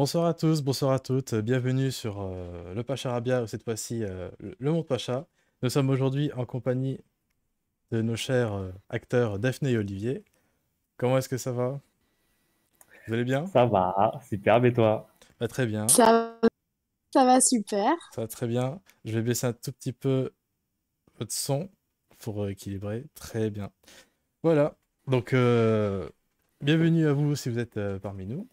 Bonsoir à tous, bonsoir à toutes, bienvenue sur le Pacha Rabia, cette fois-ci le Monde Pacha. Nous sommes aujourd'hui en compagnie de nos chers acteurs Daphné et Olivier. Comment est-ce que ça va? Vous allez bien? Ça va, superbe et toi? Très bien, Ça, ça va super. ça va très bien. Je vais baisser un tout petit peu votre son pour équilibrer. Très bien. Voilà, donc bienvenue à vous si vous êtes parmi nous.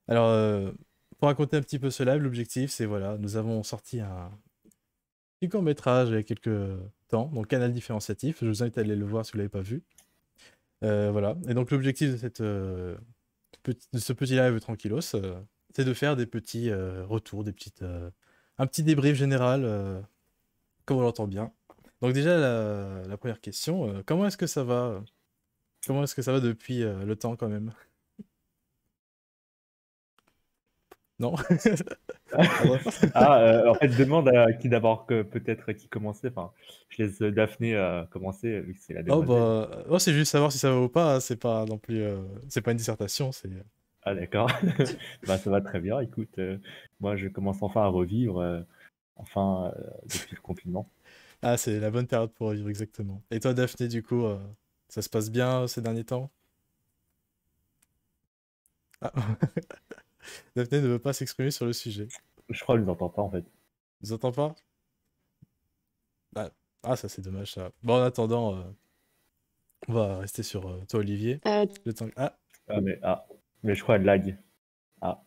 Alors, pour raconter un petit peu ce live, l'objectif c'est voilà, nous avons sorti un petit court-métrage il y a quelques temps, donc Canal Différenciatif. Je vous invite à aller le voir si vous ne l'avez pas vu. Voilà. Et donc l'objectif de, de ce petit live tranquillos, c'est de faire des petits retours, un petit débrief général, comme on l'entend bien. Donc déjà, la première question, comment est-ce que ça va? Comment est-ce que ça va depuis le temps quand même? Non? En fait, demande à qui d'abord que peut-être qui commençait. Enfin, je laisse Daphné commencer vu que c'est la Oh demoiselle. bah, oh, c'est juste savoir si ça va ou pas, hein. C'est pas non plus, c'est pas une dissertation, c'est... Ah d'accord. Bah ça va très bien. Écoute, moi je commence enfin à revivre, depuis le confinement. Ah, c'est la bonne période pour vivre, exactement. Et toi, Daphné, du coup, ça se passe bien ces derniers temps? Ah. Daphné ne veut pas s'exprimer sur le sujet. Je crois que je nous entends pas en fait. Vous entends pas? Ah, ah, ça c'est dommage ça. Bon, en attendant, on va rester sur toi, Olivier. Euh, Ah, Ah mais je crois elle lag. Ah,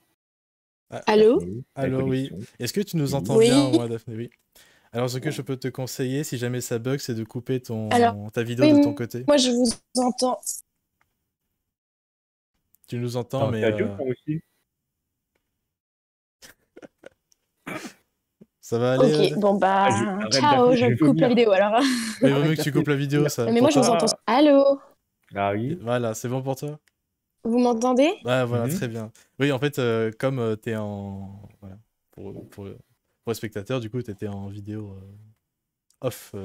ah, Allô? Daphné, la allô, oui. connexion. Est-ce que tu nous Oui. entends bien, Oui. moi, Daphné? Oui. Alors, ce que je peux te conseiller, si jamais ça bug, c'est de couper Alors, ta vidéo oui, de ton côté. moi je vous entends. Tu nous T'es entends, en mais audio toi aussi? ça va aller, Ok, bon bah, Arrête ciao, Daphné, je je vais coupe la vomir. vidéo alors. oui, il vaut mieux Arrête que tu Daphné, coupes la je vais vidéo, vomir. ça, Mais pour moi je vous toi. entends. Ah, Allô? ah oui. Voilà, c'est bon pour toi? Vous m'entendez? Ah, voilà, Mhm. très bien. Oui, en fait, comme t'es en... Voilà, pour les spectateurs, du coup, t'étais en vidéo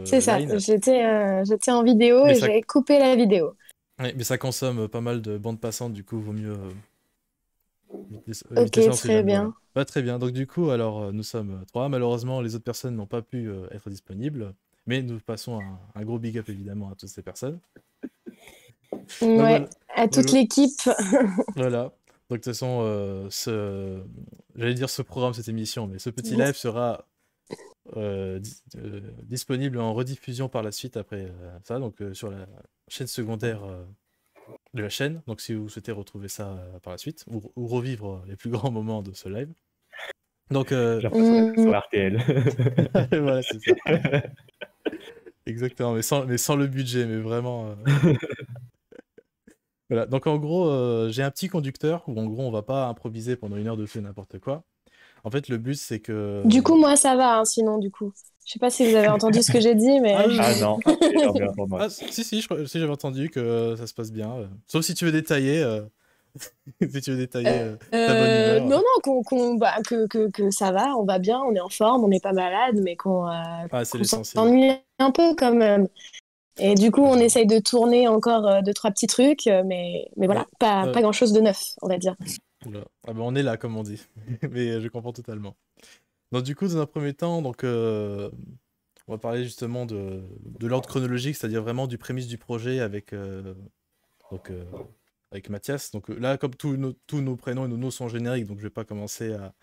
C'est ça, line. j'étais en vidéo Mais et ça, j'ai coupé la vidéo. ouais, mais ça consomme pas mal de bandes passantes, du coup, vaut mieux Ok, éviter ça, on sait très jamais, voilà. bien. Pas très bien. Donc, du coup, alors, nous sommes trois. Malheureusement, les autres personnes n'ont pas pu être disponibles. Mais nous passons un gros big up, évidemment, à toutes ces personnes. Donc, Ouais, voilà. à toute Donc, l'équipe. voilà. Donc, de toute façon, j'allais dire ce programme, cette émission, mais ce petit live sera disponible en rediffusion par la suite après ça, donc sur la chaîne secondaire de la chaîne. Donc si vous souhaitez retrouver ça par la suite, ou revivre les plus grands moments de ce live. Donc J'ai l'impression d'être sur RTL. voilà, c'est ça. Exactement, mais sans le budget, mais vraiment. Voilà, donc en gros, j'ai un petit conducteur où en gros on va pas improviser pendant une heure de fait n'importe quoi. En fait, le but c'est Du que... coup, moi ça va, hein, sinon du coup. Je sais pas si vous avez entendu ce que j'ai dit, Ah mais... oui, Ah oui. non, j'ai jamais entendu. Ah, si, si, si j'avais entendu que ça se passe bien. Sauf si tu veux détailler, si tu veux détailler ta bonne humeur. Non, non, bah, que ça va, on va bien, on est en forme, on n'est pas malade, mais Ah, c'est qu'on l'essentiel. s'ennuie un peu quand même. Et du coup, Ah, on je vois. essaye de tourner encore deux, trois petits trucs, mais voilà, Ouais. pas grand-chose de neuf, on va dire. Oula. Ah ben, on est là, comme on dit. Mais je comprends totalement. Donc du coup, dans un premier temps, donc, on va parler justement de l'ordre chronologique, c'est-à-dire vraiment du prémisse du projet donc, avec Mathias. Donc là, comme tous nos prénoms et nos noms sont génériques, donc je vais pas commencer à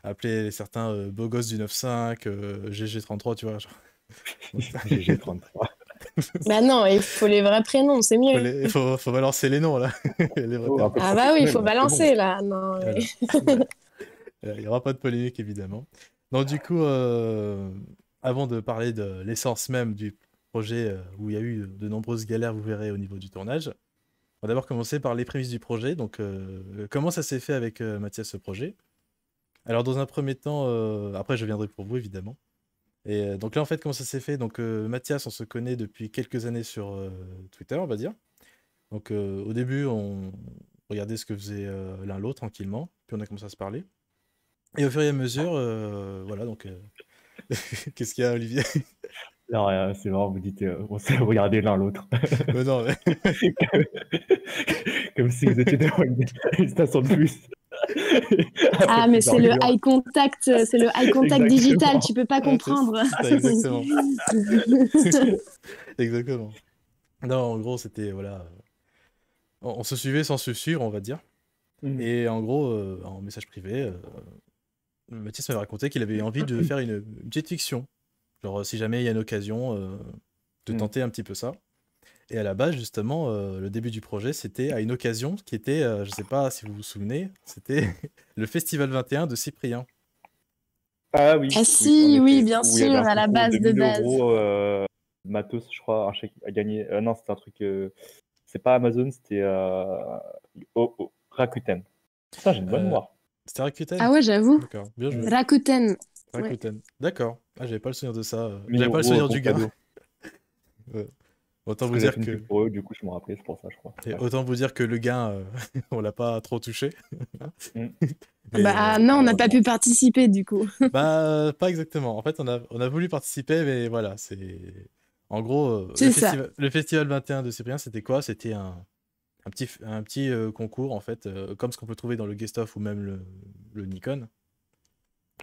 appeler certains beaux gosses du 9-5, GG33, tu vois. Genre. GG33. Bah non, il faut les vrais prénoms, c'est mieux. Faut balancer les noms là, les vrais Oh, un peu Ah bah oui, il professionnel, faut là, c'est bon. balancer là. Non, Voilà. Il n'y aura pas de polémique, évidemment. Donc, du coup, avant de parler de l'essence même du projet, où il y a eu de nombreuses galères, vous verrez, au niveau du tournage, on va d'abord commencer par les prémices du projet. Donc, comment ça s'est fait avec Mathias, ce projet? Alors, dans un premier temps, après, je viendrai pour vous, évidemment. Et donc là, en fait, comment ça s'est fait? Donc, Mathias, on se connaît depuis quelques années sur Twitter, on va dire. Donc, au début, on regardait ce que faisait l'un l'autre tranquillement, puis on a commencé à se parler. Et au fur et à mesure, voilà, donc qu'est-ce qu'il y a, Olivier? Non, c'est marrant, vous dites, on s'est regardé l'un l'autre. Non, mais... Comme si vous étiez devant une station de bus. Ah, mais c'est le eye contact, digital, tu peux pas Ouais, comprendre. c'est ça, exactement. Exactement. Non, en gros, c'était, voilà, on se suivait sans se suivre, on va dire. Mhm. Et en gros, en message privé, Mathis m'avait raconté qu'il avait envie de faire une petite fiction. Genre, si jamais il y a une occasion, de Mhm. tenter un petit peu ça. Et à la base, justement, le début du projet, c'était à une occasion qui était, je sais pas si vous vous souvenez, c'était le Festival 21 de Cyprien. Ah oui, Ah oui, en si, oui, effet. bien Où il y avait sûr, un à la concours de base de 1000 base. euros, matos, je crois, un chèque à gagner. Non, c'était un truc. C'est pas Amazon, c'était Rakuten. Putain, j'ai une bonne Euh, mémoire. C'était Rakuten? Ah ouais, j'avoue. D'accord, bien Mm. joué. Rakuten. Ouais. Rakuten. D'accord. Ah, j'avais pas le souvenir de ça. 1000 J'avais pas le euros, souvenir bon du gars. cadeau. Ouais. Autant Parce vous que j'avais dire fait une pub que... pour eux, du coup, je me rappelais, c'est pour ça, je crois. Et Bref. autant vous dire que le gain, on l'a pas trop touché. Mm. Mais Bah non, on n'a pas Malheureusement. pu participer du coup. bah, pas exactement. En fait, on a voulu participer, mais voilà, c'est... En gros, C'est ça. le festival 21 de Cyprien, c'était quoi? C'était un petit concours, en fait, comme ce qu'on peut trouver dans le Guest-Off ou même le Nikon,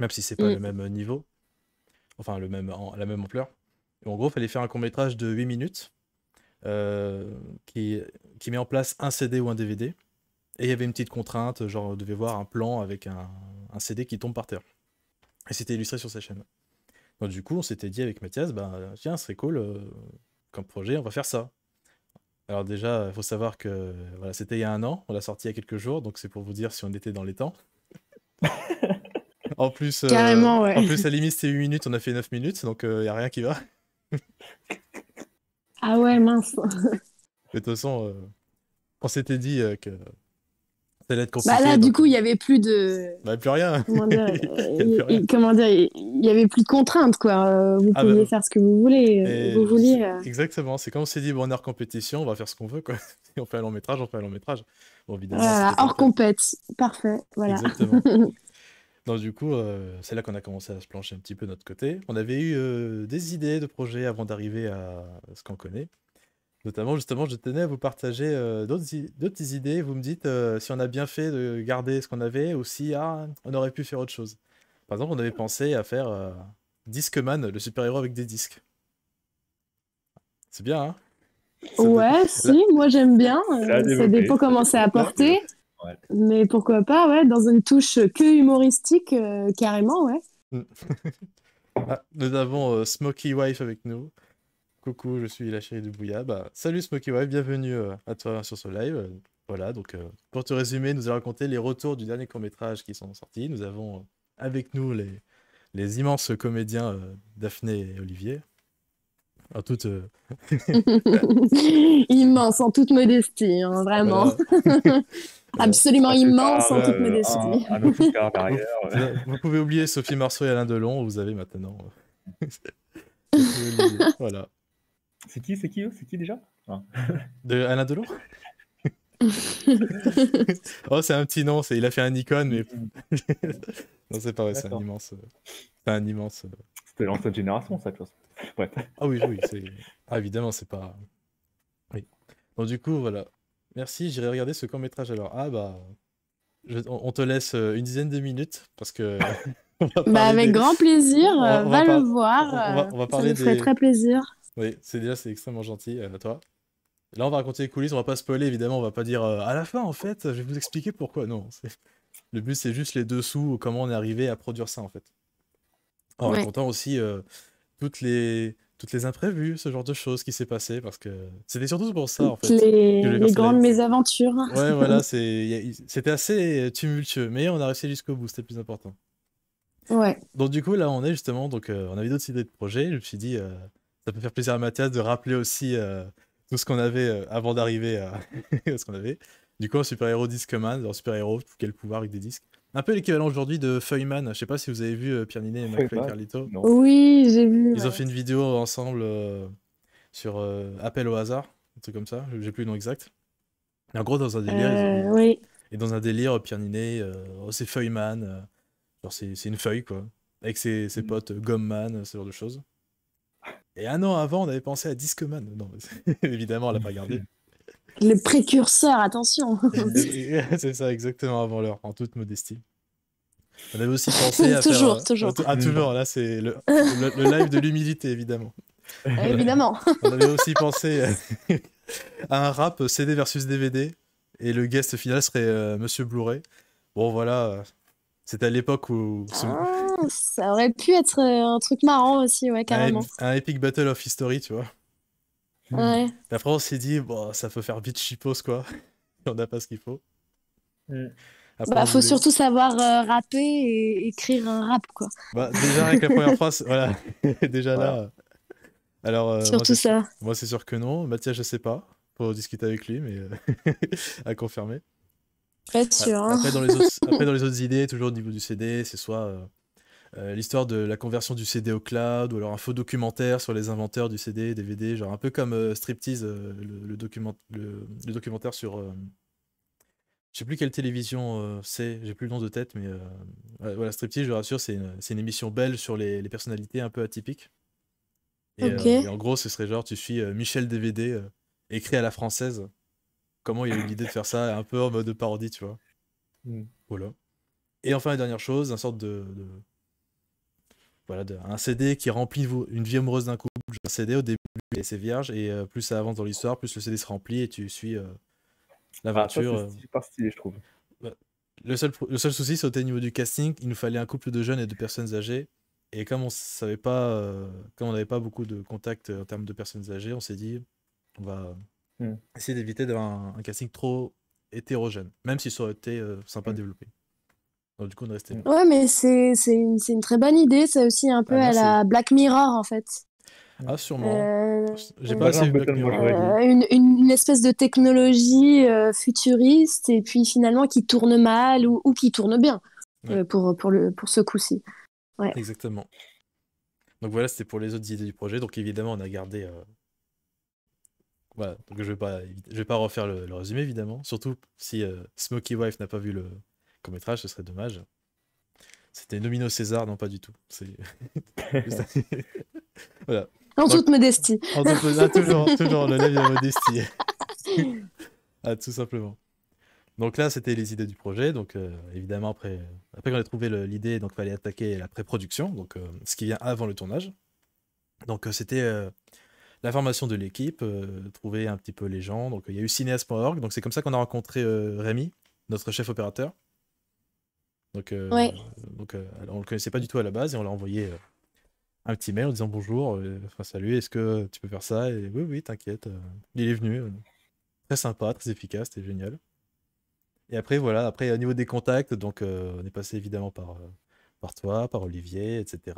même si c'est pas Mm. le même niveau, enfin la même ampleur. Et en gros, il fallait faire un court-métrage de 8 minutes euh, qui, qui met en place un CD ou un DVD. Et il y avait une petite contrainte, genre on devait voir un plan avec un CD qui tombe par terre. Et c'était illustré sur sa chaîne. Donc du coup, on s'était dit avec Mathias, bah tiens, ce serait cool comme projet, on va faire ça. Alors déjà, il faut savoir que voilà, c'était il y a un an, on l'a sorti il y a quelques jours, donc c'est pour vous dire si on était dans les temps. Carrément, ouais. En plus, la limite c'est 8 minutes, on a fait 9 minutes, donc il n'y a rien qui va. Ah ouais, mince. Mais de toute façon, on s'était dit que ça allait être Bah compliqué, là, du donc coup, il y avait plus de... bah, plus rien. Comment dire, Il n'y a plus rien. comment dire, il y avait plus de contraintes, quoi. Vous Ah bah, pouviez faire ce que vous voulez, vous vouliez. exactement, c'est quand on s'est dit, bon, on est hors compétition, on va faire ce qu'on veut, quoi. Si on fait un long métrage, on fait un long métrage. Bon, évidemment, Voilà, c'était pas le hors cas. compète. Parfait, voilà. Exactement. Donc, du coup, c'est là qu'on a commencé à se plancher un petit peu de notre côté. On avait eu des idées de projets avant d'arriver à ce qu'on connaît. Notamment, justement, je tenais à vous partager d'autres idées. Vous me dites si on a bien fait de garder ce qu'on avait ou si on aurait pu faire autre chose. Par exemple, on avait pensé à faire Discman, le super-héros avec des disques. C'est bien, hein? Ça dé- Ouais, Là, si, moi j'aime bien. C'est à Ça développer. dépend comment c'est là, apporté. Ouais. Mais pourquoi pas, ouais, dans une touche que humoristique, carrément, ouais. nous avons Smoky Wife avec nous. Coucou, je suis la chérie du Bouya. Bah, salut Smoky Wife, bienvenue à toi sur ce live. Voilà, donc pour te résumer, nous allons raconter les retours du dernier court-métrage qui sont sortis. Nous avons avec nous les immenses comédiens Daphné et Olivier. En toute, Immense, en toute modestie, hein, vraiment. voilà. Voilà. Absolument La immense, plupart, en toute modestie. un Oscar Vous, derrière. vous pouvez oublier Sophie Marceau et Alain Delon, vous avez maintenant Daphné et Olivier. Voilà. C'est qui déjà? Ah. De Alain Delon? Oh, c'est un petit nom, il a fait un Nikon, mais non, c'est pas vrai, c'est un D'accord. immense. C'est un immense. C'était l'ancienne génération, ça, de toute façon. Ouais. Ah oui, oui, c'est. Ah, évidemment, c'est pas. Oui. Donc, du coup, voilà. Merci, j'irai regarder ce court-métrage alors. Ah, bah. On te laisse une dizaine de minutes parce que. On va Bah, parler avec des. grand plaisir, On va va le par- voir, on va ça parler nous ferait des. très plaisir. Oui, c'est extrêmement gentil à toi. Là, on va raconter les coulisses, on va pas spoiler, évidemment, on va pas dire à la fin, en fait, je vais vous expliquer pourquoi. Non, le but, c'est juste les dessous, comment on est arrivé à produire ça, en fait. En Ouais. racontant aussi toutes les imprévus, ce genre de choses qui s'est passé, parce que c'était surtout pour ça, en Toutes fait, que je vais faire les ce grandes live. mésaventures. Ouais, voilà, c'était assez tumultueux, mais on a réussi jusqu'au bout, c'était le plus important. Ouais. Donc du coup, là, on est justement, donc on avait d'autres idées de projets, je me suis dit, ça peut faire plaisir à Mathias de rappeler aussi tout ce qu'on avait avant d'arriver à à ce qu'on avait. Du coup, un super-héros Discman, un super-héros, quel pouvoir avec des disques. Un peu l'équivalent aujourd'hui de Feuilleman, je sais pas si vous avez vu Pierre Ninet et McFly Feuilleman, Carlito. non. Oui, j'ai vu. Ils ont Ouais. fait une vidéo ensemble sur Appel au hasard, un truc comme ça, j'ai plus le nom exact. Et en gros, dans un délire, Oui. et dans un délire, Pierre Ninet, oh, c'est Feuilleman, genre c'est une feuille quoi, avec ses potes Gumman, ce genre de choses. Et un an avant, on avait pensé à Discman. Non, évidemment, on l'a pas gardé. Le précurseur, attention. C'est ça, exactement, avant l'heure, en toute modestie. On avait aussi pensé à faire... Toujours, toujours. toujours, là, c'est le live de l'humilité, évidemment. Évidemment. On avait aussi pensé à un rap CD versus DVD, et le guest final serait Monsieur Blu-ray. Bon, voilà, c'était à l'époque où... Ah, ça aurait pu être un truc marrant aussi, ouais, carrément. un Epic Battle of History, tu vois. Ouais. Et après, on s'est dit, bon, ça peut faire vite cheapos, quoi. On n'a pas ce qu'il faut. Après, Bah, on faut voulait... surtout savoir rapper et écrire un rap, quoi. Bah, déjà, avec la première phrase, voilà. Déjà Voilà. là. Alors, Surtout ça. moi, c'est sûr que non. Mathias, je sais pas. Faut discuter avec lui, mais à confirmer. Pas sûr, hein. Après, dans les autres idées, toujours au niveau du CD, c'est soit l'histoire de la conversion du CD au cloud, ou alors un faux documentaire sur les inventeurs du CD, DVD, genre un peu comme Striptease, le documentaire sur... je sais plus quelle télévision c'est, j'ai plus le nom de tête, mais voilà, Striptease, je vous rassure, c'est une émission belge sur les personnalités un peu atypiques. Ok. Et en gros, ce serait genre, tu suis Michel DVD, écrit à la française. Comment il a eu l'idée de faire ça, un peu en mode parodie, tu vois. Voilà. Et enfin, la dernière chose, une sorte voilà, un CD qui remplit une vie amoureuse d'un couple. Un CD au début, c'est vierge, et plus ça avance dans l'histoire, plus le CD se remplit, et tu suis l'aventure. C'est super stylé, je trouve. Le seul souci, c'était au niveau du casting. Il nous fallait un couple de jeunes et de personnes âgées. Et comme on savait pas, comme on n'avait pas beaucoup de contacts en termes de personnes âgées, on s'est dit, on va essayer d'éviter d'avoir un casting trop hétérogène, même si ça aurait été sympa à développer. Donc du coup, on est resté là. Ouais, mais c'est une très bonne idée. C'est aussi un peu Ah, à merci. la Black Mirror, en fait. Ah, sûrement. Euh, J'ai pas assez vu Black Mirror. une espèce de technologie futuriste et puis finalement qui tourne mal ou qui tourne bien Ouais. pour ce coup-ci. Ouais. Exactement. Donc voilà, c'était pour les autres idées du projet. Donc évidemment, on a gardé... Voilà, donc je vais pas refaire le résumé, évidemment. Surtout si Smoky Wife n'a pas vu le court-métrage, ce serait dommage. C'était nominé au César, non pas du tout. C'est... voilà. En toute modestie. Toujours le level de modestie. Ah, tout simplement. Donc là, c'était les idées du projet. Donc évidemment, après qu'on ait trouvé l'idée, donc il fallait attaquer la pré-production, donc ce qui vient avant le tournage. Donc c'était la formation de l'équipe, trouver un petit peu les gens. Donc il y a eu cinéas.org, donc c'est comme ça qu'on a rencontré Rémi, notre chef opérateur. Donc, Ouais. alors, on le connaissait pas du tout à la base et on l'a envoyé un petit mail en disant bonjour, salut, est-ce que tu peux faire ça? Et oui, t'inquiète. Il est venu, très sympa, très efficace, c'était génial. Et après, voilà, après au niveau des contacts, donc on est passé évidemment par toi, par Olivier, etc.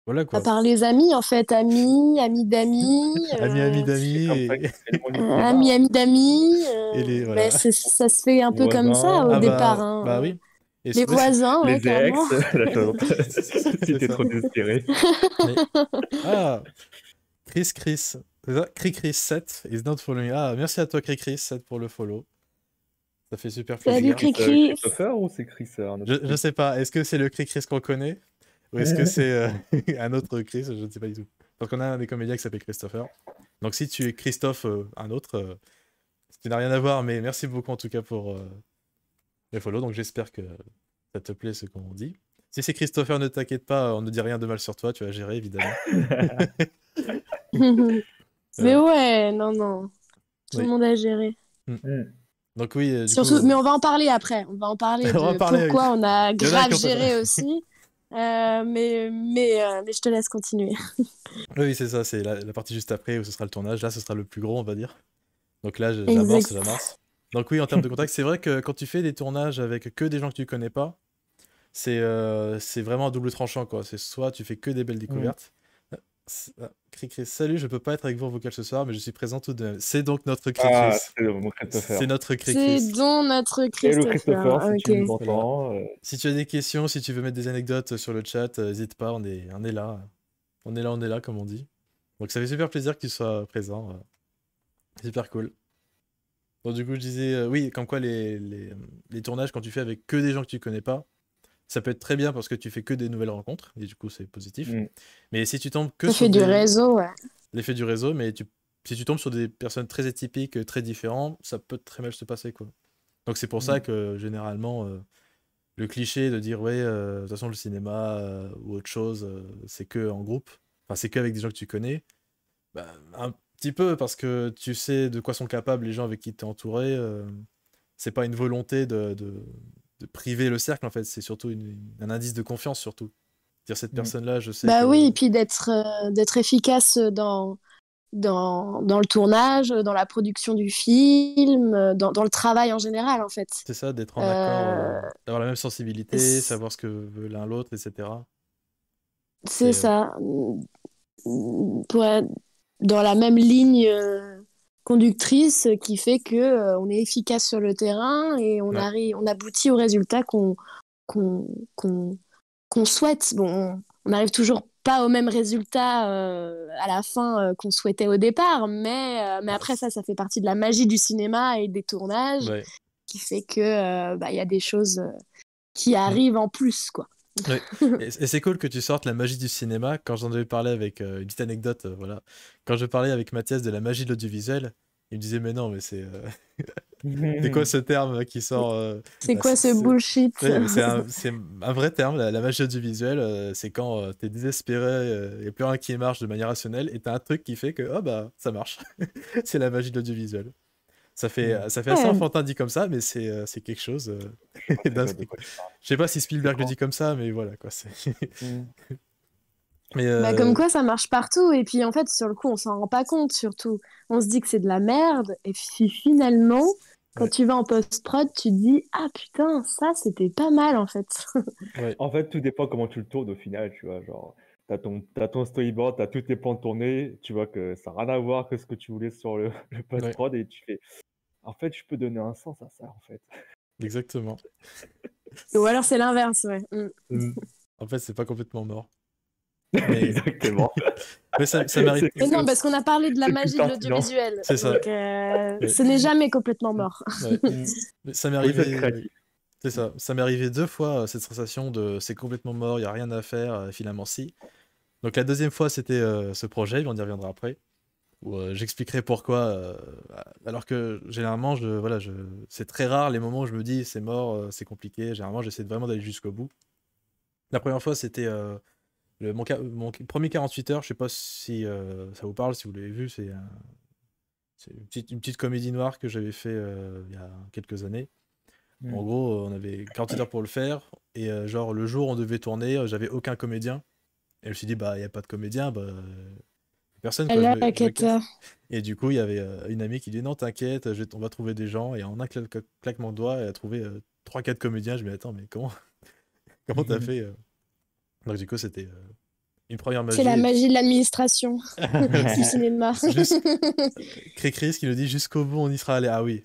Voilà quoi. Par les amis, en fait. Amis d'amis. Amis d'amis. Amis d'amis. Voilà. Ça se fait un peu comme ça au départ. Hein. Bah oui. Et les voisins, les ouais, carrément. Si t'es trop désespéré. Ah, Chris 7 is not following. Ah, merci à toi Chris 7 pour le follow. Ça fait super plaisir. Salut C'est Christopher ou c'est Chris je sais pas. Est-ce que c'est le Chris qu'on connaît ou est-ce que c'est un autre Chris? Je ne sais pas du tout. Parce qu'on a un des comédiens qui s'appelle Christopher. Donc si tu es Christophe, un autre, tu n'as rien à voir, mais merci beaucoup en tout cas pour le follow. Donc j'espère que ça te plaît ce qu'on dit. Si c'est Christopher, ne t'inquiète pas, on ne dit rien de mal sur toi, tu vas gérer évidemment. Mais ouais, non. Tout le monde a géré. Donc oui, surtout, mais on va en parler après. On va en parler de pourquoi on a grave géré aussi. Mais je te laisse continuer. Oui, c'est ça, c'est la partie juste après où ce sera le tournage. Là, ce sera le plus gros, on va dire. Donc là, j'amorce. Donc oui, en termes de contact, c'est vrai que quand tu fais des tournages avec que des gens que tu connais pas, c'est vraiment un double tranchant, quoi. C'est soit tu fais que des belles découvertes. Salut, je peux pas être avec vous en vocal ce soir, mais je suis présent tout de même. C'est donc notre Cricris. C'est notre Cricris. C'est donc notre Christopher. Et le Christopher, si tu nous entends. Si tu as des questions, si tu veux mettre des anecdotes sur le chat, n'hésite pas, on est là. On est là, comme on dit. Donc ça fait super plaisir que tu sois présent. Super cool. Donc du coup, je disais, oui, comme quoi les tournages, quand tu fais avec que des gens que tu connais pas, ça peut être très bien parce que tu fais que des nouvelles rencontres, et du coup, c'est positif. Mais si tu tombes que sur... L'effet du réseau, ouais. L'effet du réseau, mais si tu tombes sur des personnes très atypiques, très différentes, ça peut très mal se passer, quoi. Donc c'est pour ça que généralement, le cliché de dire ouais, de toute façon le cinéma ou autre chose, c'est que en groupe, enfin c'est que avec des gens que tu connais, bah, un petit peu parce que tu sais de quoi sont capables les gens avec qui tu es entouré. C'est pas une volonté de priver le cercle en fait, c'est surtout un indice de confiance surtout. Dire cette personne-là, je sais Bah que. oui, et puis d'être efficace dans le tournage, dans la production du film, dans le travail en général, en fait. C'est ça, d'être en accord, d'avoir la même sensibilité, savoir ce que veut l'un l'autre, etc. C'est ça. Pour être dans la même ligne conductrice qui fait que on est efficace sur le terrain et on aboutit au résultat qu'on souhaite. Bon, on n'arrive toujours pas au même résultat à la fin qu'on souhaitait au départ, mais après ça fait partie de la magie du cinéma et des tournages qui fait que y a des choses qui arrivent en plus, quoi. Ouais. Et c'est cool que tu sortes la magie du cinéma. Quand j'en avais parlé avec une petite anecdote, voilà. Quand je parlais avec Mathias de la magie de l'audiovisuel, il me disait mais non, mais c'est quoi ce terme qui sort c'est quoi ce bullshit? C'est un vrai terme, la magie audiovisuelle. C'est quand t'es désespéré, il n'y a plus rien qui marche de manière rationnelle et t'as un truc qui fait que oh bah ça marche. C'est la magie de l'audiovisuel. Ça fait assez enfantin dit comme ça, mais c'est quelque chose. Je sais pas si Spielberg le dit comme ça, mais voilà quoi. Mais comme quoi ça marche partout, et puis en fait sur le coup on s'en rend pas compte surtout. On se dit que c'est de la merde, et puis finalement quand tu vas en post-prod, tu te dis ah putain ça c'était pas mal en fait. En fait tout dépend comment tu le tournes au final, tu vois, genre t'as ton storyboard, t'as tous tes plans tournés, tu vois que ça n'a rien à voir que ce que tu voulais sur le post-prod et tu fais en fait je peux donner un sens à ça en fait. Exactement. Ou alors c'est l'inverse, ouais. En fait c'est pas complètement mort. Mais... Exactement. Mais ça m'arrive. Mais non, parce qu'on a parlé de la magie de l'audiovisuel. C'est ça. Donc, ce n'est jamais complètement mort. Mais ça m'est arrivé. C'est ça. Ça m'est arrivé 2 fois cette sensation de c'est complètement mort, il n'y a rien à faire, finalement si. Donc la deuxième fois c'était ce projet, on y reviendra après, où j'expliquerai pourquoi. Alors que généralement, c'est très rare les moments où je me dis c'est mort, c'est compliqué. Généralement, j'essaie vraiment d'aller jusqu'au bout. La première fois c'était. Mon premier 48 heures, je sais pas si ça vous parle, si vous l'avez vu, c'est une petite comédie noire que j'avais fait il y a quelques années. En gros, on avait 48 heures pour le faire, et genre le jour où on devait tourner, j'avais aucun comédien. Et je me suis dit, bah, il n'y a pas de comédien, bah, personne. Quoi, et du coup, il y avait une amie qui dit, non, t'inquiète, on va trouver des gens. Et en un claquement de doigts, elle a trouvé 3-4 comédiens. Je me dis, attends, mais comment t'as fait Donc du coup, c'était une première magie. C'est la magie de l'administration du cinéma. Cricris qui nous dit jusqu'au bout, on y sera allé. Ah oui.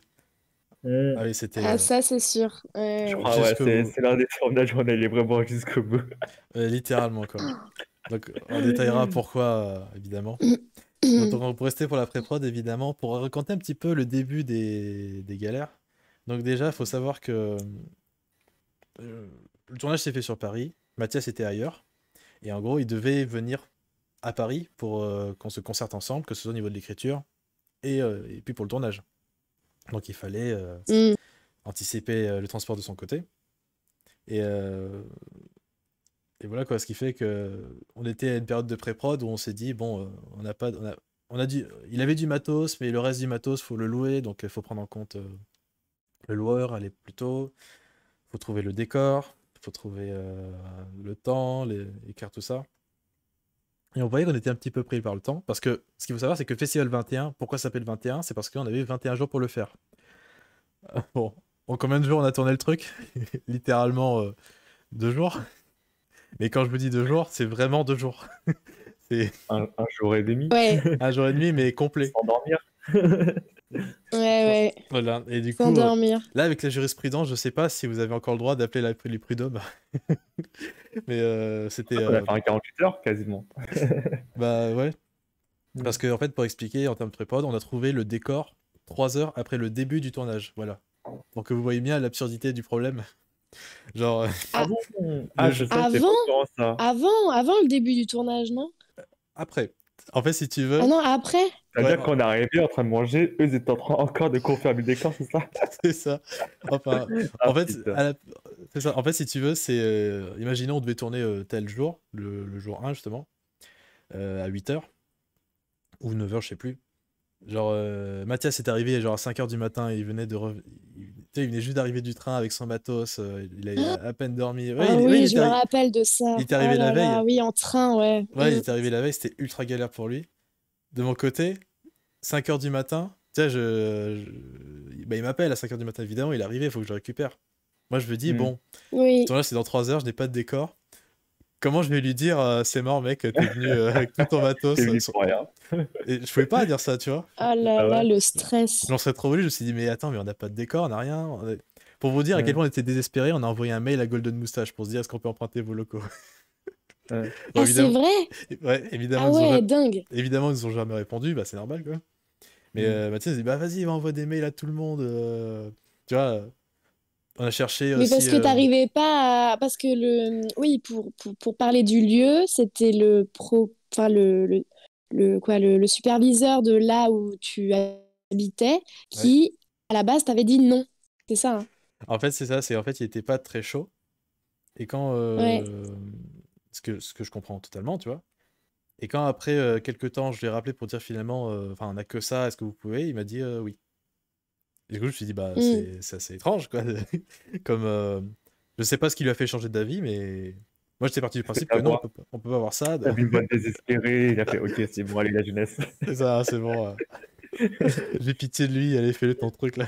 Ah oui, c'était. Ah, ça, c'est sûr. Je crois, c'est l'un des tournages où on allait vraiment jusqu'au bout. Littéralement, quoi. Donc, on détaillera pourquoi, évidemment. Donc, pour rester pour la pré-prod, évidemment, pour raconter un petit peu le début des galères. Donc, déjà, il faut savoir que le tournage s'est fait sur Paris. Mathias était ailleurs. Et en gros, il devait venir à Paris pour qu'on se concerte ensemble, que ce soit au niveau de l'écriture et puis pour le tournage. Donc il fallait anticiper le transport de son côté. Et voilà quoi, ce qui fait qu'on était à une période de pré-prod où on s'est dit, bon, il avait du matos, mais le reste du matos, faut le louer, donc il faut prendre en compte le loueur, aller plus tôt, faut trouver le décor, faut trouver le temps, écrire tout ça. Et on voyait qu'on était un petit peu pris par le temps, parce que ce qu'il faut savoir, c'est que Festival 21, pourquoi ça s'appelle 21 ? C'est parce qu'on avait 21 jours pour le faire. Bon, en combien de jours on a tourné le truc ? Littéralement 2 jours. Mais quand je vous dis 2 jours, c'est vraiment 2 jours. C'est un jour et demi. Ouais. 1 jour et demi, mais complet. Sans dormir. Ouais. Voilà. Et du coup, là, avec la jurisprudence, je sais pas si vous avez encore le droit d'appeler les prud'hommes. Mais c'était. On a fait un 48 heures quasiment. Bah ouais. Parce que en fait, pour expliquer en termes de pré-prod, on a trouvé le décor 3 heures après le début du tournage. Voilà. Pour que vous voyez bien l'absurdité du problème. Genre. Avant le début du tournage, non ? Après. En fait, si tu veux. Ah non, après? C'est-à-dire qu'on est arrivé en train de manger, eux ils étaient en train encore de confirmer le décor, c'est ça? C'est ça. Enfin, Ah, en fait, putain. c'est ça. En fait, si tu veux, c'est. Imaginons, on devait tourner tel jour, le jour 1, justement, à 8h ou 9h, je sais plus. Genre, Mathias est arrivé genre à 5h du matin, il venait tu sais, il venait juste d'arriver du train avec son matos, il a à peine dormi. Ouais, Ah ouais, oui, je me rappelle de ça. il était Oh arrivé la là veille. là, oui, en train, ouais. Ouais, il était arrivé la veille, c'était ultra galère pour lui. De mon côté, 5h du matin, tu sais, bah, il m'appelle à 5h du matin, évidemment, il est arrivé, il faut que je le récupère. Moi, je me dis, bon, Oui. là, c'est dans 3 heures, je n'ai pas de décor. Comment je vais lui dire, c'est mort, mec, t'es venu avec tout ton matos. T'es venu pour rien. Et je pouvais pas dire ça, tu vois. Oh là là, le stress. J'en serais trop voulu, je me suis dit, mais attends, mais on n'a pas de décor, on n'a rien. Pour vous dire à quel point on était désespérés, on a envoyé un mail à Golden Moustache pour se dire, est-ce qu'on peut emprunter vos locaux? Ah, Bon, c'est vrai? Ouais, évidemment, Ah ouais, dingue. évidemment, ils nous ont jamais répondu, bah c'est normal, quoi. Mais Mathias dit, bah vas-y, va envoyer des mails à tout le monde. Tu vois, on a cherché Mais aussi. parce que t'arrivais pas à... Parce que Oui, pour parler du lieu, c'était enfin, le superviseur de là où tu habitais Ouais. qui, à la base, t'avait dit non. C'est ça, hein? En fait, c'est ça, c'est en fait, il était pas très chaud. Et quand. Ouais. Ce que je comprends totalement, tu vois. Et quand après quelques temps, je l'ai rappelé pour dire finalement, enfin, on a que ça, est-ce que vous pouvez? Il m'a dit oui. Et du coup, je me suis dit, bah, c'est assez étrange, quoi. Comme. Je sais pas ce qui lui a fait changer d'avis, mais. Moi, j'étais parti du principe que non, on peut pas avoir ça. T'as vu une boîte désespérée, il a fait ok, c'est bon, allez, la jeunesse. C'est ça, c'est bon. J'ai pitié de lui, allez, fais-le ton truc là.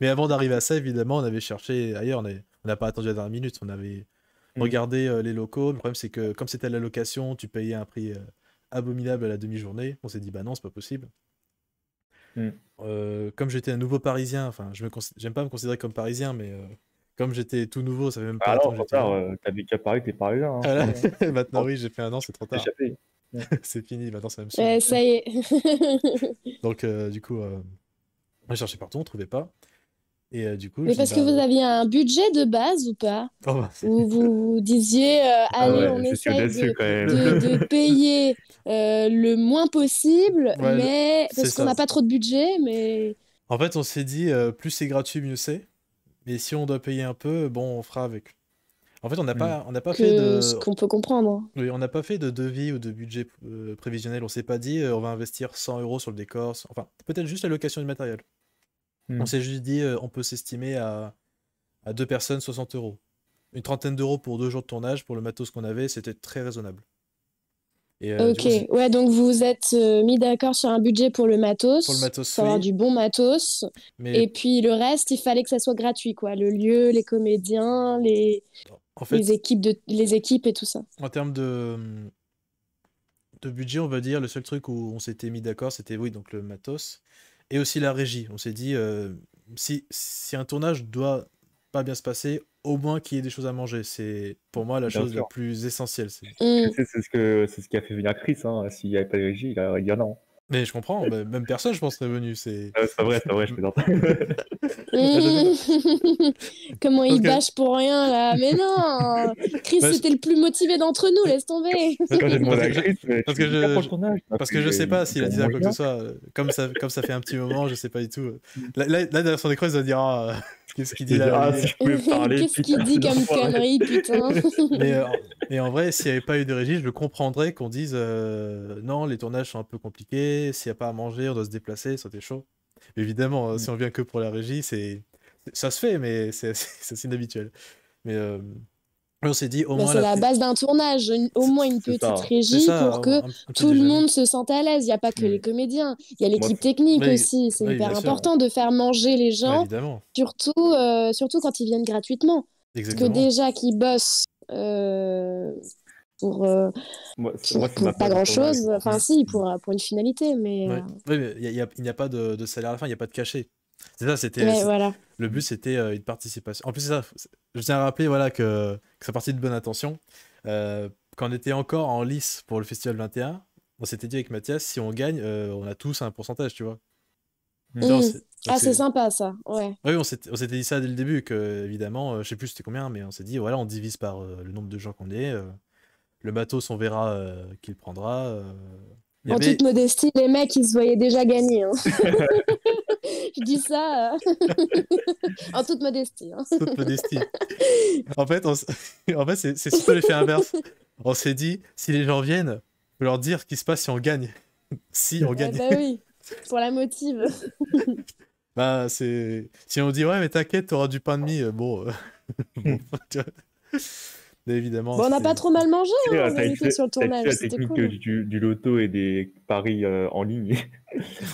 Mais avant d'arriver à ça, évidemment, on avait cherché ailleurs, on n'a pas attendu la dernière minute, on avait regardé les locaux. Le problème, c'est que comme c'était à la location, tu payais un prix abominable à la demi-journée. On s'est dit, bah non, c'est pas possible. Comme j'étais un nouveau parisien, enfin, j'aime pas me considérer comme parisien, mais comme j'étais tout nouveau, ça fait même pas Ah un non, temps que j'étais là. t'as vécu à Paris, t'es parisien. Hein. Voilà. Maintenant, oui, j'ai fait un an, c'est trop tard. Échappé. C'est fini, maintenant ça va me suivre. Ça y est. Donc, du coup, on a cherché partout, on trouvait pas. Et du coup, Mais parce que vous aviez un budget de base ou pas? Ou vous disiez, allez, on essaye de payer le moins possible, mais parce qu'on n'a pas trop de budget, mais... En fait, on s'est dit, plus c'est gratuit, mieux c'est. Mais si on doit payer un peu, bon, on fera avec. En fait, on n'a pas fait de... Ce qu'on peut comprendre. Oui, on n'a pas fait de devis ou de budget prévisionnel. On s'est pas dit, on va investir 100 € sur le décor. Enfin, peut-être juste la location du matériel. On s'est juste dit, on peut s'estimer à 2 personnes 60 €. Une trentaine d'euros pour 2 jours de tournage, pour le matos qu'on avait, c'était très raisonnable. Et, ok, ouais, donc vous vous êtes mis d'accord sur un budget pour le matos, pour avoir du bon matos, et puis le reste, il fallait que ça soit gratuit, quoi. Le lieu, les comédiens, les équipes et tout ça. En termes de budget, on va dire, le seul truc où on s'était mis d'accord, c'était oui, donc le matos, et aussi la régie. On s'est dit, si un tournage doit pas bien se passer, au moins qu'il y ait des choses à manger. C'est pour moi la chose la plus essentielle. C'est ce qui a fait venir Chris. Hein. S'il n'y avait pas de régie, il y en a. Mais je comprends, même personne, je pense, serait venu. C'est pas vrai, je plaisante. Comment il bâche pour rien là? Mais non, Chris c'était le plus motivé d'entre nous, laisse tomber. Quand j'ai demandé à Chris, parce que je sais pas s'il a dit quoi que ce soit. Comme ça fait un petit moment, je sais pas du tout. Là derrière son écran, il va dire qu'est-ce qu'il dit là? Si je pouvais parler. Qu'est-ce qu'il dit comme connerie, putain? Mais en vrai, s'il n'y avait pas eu de régie, je le comprendrais qu'on dise non, les tournages sont un peu compliqués, s'il n'y a pas à manger, on doit se déplacer, ça c'était chaud. Évidemment, si on vient que pour la régie, ça se fait, mais c'est inhabituel. Mais on s'est dit au moins. C'est la base d'un tournage, au moins une petite régie pour que tout le monde se sente à l'aise. Il n'y a pas que les comédiens, il y a l'équipe technique aussi. C'est hyper important de faire manger les gens, surtout quand ils viennent gratuitement. Exactement. Parce que déjà qu'ils bossent pour pas grand chose, enfin si, pour une finalité, mais. Oui, mais il n'y a pas de salaire à la fin, il n'y a pas de cachet. C'est ça, c'était. Voilà. Le but, c'était une participation. En plus, c'est ça. Je tiens à rappeler voilà, que ça partit de bonne intention. Quand on était encore en lice pour le Festival 21, on s'était dit avec Mathias, si on gagne, on a tous un pourcentage, tu vois. C'est sympa ça, ouais. Oui, on s'était dit ça dès le début, que évidemment, je sais plus c'était combien, mais on s'est dit, voilà, on divise par le nombre de gens qu'on est. le matos, on verra qui le prendra. En toute modestie, les mecs, ils se voyaient déjà gagner. Hein. Je dis ça en toute modestie. Hein. Toute modestie. En fait, c'est surtout l'effet inverse. On s'est dit, si les gens viennent, on peut leur dire ce qui se passe si on gagne. Si on gagne. Bah oui, pour la motive. Bah, c'est... Si on dit, ouais, mais t'inquiète, t'auras du pain de mie, bon, tu vois. Mais évidemment. Bon, on n'a pas trop mal mangé, hein, en vérité, sur le tournage. La technique cool. du loto et des paris en ligne.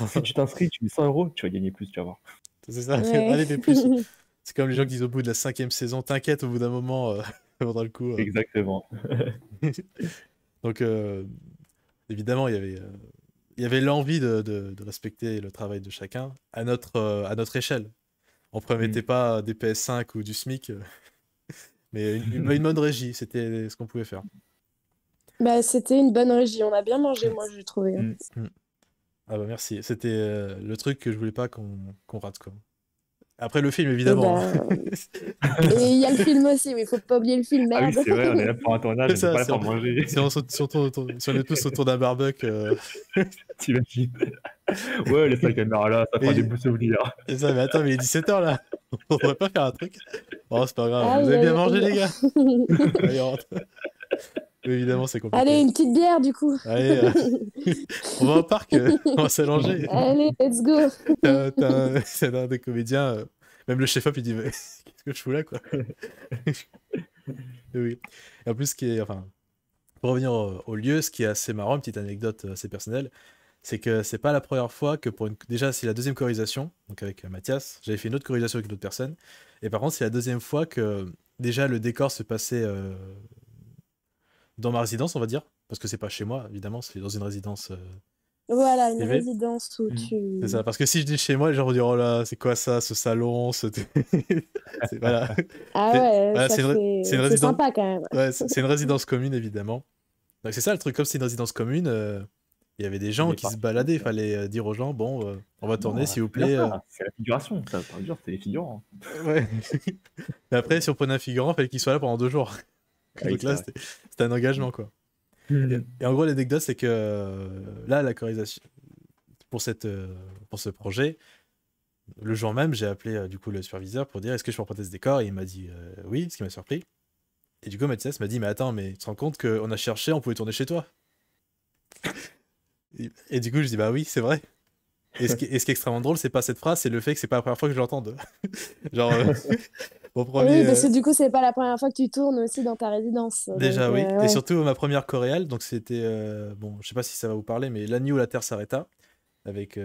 Si tu t'inscris, tu mets 100 €, tu vas gagner plus, tu vas voir. C'est ça, allez, fais plus. C'est comme les gens qui disent au bout de la 5e saison, t'inquiète, au bout d'un moment, ça vaudra le coup. Exactement. Donc, évidemment, il y avait l'envie de respecter le travail de chacun à notre échelle. On ne promettait pas des PS5 ou du SMIC, mais une bonne régie, c'était ce qu'on pouvait faire. Bah, c'était une bonne régie, on a bien mangé, moi, j'ai trouvé. Ah bah merci, c'était le truc que je voulais pas qu'on rate, quoi. Après le film, évidemment. Et il y a le film aussi, mais il faut pas oublier le film, merde. Ah oui, c'est vrai, on est là pour un tournage, on est pas là pour manger. Si on est tous autour d'un barbecue... T'imagines. Ouais, laisse la caméra là, ça fera des beaux souvenirs. C'est ça, mais attends, mais il est 17h là. On pourrait pas faire un truc? Oh, c'est pas grave, vous avez bien mangé, les gars. Allez, rentre. Évidemment, c'est compliqué. Allez, une petite bière, du coup. Allez, on va au parc, on va s'allonger. Allez, let's go. C'est un des comédiens, même le chef-op, il dit, mais qu'est-ce que je fous là, quoi. Oui. Et en plus, pour revenir au lieu, ce qui est assez marrant, une petite anecdote assez personnelle, c'est que c'est pas la première fois que déjà, c'est la deuxième chorisation, donc avec Mathias, j'avais fait une autre chorisation avec une autre personne, et par contre, c'est la deuxième fois que déjà le décor se passait dans ma résidence, on va dire, parce que c'est pas chez moi, évidemment, c'est dans une résidence. Voilà, une résidence où C'est ça, parce que si je dis chez moi, les gens vont dire, oh là, c'est quoi ça, ce salon, voilà. Ah ouais, voilà, c'est résidence... sympa quand même. Ouais, c'est une résidence commune, évidemment. Donc c'est ça le truc, comme c'est une résidence commune, il y avait des gens qui se baladaient, il fallait dire aux gens, bon, on va tourner, s'il vous plaît. C'est la figuration, ça veut dire, c'est les figurants. Ouais. Et après, si on prenait un figurant, il fallait qu'il soit là pendant 2 jours. Donc là, c'était un engagement, quoi. Et en gros, l'anecdote, c'est que là, la chorisation, pour ce projet, le jour même, j'ai appelé du coup le superviseur pour dire est-ce que je peux emprunter ce décor, et il m'a dit oui, ce qui m'a surpris. Et du coup, Mathias m'a dit mais attends, mais tu te rends compte qu'on a cherché, on pouvait tourner chez toi. Et du coup, je dis bah oui, c'est vrai. Et ce qui est extrêmement drôle, c'est pas cette phrase, c'est le fait que c'est pas la première fois que je l'entende. Genre, mon premier. Oui, parce que du coup, c'est pas la première fois que tu tournes aussi dans ta résidence. Déjà, donc, oui. ouais. Et surtout, ma première choréale, donc c'était. Bon, je sais pas si ça va vous parler, mais La nuit où la Terre s'arrêta, avec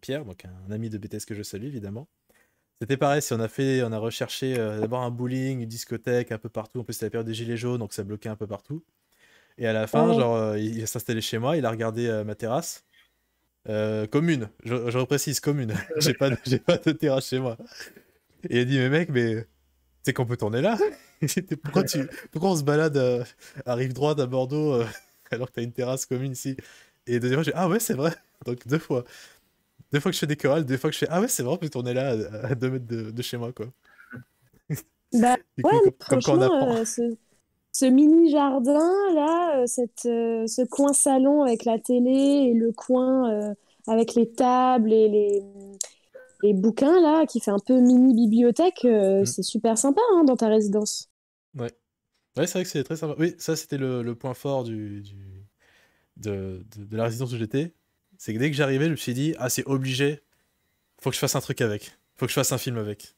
Pierre, donc un ami de BTS que je salue, évidemment. C'était pareil, on a recherché d'abord un bowling, une discothèque, un peu partout. En plus, c'était la période des Gilets jaunes, donc ça bloquait un peu partout. Et à la fin, genre, il s'installait chez moi, il a regardé ma terrasse. Commune, je reprécise, commune. J'ai pas de terrasse chez moi. Et il a dit, mais mec, mais c'est qu'on peut tourner là. Pourquoi on se balade à rive droite à Bordeaux alors que t'as une terrasse commune ici? Et deuxième fois, j'ai dit, ah ouais, c'est vrai. Donc 2 fois. 2 fois que je fais des chorales, 2 fois que je fais, ah ouais, c'est vrai, on peut tourner là à 2 mètres de chez moi, quoi. Bah, coup, ouais, comme quand on apprend. Ce mini jardin là, ce coin salon avec la télé et le coin avec les tables et les bouquins là, qui fait un peu mini bibliothèque, c'est super sympa hein, dans ta résidence. Ouais, c'est vrai que c'est très sympa. Oui, ça c'était le point fort de la résidence où j'étais. C'est que dès que j'arrivais, je me suis dit, ah, c'est obligé, faut que je fasse un truc avec, faut que je fasse un film avec.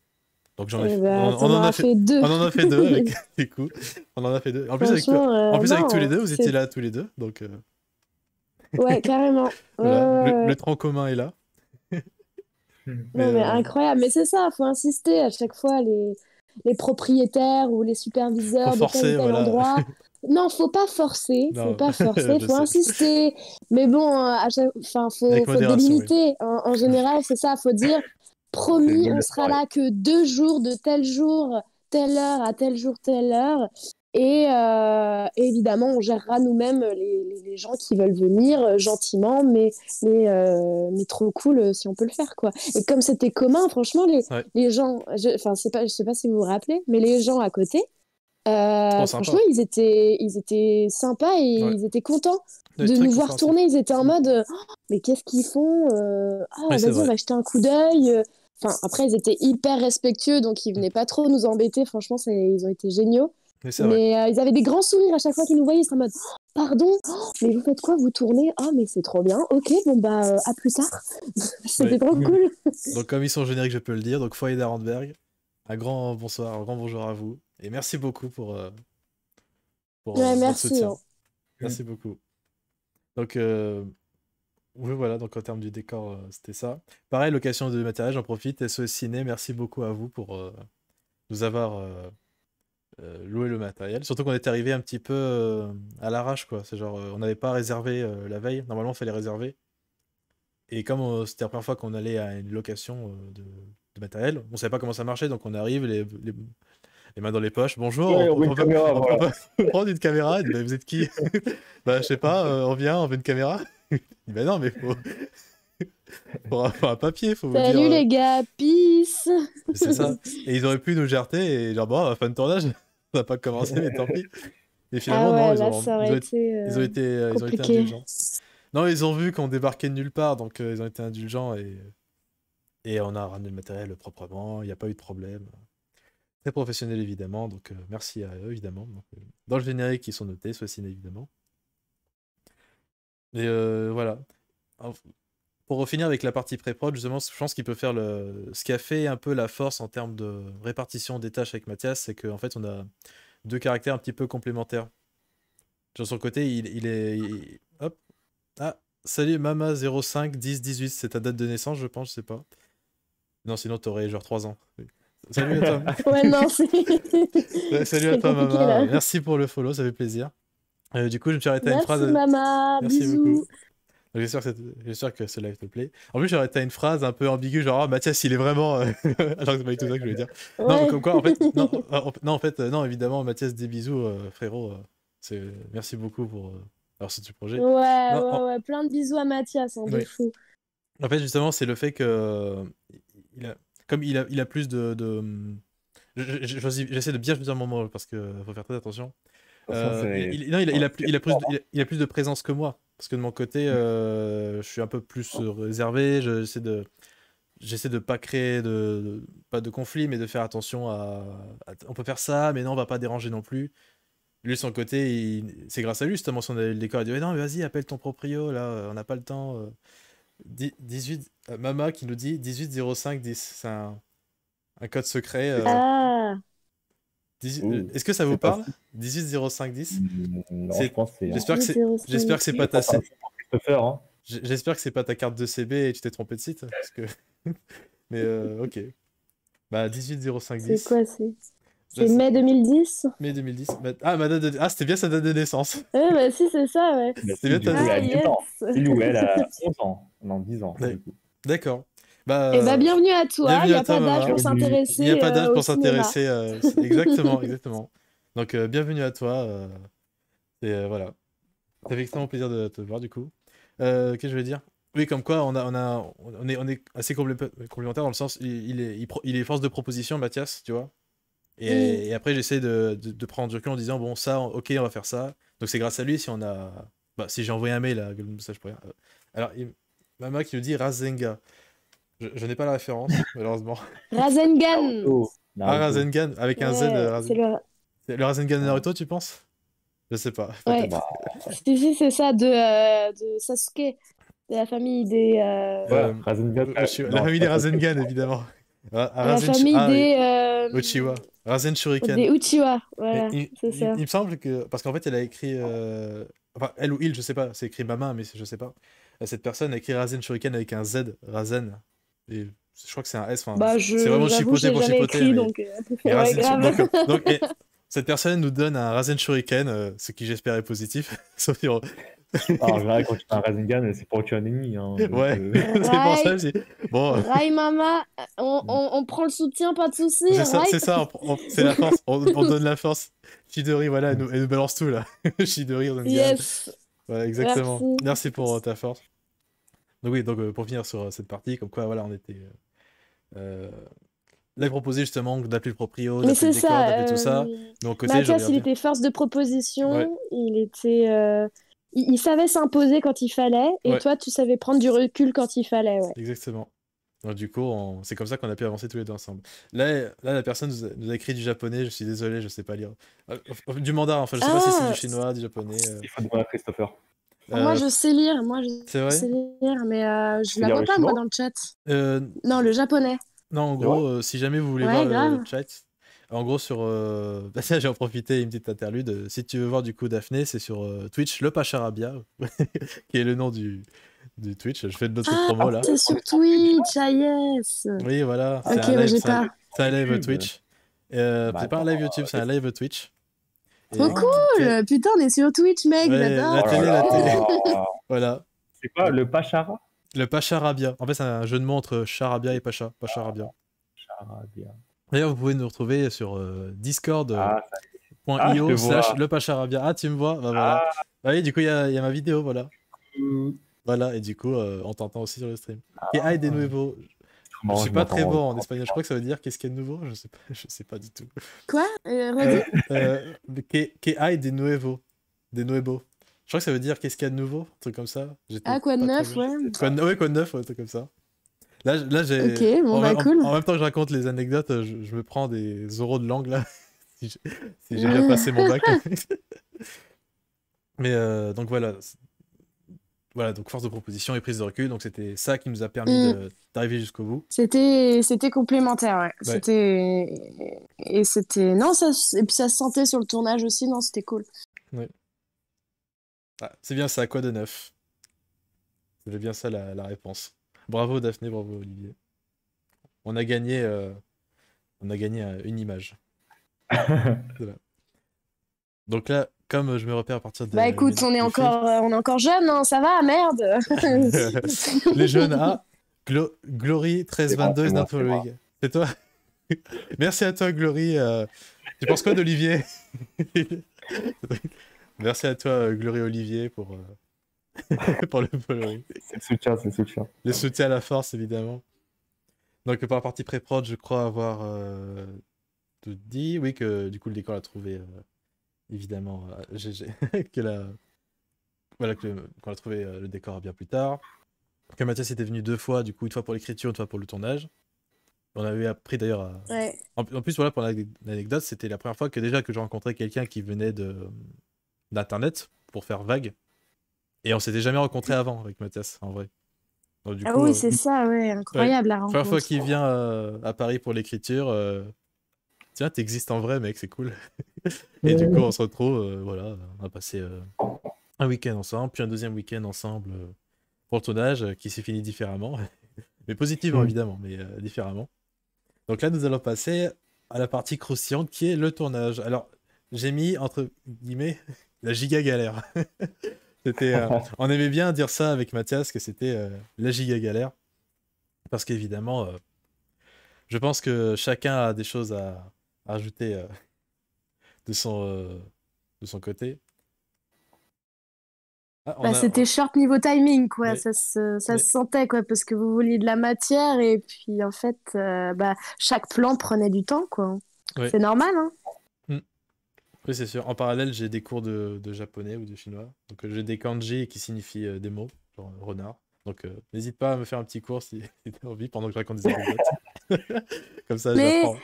Donc j'en ai on en a fait 2. On en a fait 2 avec, du coup. On en a fait 2. En plus, avec tous les deux, vous étiez là tous les deux. Donc, ouais, carrément. Voilà, le tronc commun est là. Mais incroyable. Mais c'est ça, faut insister à chaque fois, les propriétaires ou les superviseurs de tel endroit. Non, faut pas forcer, faut insister. Mais bon, faut délimiter. Oui. En général, c'est ça, faut dire promis, on sera là que 2 jours de tel jour, telle heure, à tel jour, telle heure. Et évidemment, on gérera nous-mêmes les gens qui veulent venir gentiment, mais trop cool si on peut le faire, quoi. Et comme c'était commun, franchement, les gens, je sais pas si vous vous rappelez, mais les gens à côté, Trop sympa. Franchement, ils étaient sympas et Ouais. ils étaient contents Ouais, de très nous voir compréhensif. tourner. Ils étaient en mode, oh, mais qu'est-ce qu'ils font? Oui, c'est Vas-y, on vrai. va jeter un coup d'œil. Enfin, après, ils étaient hyper respectueux, donc ils venaient pas trop nous embêter. Franchement, ils ont été géniaux. Mais c'est vrai. Mais ils avaient des grands sourires à chaque fois qu'ils nous voyaient. Ils étaient en mode, oh, pardon, oh, mais vous faites quoi? Vous tournez? Oh, mais c'est trop bien. Ok, bon, bah, à plus tard. C'était Ouais. trop cool. Donc, comme ils sont génériques, je peux le dire. Donc, Foyer d'Arenberg, un grand bonsoir, un grand bonjour à vous. Et merci beaucoup pour Ouais, votre merci. soutien. Hein. Merci beaucoup. Donc, oui, voilà, donc en termes du décor, c'était ça. Pareil, location de matériel, j'en profite. SOS Ciné, merci beaucoup à vous pour nous avoir loué le matériel. Surtout qu'on était arrivé un petit peu à l'arrache, quoi. C'est genre, on n'avait pas réservé la veille. Normalement, il fallait réserver. Et comme c'était la première fois qu'on allait à une location de matériel, on savait pas comment ça marchait, donc on arrive, les mains dans les poches. Bonjour, Ouais, on veut une caméra, on voilà. peut prendre une caméra? Il dit, bah, vous êtes qui? Bah, je sais pas, on vient, on veut une caméra. Il dit, bah non, mais faut un papier, faut vous dire. Salut les gars, peace. C'est ça. Et ils auraient pu nous jarter et genre, bon, fin de tournage, on n'a pas commencé, mais tant pis. Et Ah finalement, non, ouais, là, ça aurait été ils ont été compliqué. indulgents. Non, ils ont vu qu'on débarquait de nulle part, donc ils ont été indulgents et on a ramené le matériel proprement, il n'y a pas eu de problème. Très professionnel, évidemment, donc merci à eux, évidemment. Donc, dans le générique, ils sont notés, soit ciné, évidemment. Et voilà. Alors, pour finir avec la partie pré-prod, justement, je pense qu'il peut faire ce qui a fait un peu la force en termes de répartition des tâches avec Mathias, c'est qu'en fait, on a deux caractères un petit peu complémentaires. Sur son côté, hop. Ah, salut Mama 05 10 18, c'est ta date de naissance, je pense, je sais pas. Non, sinon t'aurais genre 3 ans. Salut à toi. Ouais, non, c'est. Salut à C'est toi, compliqué Mama. là. Merci pour le follow, ça fait plaisir. Du coup, je me suis arrêté à une Merci, phrase. maman. Merci beaucoup. Bisous. J'espère que ce live te plaît. En plus, j'ai arrêté à une phrase un peu ambiguë, genre, ah, Mathias, il est vraiment. Alors que c'est pas du tout ça que je voulais dire. Non, mais Ouais. comme quoi, en fait, non, en fait, non, évidemment, Mathias, des bisous, frérot. Merci beaucoup pour avoir ce projet. Ouais, Non, ouais, ouais. Plein de bisous à Mathias, hein, de oui. fou. En fait, justement, c'est le fait que. Comme il a plus j'essaie de bien choisir mon mot parce qu'il faut faire très attention. Non, Il a plus de présence que moi. Parce que de mon côté, je suis un peu plus réservé. J'essaie de pas créer pas de conflit, mais de faire attention on peut faire ça, mais non, on va pas déranger non plus. Lui, de son côté, c'est grâce à lui, justement, si on avait le décor. Il dit, non, mais vas-y, appelle ton proprio, là, on n'a pas le temps. 18, Mama qui nous dit 180510. C'est un code secret. Ah. Est-ce que ça vous parle? 180510? Non, je pense que c'est. J'espère que c'est pas ta Hein. J'espère que c'est pas ta carte de CB et tu t'es trompé de site parce que mais ok. Bah 180510. C'est quoi c'est mai 2010? Mai 2010. C'était bien sa date de naissance. Ouais, bah si, c'est ça, ouais. C'est bien ta Ah, yes. Il ou elle a 11 ans. Non, 10 ans. Ouais. D'accord. Et bah bienvenue à toi. Il n'y a pas d'âge pour s'intéresser. Il n'y a pas d'âge pour cinéma. s'intéresser. Exactement, exactement. Donc bienvenue à toi. Et voilà. Ça fait extrêmement plaisir de te voir du coup. Qu'est-ce que je vais dire? Oui, comme quoi on est assez complémentaires dans le sens il est force de proposition, Mathias, tu vois. Et après j'essaie de prendre du recul en disant bon ça, ok, on va faire ça. Donc c'est grâce à lui si on a, si j'ai envoyé un mail à le message pour rien. Alors Mama qui nous dit Rasengan. Je n'ai pas la référence malheureusement. Rasengan. Rasengan avec un Z. C'est le Rasengan de Naruto, tu penses? Je sais pas. Ouais. Si, c'est ça de Sasuke, de la famille des. Rasengan. La famille des Rasengan, évidemment. La famille des. Uchiwa. Rasen Shuriken. Des Uchiwa, voilà, c'est ça. Il me semble que. Parce qu'en fait, elle a écrit. Enfin, elle ou il, je sais pas, c'est écrit ma main, mais je sais pas. Cette personne a écrit Rasen Shuriken avec un Z, Rasen. Et je crois que c'est un S. C'est vraiment chipoté pour chipoter. Écrit, donc, cette personne nous donne un Rasen Shuriken, ce qui j'espère est positif. Sauf Alors, je verrai quand tu fais un Rasengan, c'est pour tuer un ennemi. Hein, ouais, c'est pour ça que bon. Rai Mama, on prend le soutien, pas de soucis. C'est ça, c'est la force, on donne la force. Chidori, voilà, elle nous balance tout là. Chidori, Rasengan. Yes. Voilà, exactement. Merci pour ta force. Donc oui, pour finir sur cette partie, comme quoi, voilà, on était... là, il proposait justement d'appeler le proprio, Mais d'appeler le c'est décor, ça. d'appeler tout ça. De mon côté, je Mathias, il regardais. était force de proposition. Ouais. Il était. Il savait s'imposer quand il fallait. Et Ouais. toi, tu savais prendre du recul quand il fallait. Ouais. Exactement. Donc, du coup, c'est comme ça qu'on a pu avancer tous les deux ensemble. Là la personne nous a écrit du japonais, je suis désolé, je sais pas lire. Du mandarin, enfin, je sais pas si c'est du chinois, du japonais. Il faut demander à Christopher. Moi, je sais lire. C'est vrai? sais lire, mais je la lire vois le pas, chinois moi, dans le chat. Euh, Non, le japonais. non, en C'est gros, si jamais vous voulez Ouais, voir grave. le chat, en gros, sur. Bah, tiens, j'ai en profité, une petite interlude. Si tu veux voir du coup Daphné, c'est sur Twitch, le Pacharabia, qui est le nom du Twitch. Je fais de notre promo là. C'est sur Twitch, ah yes. Oui, voilà, Ok, moi, j'ai pas. c'est un live YouTube. Twitch. C'est pas un attends, live YouTube, c'est un live Twitch. Trop Et- cool. Putain, on est sur Twitch, mec, Ouais, j'adore. la télé, la télé. Oh. Voilà. C'est quoi, le Pachara? Le Pacharabia. En fait, c'est un jeu de mots entre charabia et pacha. Pacharabia. Charabia. D'ailleurs, vous pouvez nous retrouver sur discord.io je te vois. / le Pacharabia. Ah, tu me vois? Bah voilà. Ah oui, du coup, il y a ma vidéo, voilà. Voilà, et du coup, on t'entend aussi sur le stream. Et hay de nuevo. Je suis pas très bon en espagnol. Je crois que ça veut dire qu'est-ce qu'il y a de nouveau? Je sais pas du tout. Quoi? Redis? Que hay de nuevo. De nuevo. Je crois que ça veut dire qu'est-ce qu'il y a de nouveau, un truc comme ça. Ah, quoi de neuf, ouais. Quoi de neuf, ouais, un truc comme ça. Là j'ai. Ok, bon, bah cool. En même temps que je raconte les anecdotes, je me prends des euros de langue là. si j'ai déjà passé mon bac. Mais donc voilà. Voilà, donc force de proposition et prise de recul. Donc c'était ça qui nous a permis d'arriver jusqu'au bout. C'était complémentaire, ouais. Et c'était. Non, et puis ça se sentait sur le tournage aussi, non, c'était cool. Oui. Ah, c'est bien ça, quoi de neuf? C'est bien ça la réponse. Bravo Daphné, bravo Olivier. On a gagné une image. Voilà. Donc là, comme je me repère à partir de. Bah écoute, on est encore jeunes, hein, ça va, merde. Les jeunes, Glory 1322 is not following. C'est toi? Merci à toi, Glory. Tu penses quoi d'Olivier? Merci à toi, Glory Olivier, pour le following. C'est le soutien. Le soutien à la force, évidemment. Donc, par la partie pré-prod, je crois avoir tout dit. Oui, que du coup, le décor l'a trouvé, évidemment, GG. Voilà, qu'on a trouvé le décor bien plus tard. Que Mathias était venu 2 fois, du coup, une fois pour l'écriture, une fois pour le tournage. On avait appris d'ailleurs à... Ouais. En plus, voilà, pour l'anecdote, c'était la première fois que je rencontrais quelqu'un qui venait d'internet pour faire vague. Et on s'était jamais rencontré avant avec Mathias, en vrai. Donc, du coup, oui, c'est ça, ouais, incroyable la rencontre. Première fois qu'il vient à Paris pour l'écriture, tiens, t'existes en vrai, mec, c'est cool. Et du coup, on se retrouve, voilà, on a passé un week-end ensemble, puis un deuxième week-end ensemble pour le tournage, qui s'est fini différemment. Mais positivement, évidemment, mais différemment. Donc là, nous allons passer à la partie croustillante, qui est le tournage. Alors, j'ai mis, entre guillemets, la giga galère. On aimait bien dire ça avec Mathias, que c'était la giga galère. Parce qu'évidemment, je pense que chacun a des choses à ajouter de son côté. C'était short niveau timing, quoi. Oui. Ça se sentait, quoi, parce que vous vouliez de la matière et puis en fait, chaque plan prenait du temps, quoi. Oui. C'est normal, hein. Oui, c'est sûr. En parallèle, j'ai des cours de japonais ou de chinois. Donc j'ai des kanji qui signifient des mots, genre renard. Donc n'hésite pas à me faire un petit cours si tu as envie pendant que je raconte des anecdotes. Comme ça, j'apprends.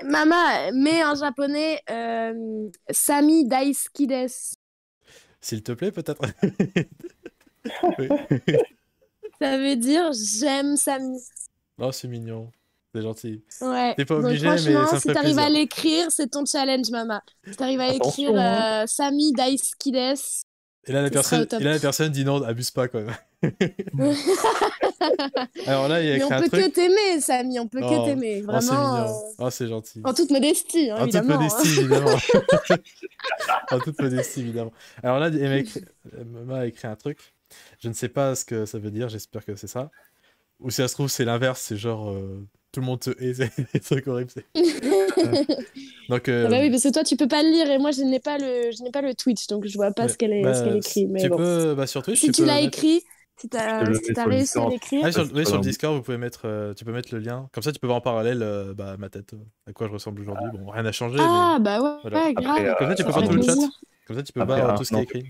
Mama, mets en japonais Sami daisuki desu. S'il te plaît, peut-être. Oui. Ça veut dire j'aime Sami. Oh, c'est mignon. C'est gentil. Ouais. T'es pas obligé, donc, mais ça me fait plaisir. si t'arrives à l'écrire, c'est ton challenge, Mama. Si t'arrives à écrire Sami daisuki desu. Et là, la personne dit non, abuse pas, quand même. Alors là, il y a écrit un truc. Mais on peut que t'aimer, Samy, on peut que t'aimer. Vraiment. C'est mignon. Oh, c'est gentil. En toute modestie, hein, évidemment. En toute modestie, évidemment. En toute modestie, évidemment. Alors là, Emma a écrit un truc. Je ne sais pas ce que ça veut dire, j'espère que c'est ça. Ou si ça se trouve, c'est l'inverse, c'est genre tout le monde te hait, c'est des trucs horribles. Donc, bah oui, parce que toi, tu peux pas le lire et moi, je n'ai pas le Twitch, donc je vois pas ce qu'elle écrit. Mais tu peux, sur Twitch, si tu l'as écrit, Si t'as réussi à l'écrire. Sur le Discord, vous pouvez tu peux mettre le lien. Comme ça, tu peux voir en parallèle ma tête, à quoi je ressemble aujourd'hui. Bon, rien n'a changé. Ah, mais... bah ouais, voilà. grave. Comme ça, tu peux voir tout le chat. Comme ça, tu peux voir tout ce qui est écrit.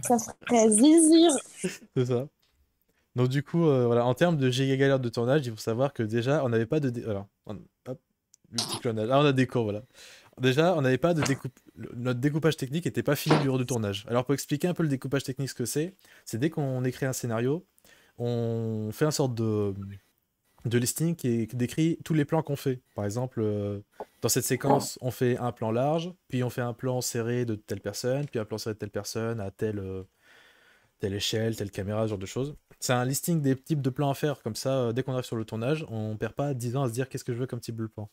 Ça serait zizir. C'est ça. Donc, du coup, voilà, en termes de giga galère de tournage, il faut savoir que déjà, on n'avait pas de. Voilà. Hop, le petit clonage. Ah, on a des cours, voilà. Déjà, on n'avait pas de notre découpage technique n'était pas fini du jour du tournage. Alors, pour expliquer un peu le découpage technique, ce que c'est dès qu'on écrit un scénario, on fait une sorte de listing qui décrit tous les plans qu'on fait. Par exemple, dans cette séquence, on fait un plan large, puis on fait un plan serré de telle personne, puis un plan serré de telle personne à telle échelle, telle caméra, ce genre de choses. C'est un listing des types de plans à faire. Comme ça, dès qu'on arrive sur le tournage, on perd pas 10 ans à se dire qu'est-ce que je veux comme type de plan.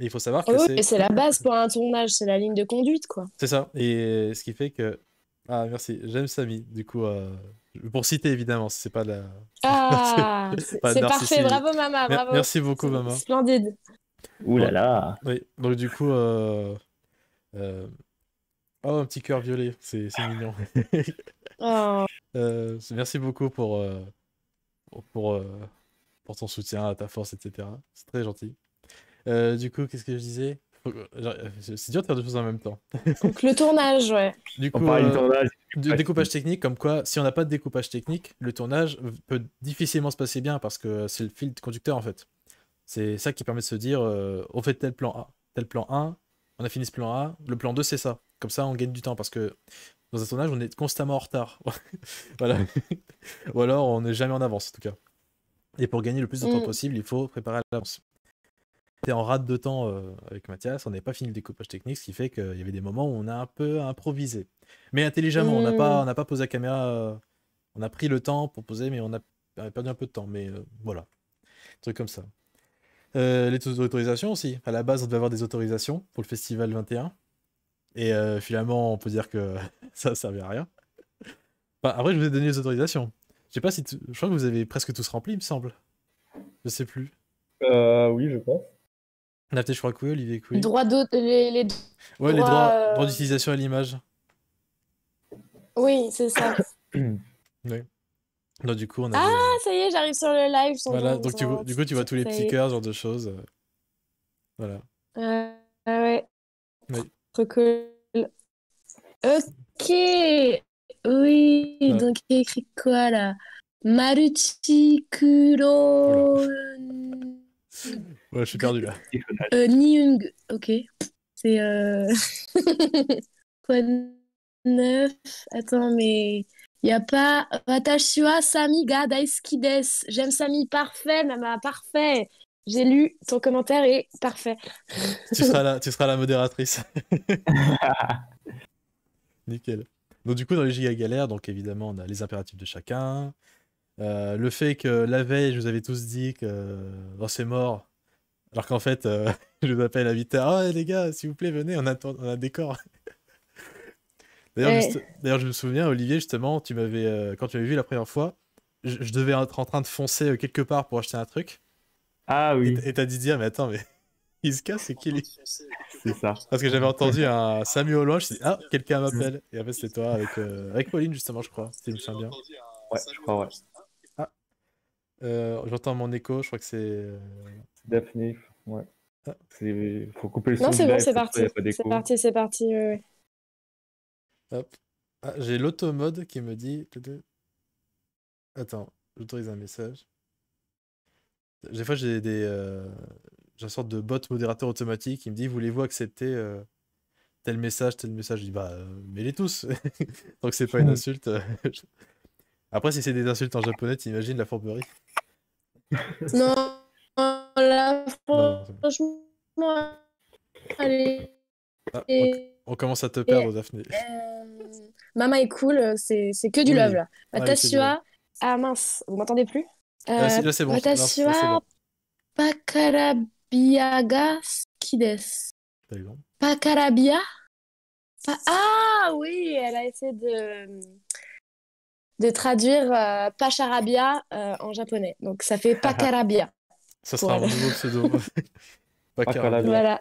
Et il faut savoir que c'est la base pour un tournage, c'est la ligne de conduite, quoi. C'est ça. Et ce qui fait que... Ah, merci. J'aime Samy. Du coup, pour citer, évidemment, c'est pas la... Ah, c'est parfait. Bravo, Mama. Bravo. Merci beaucoup, Mama. Splendide. Ouh là là. Oui, donc du coup... Oh, un petit cœur violet. C'est mignon. Merci beaucoup pour ton soutien, ta force, etc. C'est très gentil. Du coup, qu'est-ce que je disais? C'est dur de faire deux choses en même temps. Donc le tournage, ouais. Du coup, du découpage technique, comme quoi, si on n'a pas de découpage technique, le tournage peut difficilement se passer bien parce que c'est le fil conducteur en fait. C'est ça qui permet de se dire, on fait tel plan A, tel plan 1, on a fini ce plan A, le plan 2 c'est ça. Comme ça, on gagne du temps parce que dans un tournage, on est constamment en retard. Voilà. Ou alors, on n'est jamais en avance en tout cas. Et pour gagner le plus de temps possible, il faut préparer à l'avance. On était en rate de temps avec Mathias, on n'avait pas fini le découpage technique, ce qui fait qu'il y avait des moments où on a un peu improvisé. Mais intelligemment, on n'a pas posé la caméra, on a pris le temps pour poser, mais on a perdu un peu de temps. Mais voilà, un truc comme ça. Les autorisations aussi. À la base, on devait avoir des autorisations pour le festival 21. Et finalement, on peut dire que ça ne servait à rien. Enfin, après, je vous ai donné les autorisations. Je sais pas si je crois que vous avez presque tous rempli, il me semble. Je sais plus. Oui, je pense. Nafté, je crois que oui, Olivier, que oui. Les droits Ouais, les droits d'utilisation à l'image. Oui, c'est ça. Oui. Donc, du coup, on a. Ah, ça y est, j'arrive sur le live. Voilà, donc du coup, tu vois tous les petits cœurs, ce genre de choses. Voilà. Ouais. Oui. Trop cool. Ok. Oui, voilà. Donc il y a écrit quoi là? Maruchi Kuro. Ouais, je suis perdu là. Niung. Ok. C'est. Quoi de neuf? Attends, mais. Il n'y a pas. Watashi wa Sami ga daisuki desu. J'aime Sami, parfait, Mama, parfait. J'ai lu ton commentaire et parfait. Tu seras la modératrice. Nickel. Donc du coup, dans les giga galères, donc évidemment, on a les impératifs de chacun. Le fait que la veille, je vous avais tous dit que c'est mort. Alors qu'en fait, je vous appelle à 8h. Ah, les gars, s'il vous plaît, venez, on a un décor. D'ailleurs, je me souviens, Olivier, justement, tu m'avais, quand tu m'avais vu la première fois, je devais être en train de foncer quelque part pour acheter un truc. Ah oui. Et t'as dit dire, mais attends, mais il se casse, c'est qui lui? C'est ça. Parce que j'avais entendu un Samuel au loin, je me suis dit, ah, quelqu'un m'appelle. Et en fait, c'est toi avec Pauline, justement, je crois, si je me souviens bien. Ouais, je crois, ouais. Ah, j'entends mon écho, je crois que c'est. Daphné, ouais. Ah. Faut couper le son. Non, c'est bon, c'est parti. C'est parti. Ouais. Hop. Ah, j'ai l'automode qui me dit. Attends, j'autorise un message. Des fois, j'ai une sorte de bot modérateur automatique qui me dit voulez-vous accepter tel message. Je dis bah, mets-les tous. Tant que c'est pas une insulte. Après, si c'est des insultes en japonais, t'imagines la fourberie. Non, là, franchement, allez. Ah, on commence à te perdre, Daphné. Mama est cool, c'est que du love là. Watashi wa... Ah mince, vous m'entendez plus? Là, c'est bon. Watashi wa Pakarabia ga suki desu. Pakarabia? Ah oui, elle a essayé de traduire Pacharabia en japonais. Donc ça fait Pakarabia. Ça sera un nouveau pseudo. Pakarabia. Voilà.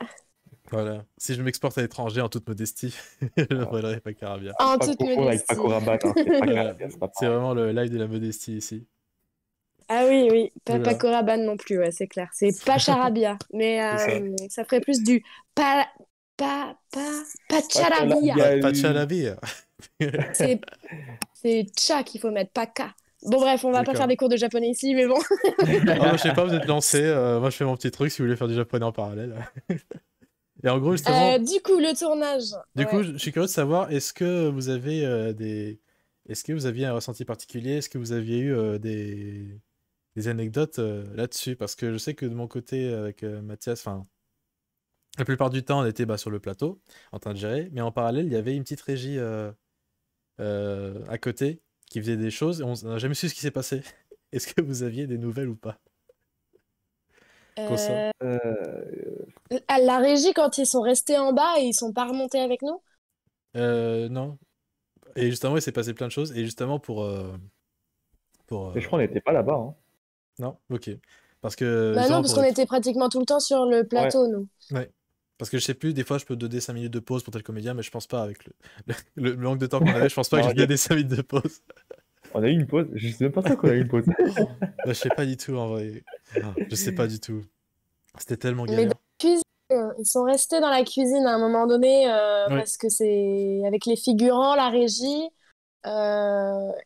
Voilà. Si je m'exporte à l'étranger en toute modestie, je m'appellerai Pacarabia. En Pas toute confondre avec Paco modestie. Rabanne, hein, c'est pas Voilà. Carabia, c'est pas C'est pareil. vraiment le live de la modestie ici. Ah oui, oui, pas Voilà. Paco Rabanne non plus, ouais, c'est clair. C'est pas Charabia, mais C'est ça ferait plus du pa, pa, pa, Pas Pacharabia. Charabia, Pachalabia. C'est c'est Cha qu'il faut mettre, pas Ka. Bon, bref, on va pas faire D'accord. des cours de japonais ici, mais bon. Je sais pas, vous êtes lancé. Moi, je fais mon petit truc si vous voulez faire du japonais en parallèle. Et en gros, justement, Du coup, le tournage. du coup, Ouais. je suis curieux de savoir, est-ce que vous avez est-ce que vous aviez un ressenti particulier? Est-ce que vous aviez eu des anecdotes là-dessus? Parce que je sais que de mon côté, avec Mathias, enfin, la plupart du temps, on était sur le plateau, en train de gérer, mais en parallèle, il y avait une petite régie à côté qui faisait des choses, et on n'a jamais su ce qui s'est passé. Est-ce que vous aviez des nouvelles ou pas? Kosa? Euh, à la régie, quand ils sont restés en bas et ils sont pas remontés avec nous? Non. Et justement, il s'est passé plein de choses, et justement pour Mais je crois qu'on n'était pas là-bas. Hein. non, ok. Parce que Bah non, justement parce pour qu'on était pratiquement tout le temps sur le Ouais. plateau, nous. ouais. Parce que je sais plus, des fois je peux donner 5 minutes de pause pour tel comédien, mais je pense pas avec le manque de temps qu'on avait, je pense pas que Non, j'ai donné 5 minutes de pause. On a eu une pause. Je sais même pas ça qu'on a eu une pause. Je sais pas du tout en vrai. Je sais pas du tout. C'était tellement Mais dans galère. la cuisine, ils sont restés dans la cuisine à un moment donné Oui. parce que c'est avec les figurants, la régie.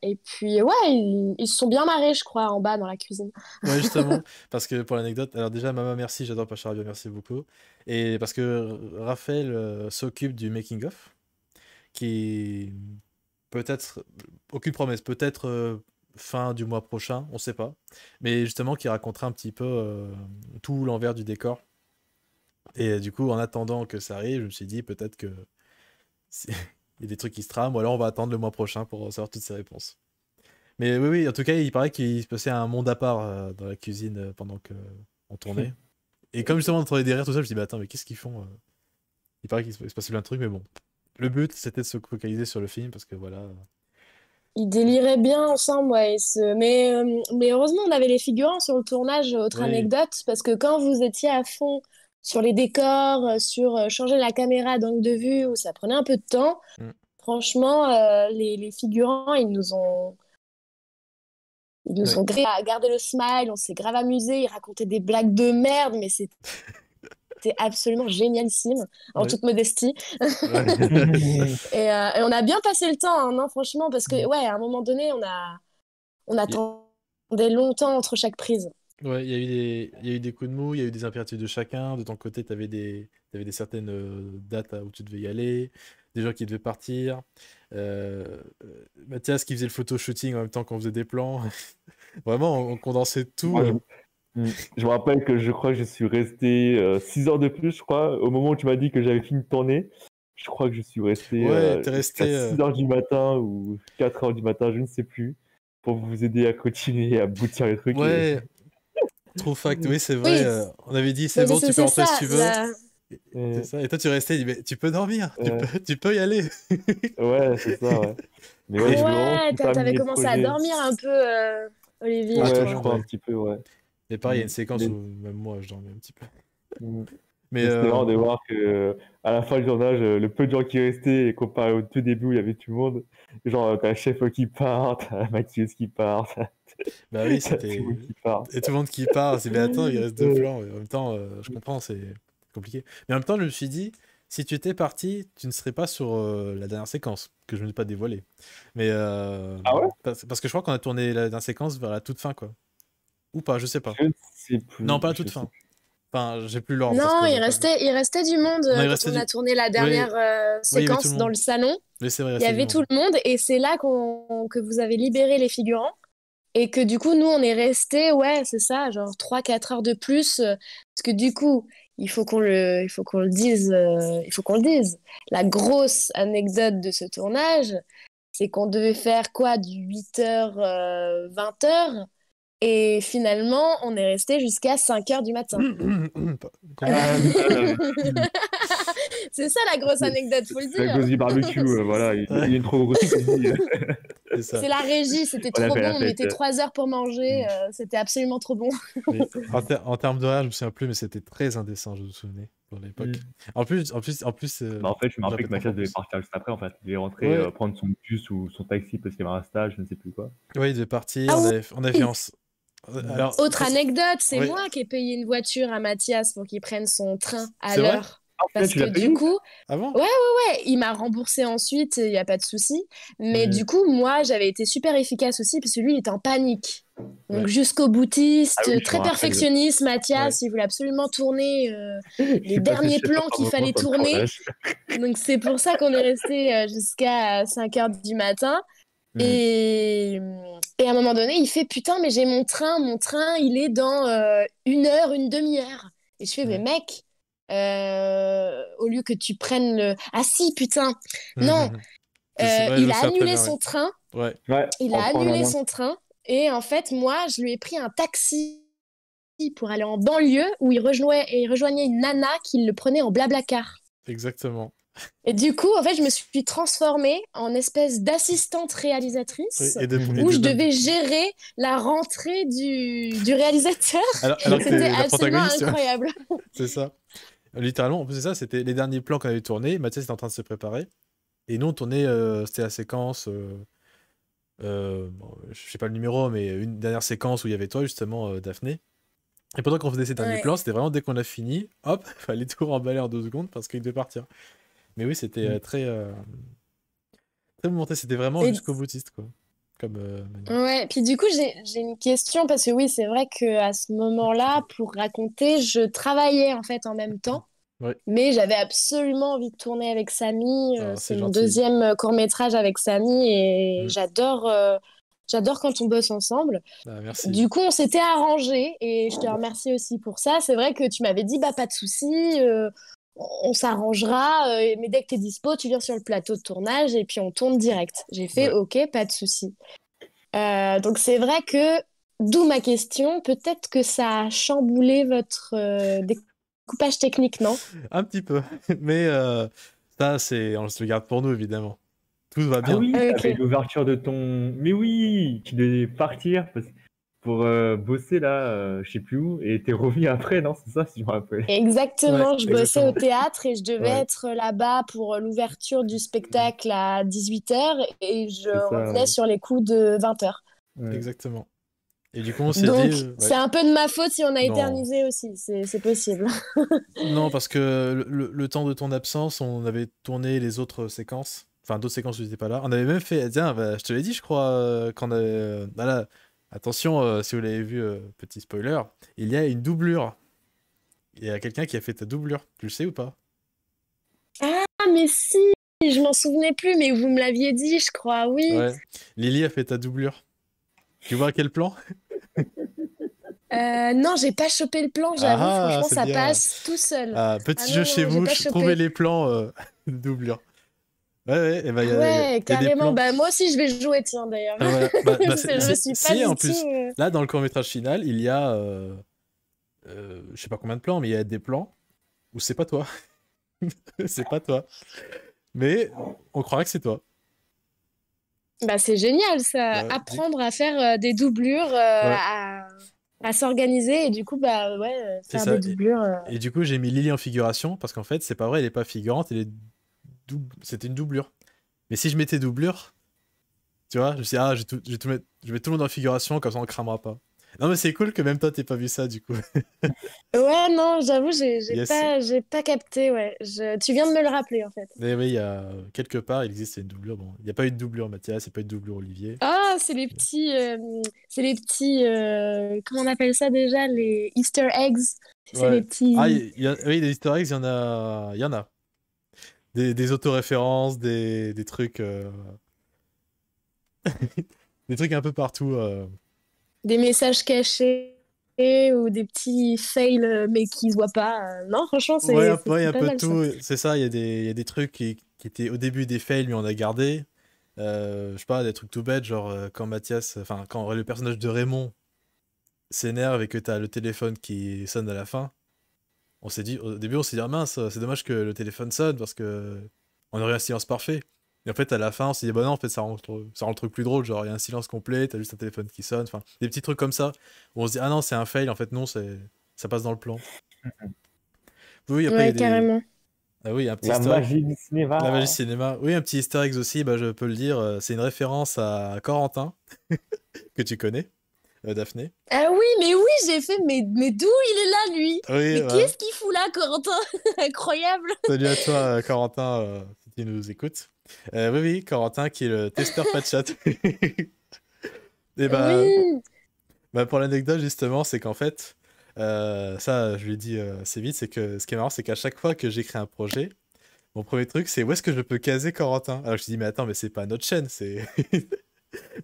Et puis, ouais, ils se sont bien marrés, je crois, en bas dans la cuisine. Ouais, justement, parce que pour l'anecdote, alors déjà, Mama, merci, j'adore Pacharabia, merci beaucoup. Et parce que Raphaël s'occupe du making-of, qui peut-être, aucune promesse, peut-être fin du mois prochain, on sait pas. Mais justement, qui racontera un petit peu tout l'envers du décor. Et du coup, en attendant que ça arrive, je me suis dit peut-être que il y a des trucs qui se trament, ou alors on va attendre le mois prochain pour savoir toutes ces réponses. Mais oui, oui, en tout cas, il paraît qu'il se passait un monde à part dans la cuisine pendant qu'on tournait. Et comme justement on entendait des rires, tout ça, je me dis, bah attends, mais qu'est-ce qu'ils font Il paraît qu'il se passait plein de trucs, mais bon. Le but, c'était de se focaliser sur le film, parce que voilà. Ils déliraient bien ensemble, ouais. Mais heureusement, on avait les figurants sur le tournage, autre Oui, anecdote, parce que quand vous étiez à fond sur les décors, sur changer la caméra d'angle de vue, où ça prenait un peu de temps, mm, franchement, les figurants, ils nous ouais. ont gardé le smile, on s'est grave amusé, ils racontaient des blagues de merde, mais c'était absolument génialissime, en Ouais. toute modestie. Ouais. Et on a bien passé le temps, hein, non, franchement, parce que, ouais, à un moment donné, on Il attendait longtemps entre chaque prise. ouais, il y a eu des coups de mou, il y a eu des impératifs de chacun. De ton côté, t'avais des certaines dates où tu devais y aller, des gens qui devaient partir. Mathias qui faisait le photo-shooting en même temps qu'on faisait des plans. Vraiment, on condensait tout. Moi, je me rappelle que je crois que je suis resté 6 heures de plus, je crois, au moment où tu m'as dit que j'avais fini de tourner. Je crois que je suis resté Ouais, t'es jusqu'à resté. 6 heures du matin ou 4 heures du matin, je ne sais plus, pour vous aider à continuer à aboutir les trucs. Et... Ouais, trop fact. Oui, c'est vrai. Oui, On avait dit, c'est mais bon, tu peux c'est rentrer si ça. tu veux. C'est ça. Et toi, tu restais, il dit, mais tu peux dormir, euh, tu peux y aller. ouais, c'est ça, ouais. Mais ouais, Et je voulais vraiment Ouais, t'avais terminer le commencé à projet. dormir un peu, Olivier, Ah, je tout Ouais, le je crois. monde, crois un ouais. petit peu, ouais. Et pareil, il y a une séquence Mais, où même moi, je dormais un petit peu. mm. Mais Mais c'était marrant de voir que à la fin du tournage, le peu de gens qui restaient, et comparé au tout début où il y avait tout le monde, genre t'as un chef qui part, t'as un maquilleuse qui part, bah oui, t'as tout le monde c'était. qui part. Et tout le monde qui part, c'est mais attends, il reste deux Euh, plans. Et en même temps, je comprends, c'est compliqué. Mais en même temps, je me suis dit, si tu étais parti, tu ne serais pas sur la dernière séquence, que je ne vais pas dévoiler. Mais Ah ouais? parce que je crois qu'on a tourné la dernière séquence vers la toute fin, quoi. Ou pas, je sais pas. Je ne sais Non, plus, pas la je toute sais fin. plus. Enfin, j'ai plus l'ordre parce Non, que j'ai pas vu. il restait du monde Non, il quand restait on a du. tourné la Oui, dernière oui, il y avait tout séquence le dans monde. le salon. Oui, c'est vrai, il Il y restait du avait tout monde. le monde et c'est là que vous avez libéré les figurants. Et que du coup, nous, on est restés, ouais, c'est ça, genre 3 4 heures de plus. Parce que du coup, il faut qu'on le dise, il faut qu'on le dise. La grosse anecdote de ce tournage, c'est qu'on devait faire quoi, du 8h, 20h. Et finalement, on est resté jusqu'à 5h du matin. Comment? C'est ça la grosse C'est anecdote, faut le c'est la dire. cause du barbecue, voilà, il Ouais. est trop grosse cuisine. C'est ça. C'est la régie, c'était On a trop fait bon. la On fête. mettait 3 heures pour manger. C'était absolument trop bon. Mais en termes d'horaire, je me souviens plus, mais c'était très indécent, je me souvenais, pour l'époque. En plus, Bah, en fait, je me j'en rappelle que répète Mathias encore devait plus. partir juste après, en fait. Il devait rentrer, Ouais, prendre son bus ou son taxi parce qu'il y avait un stage, je ne sais plus quoi. ouais, il devait partir, Ah on avait fait oui. Alors, Autre anecdote, c'est ouais, moi qui ai payé une voiture à Mathias pour qu'il prenne son train à c'est vrai? l'heure. Ah, au final, Parce tu que l'as du payé? coup, Avant? ouais, il m'a remboursé ensuite, il n'y a pas de souci. Mais Ouais. du coup, moi, j'avais été super efficace aussi parce que lui, il était en panique. Donc Ouais, jusqu'au Ah boutiste, oui, je très me rappelle. perfectionniste, ouais. Mathias, il voulait absolument tourner Je les suis passé derniers chez toi plans par qu'il moment fallait sur le tourner. tournage. Donc c'est pour ça qu'on est resté jusqu'à 5 heures du matin. Hmm. Et à un moment donné, il fait putain, mais j'ai mon train, il est dans 1 heure, une demi-heure. Et je fais, mais Ouais. mec, au lieu que tu prennes le. Ah si, putain, non, Ouais, je il me a souviens très annulé bien, ouais. son train, Ouais, Ouais, il a en prendre annulé un an. son train, et en fait, moi, je lui ai pris un taxi pour aller en banlieue où il rejoignait une nana qui le prenait en blablacar. exactement. Et du coup, en fait, je me suis transformée en espèce d'assistante Oui, réalisatrice et où je devais gérer la rentrée du réalisateur. alors que C'était t'es la absolument protagoniste, tu vois. incroyable. C'est ça. Littéralement, en plus, c'est ça, c'était les derniers plans qu'on avait tournés. Mathias était en train de se préparer. Et nous, on tournait, c'était la séquence, bon, je sais pas le numéro, mais une dernière séquence où il y avait toi, justement, Daphné. Et pendant qu'on faisait ces derniers Ouais. plans, c'était vraiment dès qu'on a fini, hop, fallait tout remballer en 2 secondes parce qu'il devait partir. Mais oui, c'était très momenté, c'était vraiment Et, jusqu'au boutiste, quoi. Comme manière. ouais. Puis du coup, j'ai une question parce que oui, c'est vrai qu'à ce moment-là, pour raconter, je travaillais en fait en même temps. Ouais, Mais j'avais absolument envie de tourner avec Samy. ah, C'est c'est mon gentil. deuxième court-métrage avec Samy et Mm. j'adore quand on bosse ensemble. Ah, merci. Du coup, on s'était arrangé et je te remercie aussi pour ça. C'est vrai que tu m'avais dit, bah, pas de souci, on s'arrangera, mais dès que tu es dispo, tu viens sur le plateau de tournage et puis on tourne direct. J'ai fait, Ouais. ok, pas de souci. Donc, c'est vrai que, d'où ma question, peut-être que ça a chamboulé votre découpage technique, non? Un petit peu. Mais ça, on se le garde pour nous, évidemment. Tout va Ah bien. oui, t'avais Ok. l'ouverture de ton. Mais oui, tu devais partir pour bosser là, je sais plus où, et t'es revenu après, non? C'est ça, si je me rappelle. Ouais, Exactement, je bossais au exactement. théâtre et je devais Ouais, être là-bas pour l'ouverture du spectacle à 18 heures et je C'est ça, revenais ouais. sur les coups de 20 heures. Ouais. exactement. Et du coup, on s'est dit, Donc, c'est ouais, un peu de ma faute si on a non. éternisé aussi, c'est possible. Non, parce que le temps de ton absence, on avait tourné les autres séquences. Enfin, d'autres séquences où j'étais pas là. On avait même fait, tiens, bah, je te l'ai dit, je crois, qu'on avait. Voilà. Attention, si vous l'avez vu, petit spoiler, il y a une doublure. Il y a quelqu'un qui a fait ta doublure. Tu le sais ou pas? Ah, mais si, je m'en souvenais plus, mais vous me l'aviez dit, je crois, oui. Ouais. Lily a fait ta doublure. Tu vois à quel plan? Non, j'ai pas chopé le plan, j'avoue, Ah, ah, franchement, c'est ça bien. passe tout seul. Ah, Ah petit jeu non, chez non, j'ai vous, pas trouvez chopé. les plans de doublure. Ouais, ouais, et bah, Ah ouais, y a des carrément. plans. Bah, moi aussi, je vais jouer, tiens, d'ailleurs. Ah, voilà. Bah, Parce que je me suis pas si, du en tout. plus, là, dans le court-métrage final, il y a, je sais pas combien de plans, mais il y a des plans où c'est pas toi. C'est pas toi. Mais on croirait que c'est toi. Bah, c'est génial, ça. Bah, Apprendre à faire des doublures, ouais, à s'organiser et du coup, bah ouais, c'est faire ça. des doublures. Et du coup, j'ai mis Lily en figuration parce qu'en fait, c'est pas vrai, elle est pas figurante, c'était une doublure. Mais si je mettais doublure, tu vois, je me suis dit, ah, je vais tout le monde en figuration, comme ça on cramera pas. Non, mais c'est cool que même toi t'aies pas vu ça, du coup. Ouais, non, j'avoue, j'ai Yes. j'ai pas capté, ouais. Tu viens de me le rappeler, en fait. Mais oui, il y a quelque part, il existe une doublure. Bon, il n'y a pas eu de doublure Mathias, il n'y a pas eu de doublure Olivier. Ah, comment on appelle ça déjà? Les Easter eggs. C'est les Ouais. Ah, petits. oui, des easter eggs, il y en a. Des autoréférences, des trucs, des trucs un peu partout. Des messages cachés ou des petits fails mais qui se voient pas. Non, franchement, Ouais, ouais, c'est un pas peu de mal ça. tout. C'est ça, il y a des trucs qui étaient au début des fails, mais on a gardé. Je sais pas, des trucs tout bêtes, genre quand Mathias, enfin, quand le personnage de Raymond s'énerve et que t'as le téléphone qui sonne à la fin, au début, on s'est dit, ah mince, c'est dommage que le téléphone sonne parce que on aurait un silence parfait. Et en fait, à la fin, on s'est dit, bah non, en fait, ça rend le truc plus drôle. Genre, il y a un silence complet, t'as juste un téléphone qui sonne. Enfin, des petits trucs comme ça. Où on se dit, ah non, c'est un fail. En fait, non, ça passe dans le plan. Oui, après, il y a Ouais, des. carrément. Ah oui, un petit La easter egg. magie du cinéma. La magie cinéma. Oui, un petit easter egg aussi, bah, je peux le dire. C'est une référence à Corentin, que tu connais, Daphné. Ah oui, j'ai fait, mais d'où il est là, lui? Oui, Mais voilà. qu'est-ce qu'il fout là, Corentin? Incroyable. Salut à toi, Corentin, si tu nous écoutes. Oui, oui, Corentin qui est le testeur pas de chat. Et Oui. pour l'anecdote, justement, c'est qu'en fait, ça, je lui ai dit assez vite, c'est que ce qui est marrant, c'est qu'à chaque fois que j'écris un projet, mon premier truc, c'est où est-ce que je peux caser Corentin? Alors je me suis dit, mais attends, mais c'est pas notre chaîne, c'est.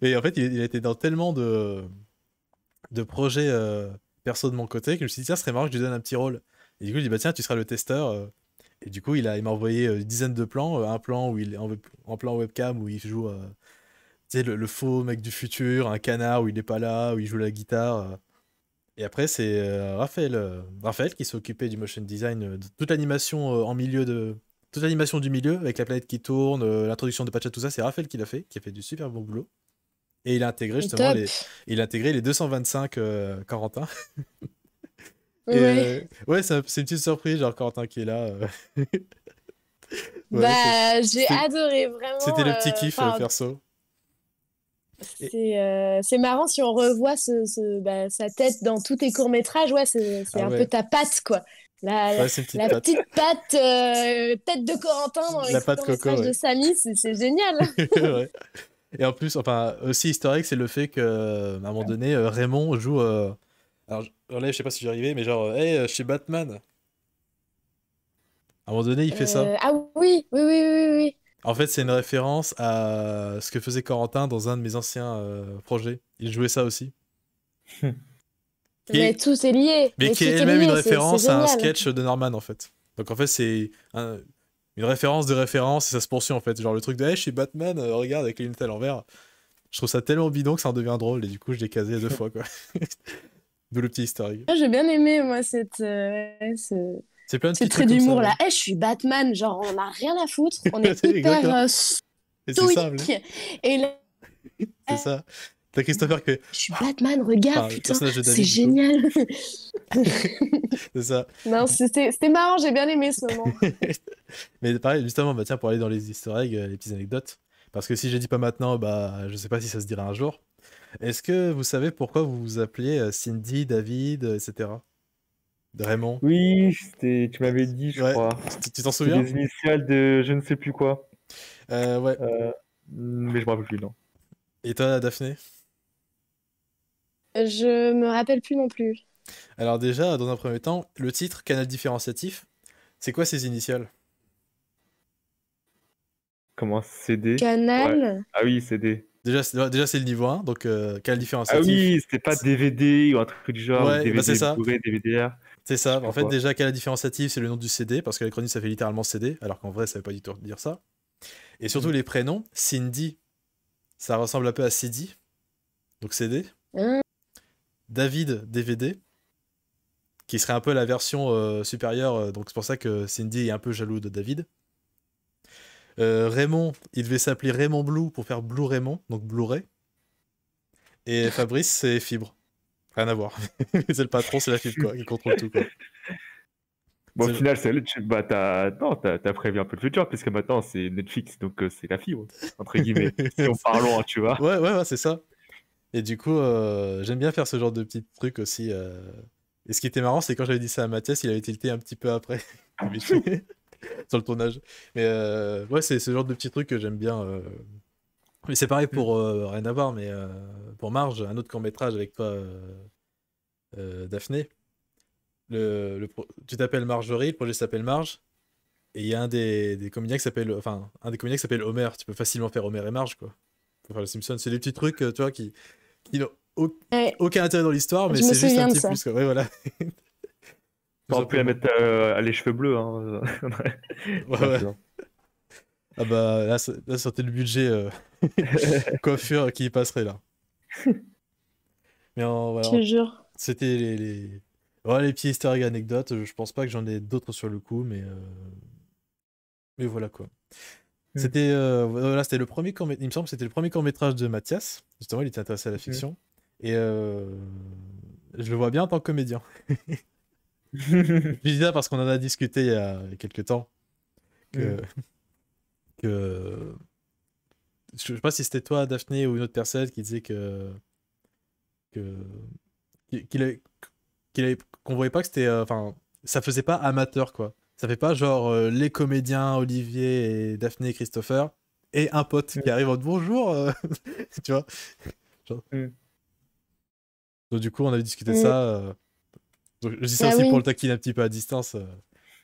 Mais en fait, il a été dans tellement de projets perso de mon côté que je me suis dit, tiens, ce serait marrant que je lui donne un petit rôle. Et du coup, je lui ai dit, bah tiens, tu seras le testeur. Et du coup, il m'a envoyé une dizaine de plans. Un plan où il est en plan webcam où il joue tu sais, le faux mec du futur, un canard où il est pas là, où il joue la guitare. Et après, c'est Raphaël qui s'est occupé du motion design, de toute l'animation toute l'animation du milieu, avec la planète qui tourne, l'introduction de Patcha, tout ça, c'est Raphaël qui a fait du super bon boulot. Et il a intégré justement Top. il a intégré les 225 Corentin. Et Ouais. ouais, c'est une petite surprise, genre Corentin qui est là. Ouais, Bah, j'ai adoré, vraiment. c'était le petit kiff Enfin, perso. Et- c'est marrant si on revoit sa tête dans tous tes courts-métrages. Ouais, c'est Ah un peu ouais, ta patte, quoi. ouais, c'est une petite La patte. petite patte, tête de Corentin dans les La patte coco, courts-métrages de ouais. Samy, c'est génial. Ouais. Et en plus, enfin, aussi historique, c'est le fait qu'à un moment donné, Raymond joue. Alors là, je sais pas si j'y arrivais, mais genre, hey, je suis Batman. À un moment donné, il fait ça. Ah oui, oui, oui, oui, oui. En fait, c'est une référence à ce que faisait Corentin dans un de mes anciens projets. Il jouait ça aussi. Qui Mais est- tout est lié. Mais Mais qui tout est est elle-même une lié, c'est référence à un génial. sketch de Norman, en fait. Donc en fait, c'est une référence de référence et ça se poursuit, en fait. Genre le truc de, hey, je suis Batman, regarde, avec les lunettes à l'envers. Je trouve ça tellement bidon que ça en devient drôle et du coup, je l'ai casé 2 fois, quoi. D'où le petit easter egg. J'ai bien aimé, moi, C'est plein de ce petits trait trucs comme ça, d'humour ouais. là. Je suis Batman, genre, on n'a rien à foutre. On est hyper Exactement. Et c'est ça, stoïque. Et là, c'est ça. T'as Christopher qui fait. je suis Batman, regarde, Enfin, le putain, personnage de c'est David, du coup. génial. C'est ça. Non, c'était marrant, j'ai bien aimé ce moment. Mais pareil, justement, bah tiens, pour aller dans les easter eggs, les petites anecdotes. Parce que si je dis pas maintenant, bah je sais pas si ça se dira un jour. Est-ce que vous savez pourquoi vous vous appelez Cindy, David, etc. De Raymond? Oui, tu m'avais dit, je Ouais, crois. tu t'en C'est souviens? les initiales de je ne sais plus quoi. Ouais. Mais je me rappelle plus, non. Et toi, Daphné? Je me rappelle plus non plus. Alors déjà, dans un premier temps, le titre, canal différenciatif, c'est quoi ses initiales? Comment CD? Ouais. Canal. Ah oui, CD. Déjà c'est le niveau 1, donc canal Ah différenciatif. oui, c'était pas DVD ou un truc du genre, ou Ouais, bah c'est DVD ça. Blu-ray, DVD-R. C'est Je sais ça. pas En fait, quoi. déjà, canal différenciatif, c'est le nom du CD, parce que l'acronyme, ça fait littéralement CD, alors qu'en vrai, ça veut pas du tout dire ça. Et surtout, Mm. les prénoms, Cindy, ça ressemble un peu à CD, donc CD. Hein. David, DVD, qui serait un peu la version supérieure, donc c'est pour ça que Cindy est un peu jaloux de David. Raymond, il devait s'appeler Raymond Blue pour faire Blue Raymond, donc Blu-ray. Et Fabrice, c'est Fibre. Rien à voir. C'est le patron, c'est la fibre, quoi, qui contrôle tout, quoi. Bon, au C'est le- final, bah, t'as prévu un peu le futur, puisque maintenant, c'est Netflix, donc c'est la fibre, entre guillemets. Si on parle loin, tu vois. Ouais, c'est ça. Et du coup, j'aime bien faire ce genre de petits trucs aussi. Et ce qui était marrant, c'est quand j'avais dit ça à Mathias, il avait tilté un petit peu après, vite fait, sur le tournage. Mais ouais, c'est ce genre de petits trucs que j'aime bien. Mais c'est pareil Mm. pour rien à voir, mais pour Marge, un autre court-métrage avec toi, Daphné. Tu t'appelles Marjorie, le projet s'appelle Marge. Et il y a un des comédiens qui s'appelle. Enfin, un des comédiens qui s'appelle Homer. Tu peux facilement faire Homer et Marge, quoi. Pour faire le Simpson. C'est des petits trucs, tu vois, qui n'ont Ouais, aucun intérêt dans l'histoire, mais je me c'est juste un souviens de petit ça. plus, quoi. Ouais, voilà. Tout T'aurais pu la simplement. mettre à les cheveux bleus, hein. Ouais, Non, ouais. c'est bon. Ah bah, là sortait le budget coiffure qui y passerait, là. Mais Je voilà, te jure. c'était ouais, les petits easter eggs anecdotes. Je pense pas que j'en ai d'autres sur le coup, mais voilà, quoi. C'était voilà, c'était le premier il me semble que c'était le premier court-métrage de Mathias. Justement, il était intéressé à la fiction. Et je le vois bien en tant que comédien. Je dis ça parce qu'on en a discuté il y a quelques temps. Que je sais pas si c'était toi, Daphné, ou une autre personne qui disait qu'on voyait pas que c'était, enfin, ça faisait pas amateur, quoi. Ça fait pas genre les comédiens Olivier et Daphné et Christopher et un pote qui arrive en mode bonjour, tu vois. Genre. Donc du coup on avait discuté de ça. Donc, je dis ça aussi pour le taquiner un petit peu à distance.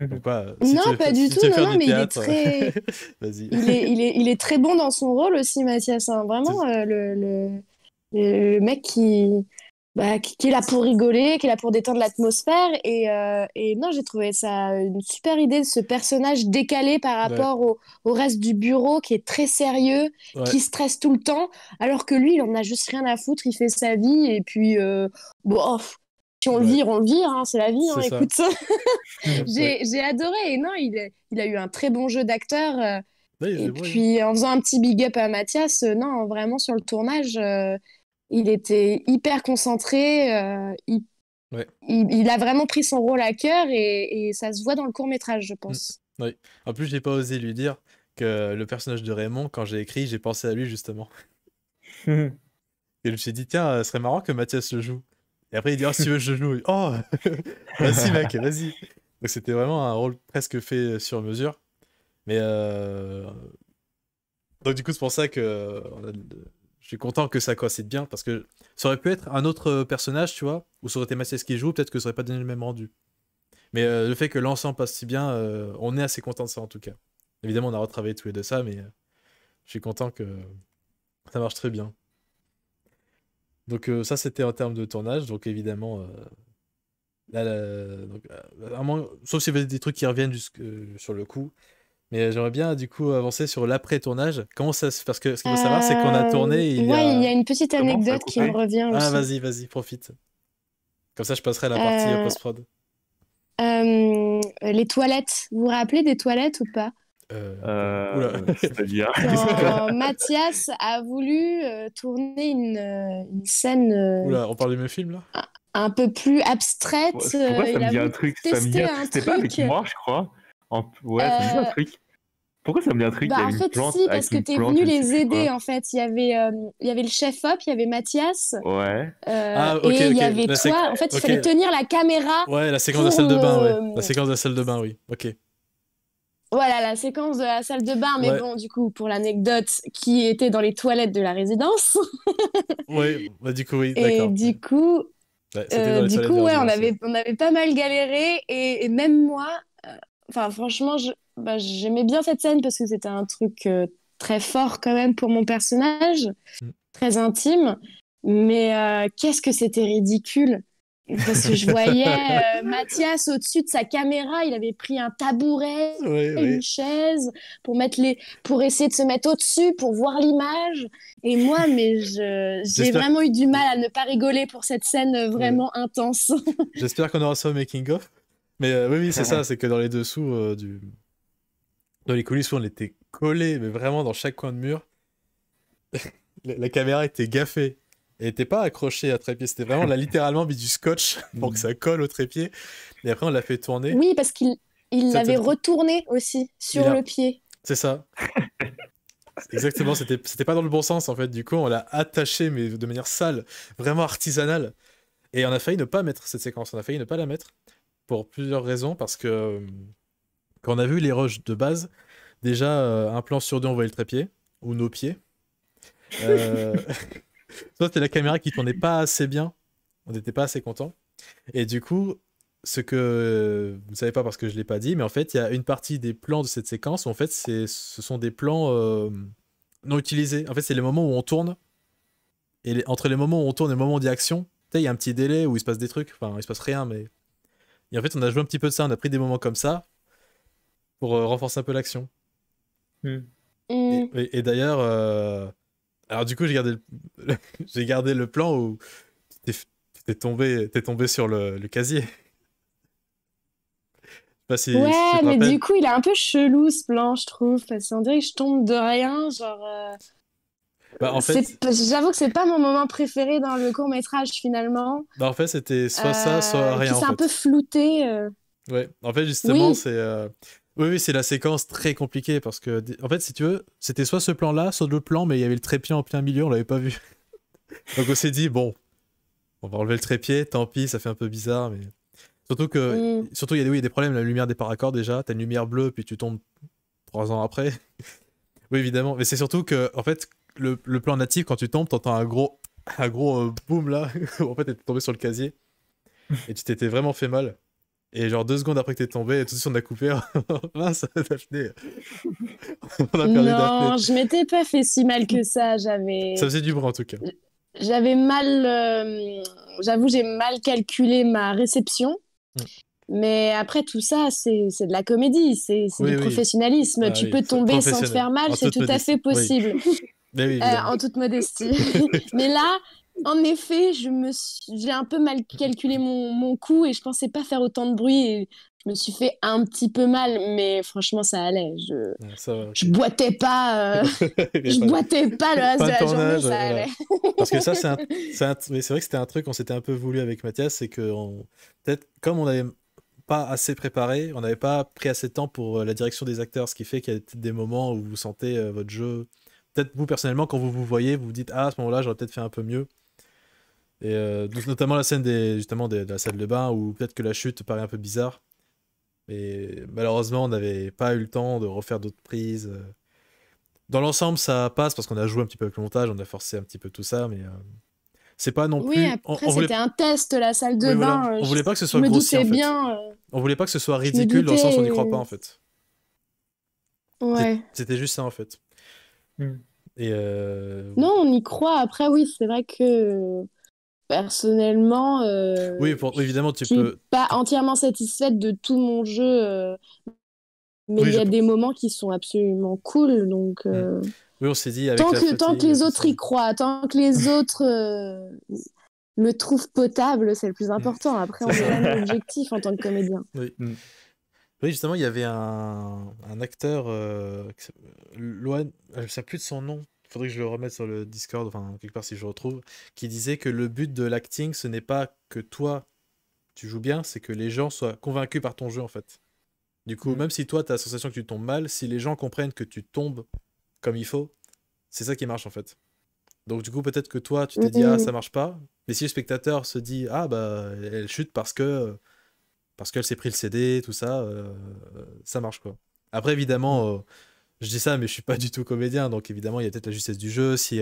Donc, non, pas du tout. Non, mais théâtre, il est très. Vas-y. Il est très bon dans son rôle aussi, Mathias. Hein. Vraiment, le mec qui est là pour rigoler, qui est là pour détendre l'atmosphère. Et non, j'ai trouvé ça une super idée, ce personnage décalé par rapport au reste du bureau, qui est très sérieux, qui stresse tout le temps, alors que lui, il en a juste rien à foutre, il fait sa vie, et puis, si on le vire, on le vire, hein, c'est la vie, hein, écoute ça. J'ai adoré, et non, il a eu un très bon jeu d'acteur. Et puis, en faisant un petit big up à Mathias, non, vraiment, sur le tournage, il était hyper concentré. Il a vraiment pris son rôle à cœur et ça se voit dans le court-métrage, je pense. Oui. En plus, j'ai pas osé lui dire que le personnage de Raymond, quand j'ai écrit, j'ai pensé à lui, justement. Et je me suis dit, tiens, ce serait marrant que Mathias le joue. Et après, il dit, oh, si tu veux, je joue. Oh, vas-y, mec, vas-y. Donc, c'était vraiment un rôle presque fait sur mesure. Mais donc du coup c'est pour ça que je suis content que ça coïncide bien, parce que ça aurait pu être un autre personnage, tu vois, ou ça aurait été Mathias qui joue, peut-être que ça aurait pas donné le même rendu. Mais le fait que l'ensemble passe si bien, on est assez content de ça en tout cas. Évidemment on a retravaillé tous les deux ça, mais je suis content que ça marche très bien. Donc ça c'était en termes de tournage, donc évidemment donc, sauf s'il y avait des trucs qui reviennent sur le coup. Mais j'aimerais bien du coup avancer sur l'après-tournage. Comment ça se... Parce que ce qu'il faut savoir, c'est qu'on a tourné. Il y a une petite anecdote qui me revient aussi. Ah, vas-y, profite. Comme ça, je passerai à la partie post-prod. Les toilettes. Vous vous rappelez des toilettes ou pas? C'est-à-dire Mathias a voulu tourner une scène. Oula, on parle du même film là? Un peu plus abstraite. Pourquoi ça me dit un truc? C'était pas avec moi, je crois. Ouais, ça me dit un truc. Pourquoi ça me dit un truc? En fait, si, parce que t'es venu les aider, en fait. Il y avait le chef-op, il y avait Mathias. Ouais. Et il y avait toi. En fait, il fallait tenir la caméra. Ouais, la séquence de la salle de bain, ouais. La séquence de la salle de bain, oui. Ok. Voilà, la séquence de la salle de bain. Mais bon, du coup, pour l'anecdote, qui était dans les toilettes de la résidence. Oui, bah, du coup, oui, d'accord. Et du coup... on avait pas mal galéré et même moi, franchement, j'aimais bien cette scène parce que c'était un truc très fort quand même pour mon personnage, très intime, mais qu'est-ce que c'était ridicule parce que je voyais Mathias au-dessus de sa caméra, il avait pris un tabouret, une chaise pour essayer de se mettre au-dessus pour voir l'image. Et moi, j'ai vraiment eu du mal à ne pas rigoler pour cette scène vraiment intense. J'espère qu'on aura ça au making-of. Mais oui, c'est ça, c'est que dans les dessous dans les coulisses où on était collés, mais vraiment dans chaque coin de mur, la caméra était gaffée. Elle n'était pas accrochée à trépied, c'était vraiment, on a littéralement mis du scotch pour que ça colle au trépied. Et après, on l'a fait tourner. Oui, parce qu'il l'avait retourné aussi sur le pied. C'est ça. Exactement, c'était pas dans le bon sens en fait. Du coup, on l'a attaché, mais de manière sale, vraiment artisanale. Et on a failli ne pas mettre cette séquence, on a failli ne pas la mettre pour plusieurs raisons. Parce que quand on a vu les rushs de base, déjà, un plan sur deux, on voyait le trépied, ou nos pieds. Soit c'était la caméra qui tournait pas assez bien, on n'était pas assez content. Et du coup, ce que vous ne savez pas parce que je ne l'ai pas dit, mais en fait, il y a une partie des plans de cette séquence où en fait, ce sont des plans non utilisés. En fait, c'est les moments où on tourne. Et entre les moments où on tourne et les moments d'action, il y a un petit délai où il se passe des trucs. Enfin, il se passe rien, mais... Et en fait, on a joué un petit peu de ça, on a pris des moments comme ça pour renforcer un peu l'action. Et d'ailleurs... Alors du coup, j'ai gardé le plan où t'es tombé sur le casier. Je sais Ouais, mais du coup, il est un peu chelou ce plan, je trouve. Parce qu'on dirait que je tombe de rien. Genre, en fait, j'avoue que c'est pas mon moment préféré dans le court-métrage finalement. En fait, c'était soit ça, soit rien. C'est un peu flouté. Ouais, en fait, justement, Oui. c'est. Oui, c'est la séquence très compliquée parce que, en fait, si tu veux, c'était soit ce plan-là, soit l'autre plan, mais il y avait le trépied en plein milieu, on l'avait pas vu. Donc on s'est dit, bon, on va enlever le trépied, tant pis, ça fait un peu bizarre, mais. Surtout, il y a des problèmes, la lumière des paracords déjà, t'as une lumière bleue, puis tu tombes 3 ans après. Oui, évidemment, mais c'est surtout que, en fait, le plan natif, quand tu tombes, t'entends un gros boom là, en fait, t'es tombé sur le casier, et tu t'étais vraiment fait mal. Et genre 2 secondes après que t'es tombé, tout de suite on a coupé. Mince, Daphné. On a perdu Daphné. Non, je m'étais pas fait si mal que ça. Ça faisait du bruit en tout cas. J'avais mal. J'avoue, j'ai mal calculé ma réception. Mais après tout ça, c'est de la comédie, c'est du professionnalisme. Tu peux tomber sans te faire mal, c'est tout à fait possible. En toute modestie. Mais là, en effet, j'ai un peu mal calculé mon coup et je pensais pas faire autant de bruit. Et je me suis fait un petit peu mal, mais franchement, ça allait. Je boitais pas. Je boitais pas le reste de la journée, ça allait. Parce que ça, mais c'est vrai que c'était un truc qu'on s'était un peu voulu avec Mathias, c'est que peut-être comme on n'avait pas assez préparé, on n'avait pas pris assez de temps pour la direction des acteurs, ce qui fait qu'il y a des moments où vous sentez votre jeu. Peut-être vous personnellement, quand vous voyez, vous vous dites à ce moment-là, j'aurais peut-être fait un peu mieux. Et notamment la scène de la salle de bain où peut-être que la chute paraît un peu bizarre. Et malheureusement, on n'avait pas eu le temps de refaire d'autres prises. Dans l'ensemble, ça passe parce qu'on a joué un petit peu avec le montage, on a forcé un petit peu tout ça, mais c'est pas non plus. Oui, après, c'était un test, la salle de bain. Voilà. On voulait pas que ce soit grossier, en fait. Bien, on voulait pas que ce soit ridicule dans le sens où on n'y croit pas, en fait. Ouais. C'était juste ça, en fait. Et non, on y croit. Après, oui, c'est vrai que personnellement, oui, évidemment, tu je suis peux pas entièrement satisfaite de tout mon jeu, mais il y a des moments qui sont absolument cool. Donc, oui, on s'est dit avec tant que les autres y croient, tant que les autres me trouvent potable, c'est le plus important. Après, on est jamais objectif en tant que comédien. Oui. Oui, justement, il y avait un acteur, Loan, je ne sais plus de son nom, il faudrait que je le remette sur le Discord, enfin quelque part si je le retrouve, qui disait que le but de l'acting, ce n'est pas que toi, tu joues bien, c'est que les gens soient convaincus par ton jeu, en fait. Du coup, même si toi, tu as la sensation que tu tombes mal, si les gens comprennent que tu tombes comme il faut, c'est ça qui marche, en fait. Donc du coup, peut-être que toi, tu t'es dit, ah, ça marche pas, mais si le spectateur se dit, ah, bah, elle chute parce qu'elle s'est pris le CD, tout ça, ça marche quoi. Après évidemment, je dis ça, mais je suis pas du tout comédien, donc évidemment il y a peut-être la justesse du jeu. Si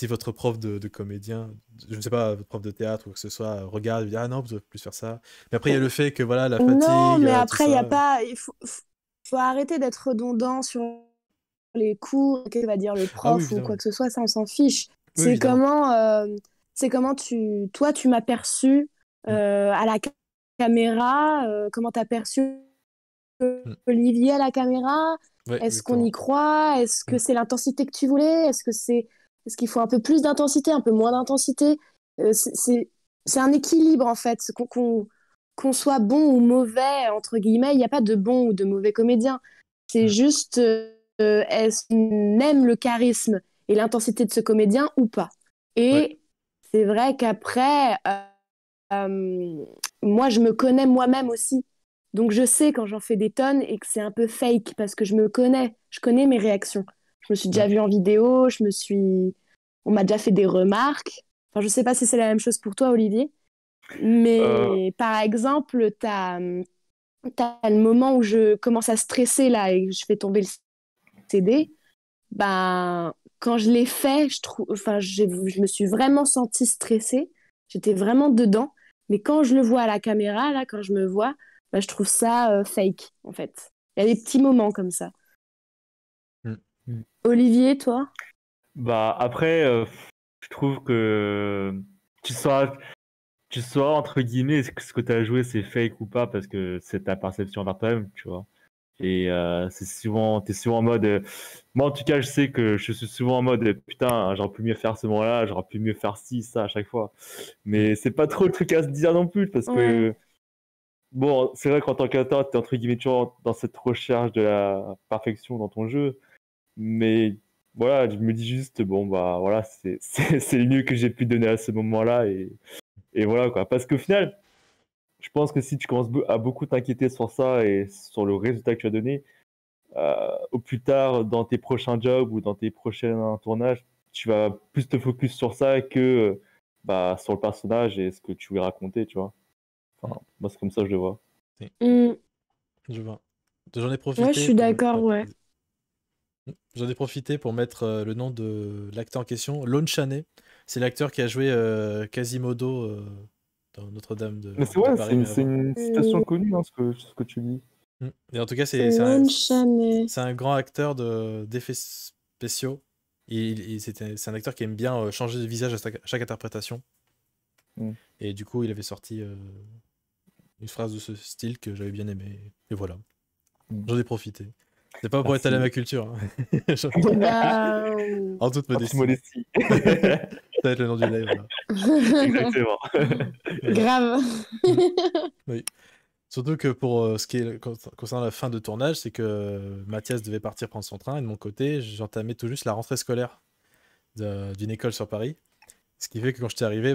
votre prof de comédien, je ne sais pas, votre prof de théâtre ou que ce soit, regarde et dit ah non, vous devez plus faire ça. Mais après il y a le fait que voilà, la fatigue. Non, mais après il y a pas, il faut arrêter d'être redondant sur les cours, qu'est-ce que va dire le prof ou quoi que ce soit, ça on s'en fiche. Oui, c'est comment toi tu m'as perçu à la caméra, comment t'as perçu Olivier à la caméra, est-ce qu'on y croit, est-ce que c'est l'intensité que tu voulais, est-ce qu'il faut un peu plus d'intensité, un peu moins d'intensité, c'est un équilibre en fait, qu'on soit bon ou mauvais entre guillemets, il n'y a pas de bon ou de mauvais comédien, c'est juste est-ce qu'on aime le charisme et l'intensité de ce comédien ou pas. Et c'est vrai qu'après moi je me connais moi-même aussi, donc je sais quand j'en fais des tonnes et que c'est un peu fake parce que je connais mes réactions, je me suis déjà vue en vidéo, on m'a déjà fait des remarques, enfin je sais pas si c'est la même chose pour toi Olivier, mais par exemple t'as le moment où je commence à stresser là et je fais tomber le CD, ben quand je l'ai fait, je me suis vraiment sentie stressée, j'étais vraiment dedans, mais quand je le vois à la caméra, là, quand je me vois, ben, je trouve ça fake, en fait. Il y a des petits moments comme ça. Olivier, toi? Bah après, je trouve que tu sois entre guillemets, ce que tu as joué c'est fake ou pas, parce que c'est ta perception vers toi-même, tu vois. Et t'es souvent en mode. Moi, en tout cas, je sais que je suis souvent en mode putain, j'aurais pu mieux faire ce moment-là, j'aurais pu mieux faire ci, ça à chaque fois. Mais c'est pas trop le truc à se dire non plus, parce que bon, c'est vrai qu'en tant qu'acteur, t'es entre guillemets toujours dans cette recherche de la perfection dans ton jeu. Mais voilà, je me dis juste, bon, bah voilà, c'est le mieux que j'ai pu donner à ce moment-là. Et voilà, quoi. Parce qu'au final, je pense que si tu commences à beaucoup t'inquiéter sur ça et sur le résultat que tu as donné, au plus tard, dans tes prochains jobs ou dans tes prochains tournages, tu vas plus te focus sur ça que bah, sur le personnage et ce que tu veux raconter, tu vois. Enfin, moi, c'est comme ça que je le vois. Je vois. J'en ai profité. Ouais, je suis d'accord, ouais. J'en ai profité pour mettre le nom de l'acteur en question, Lon Chaney. C'est l'acteur qui a joué Quasimodo dans Notre-Dame de Mais c'est vrai, Paris. c'est une citation connue, hein, ce que tu dis. Et en tout cas, c'est un grand acteur d'effets spéciaux. C'est un acteur qui aime bien changer de visage à chaque interprétation. Et du coup, il avait sorti une phrase de ce style que j'avais bien aimé. Et voilà. J'en ai profité. C'est pas pour étaler ma culture. Hein. En toute modestie. Ça va être le nom du live. Là. Exactement. Grave. Oui. Surtout que pour ce qui est concernant la fin de tournage, c'est que Mathias devait partir prendre son train et de mon côté, j'entamais tout juste la rentrée scolaire d'une école sur Paris. Ce qui fait que quand j'étais arrivé,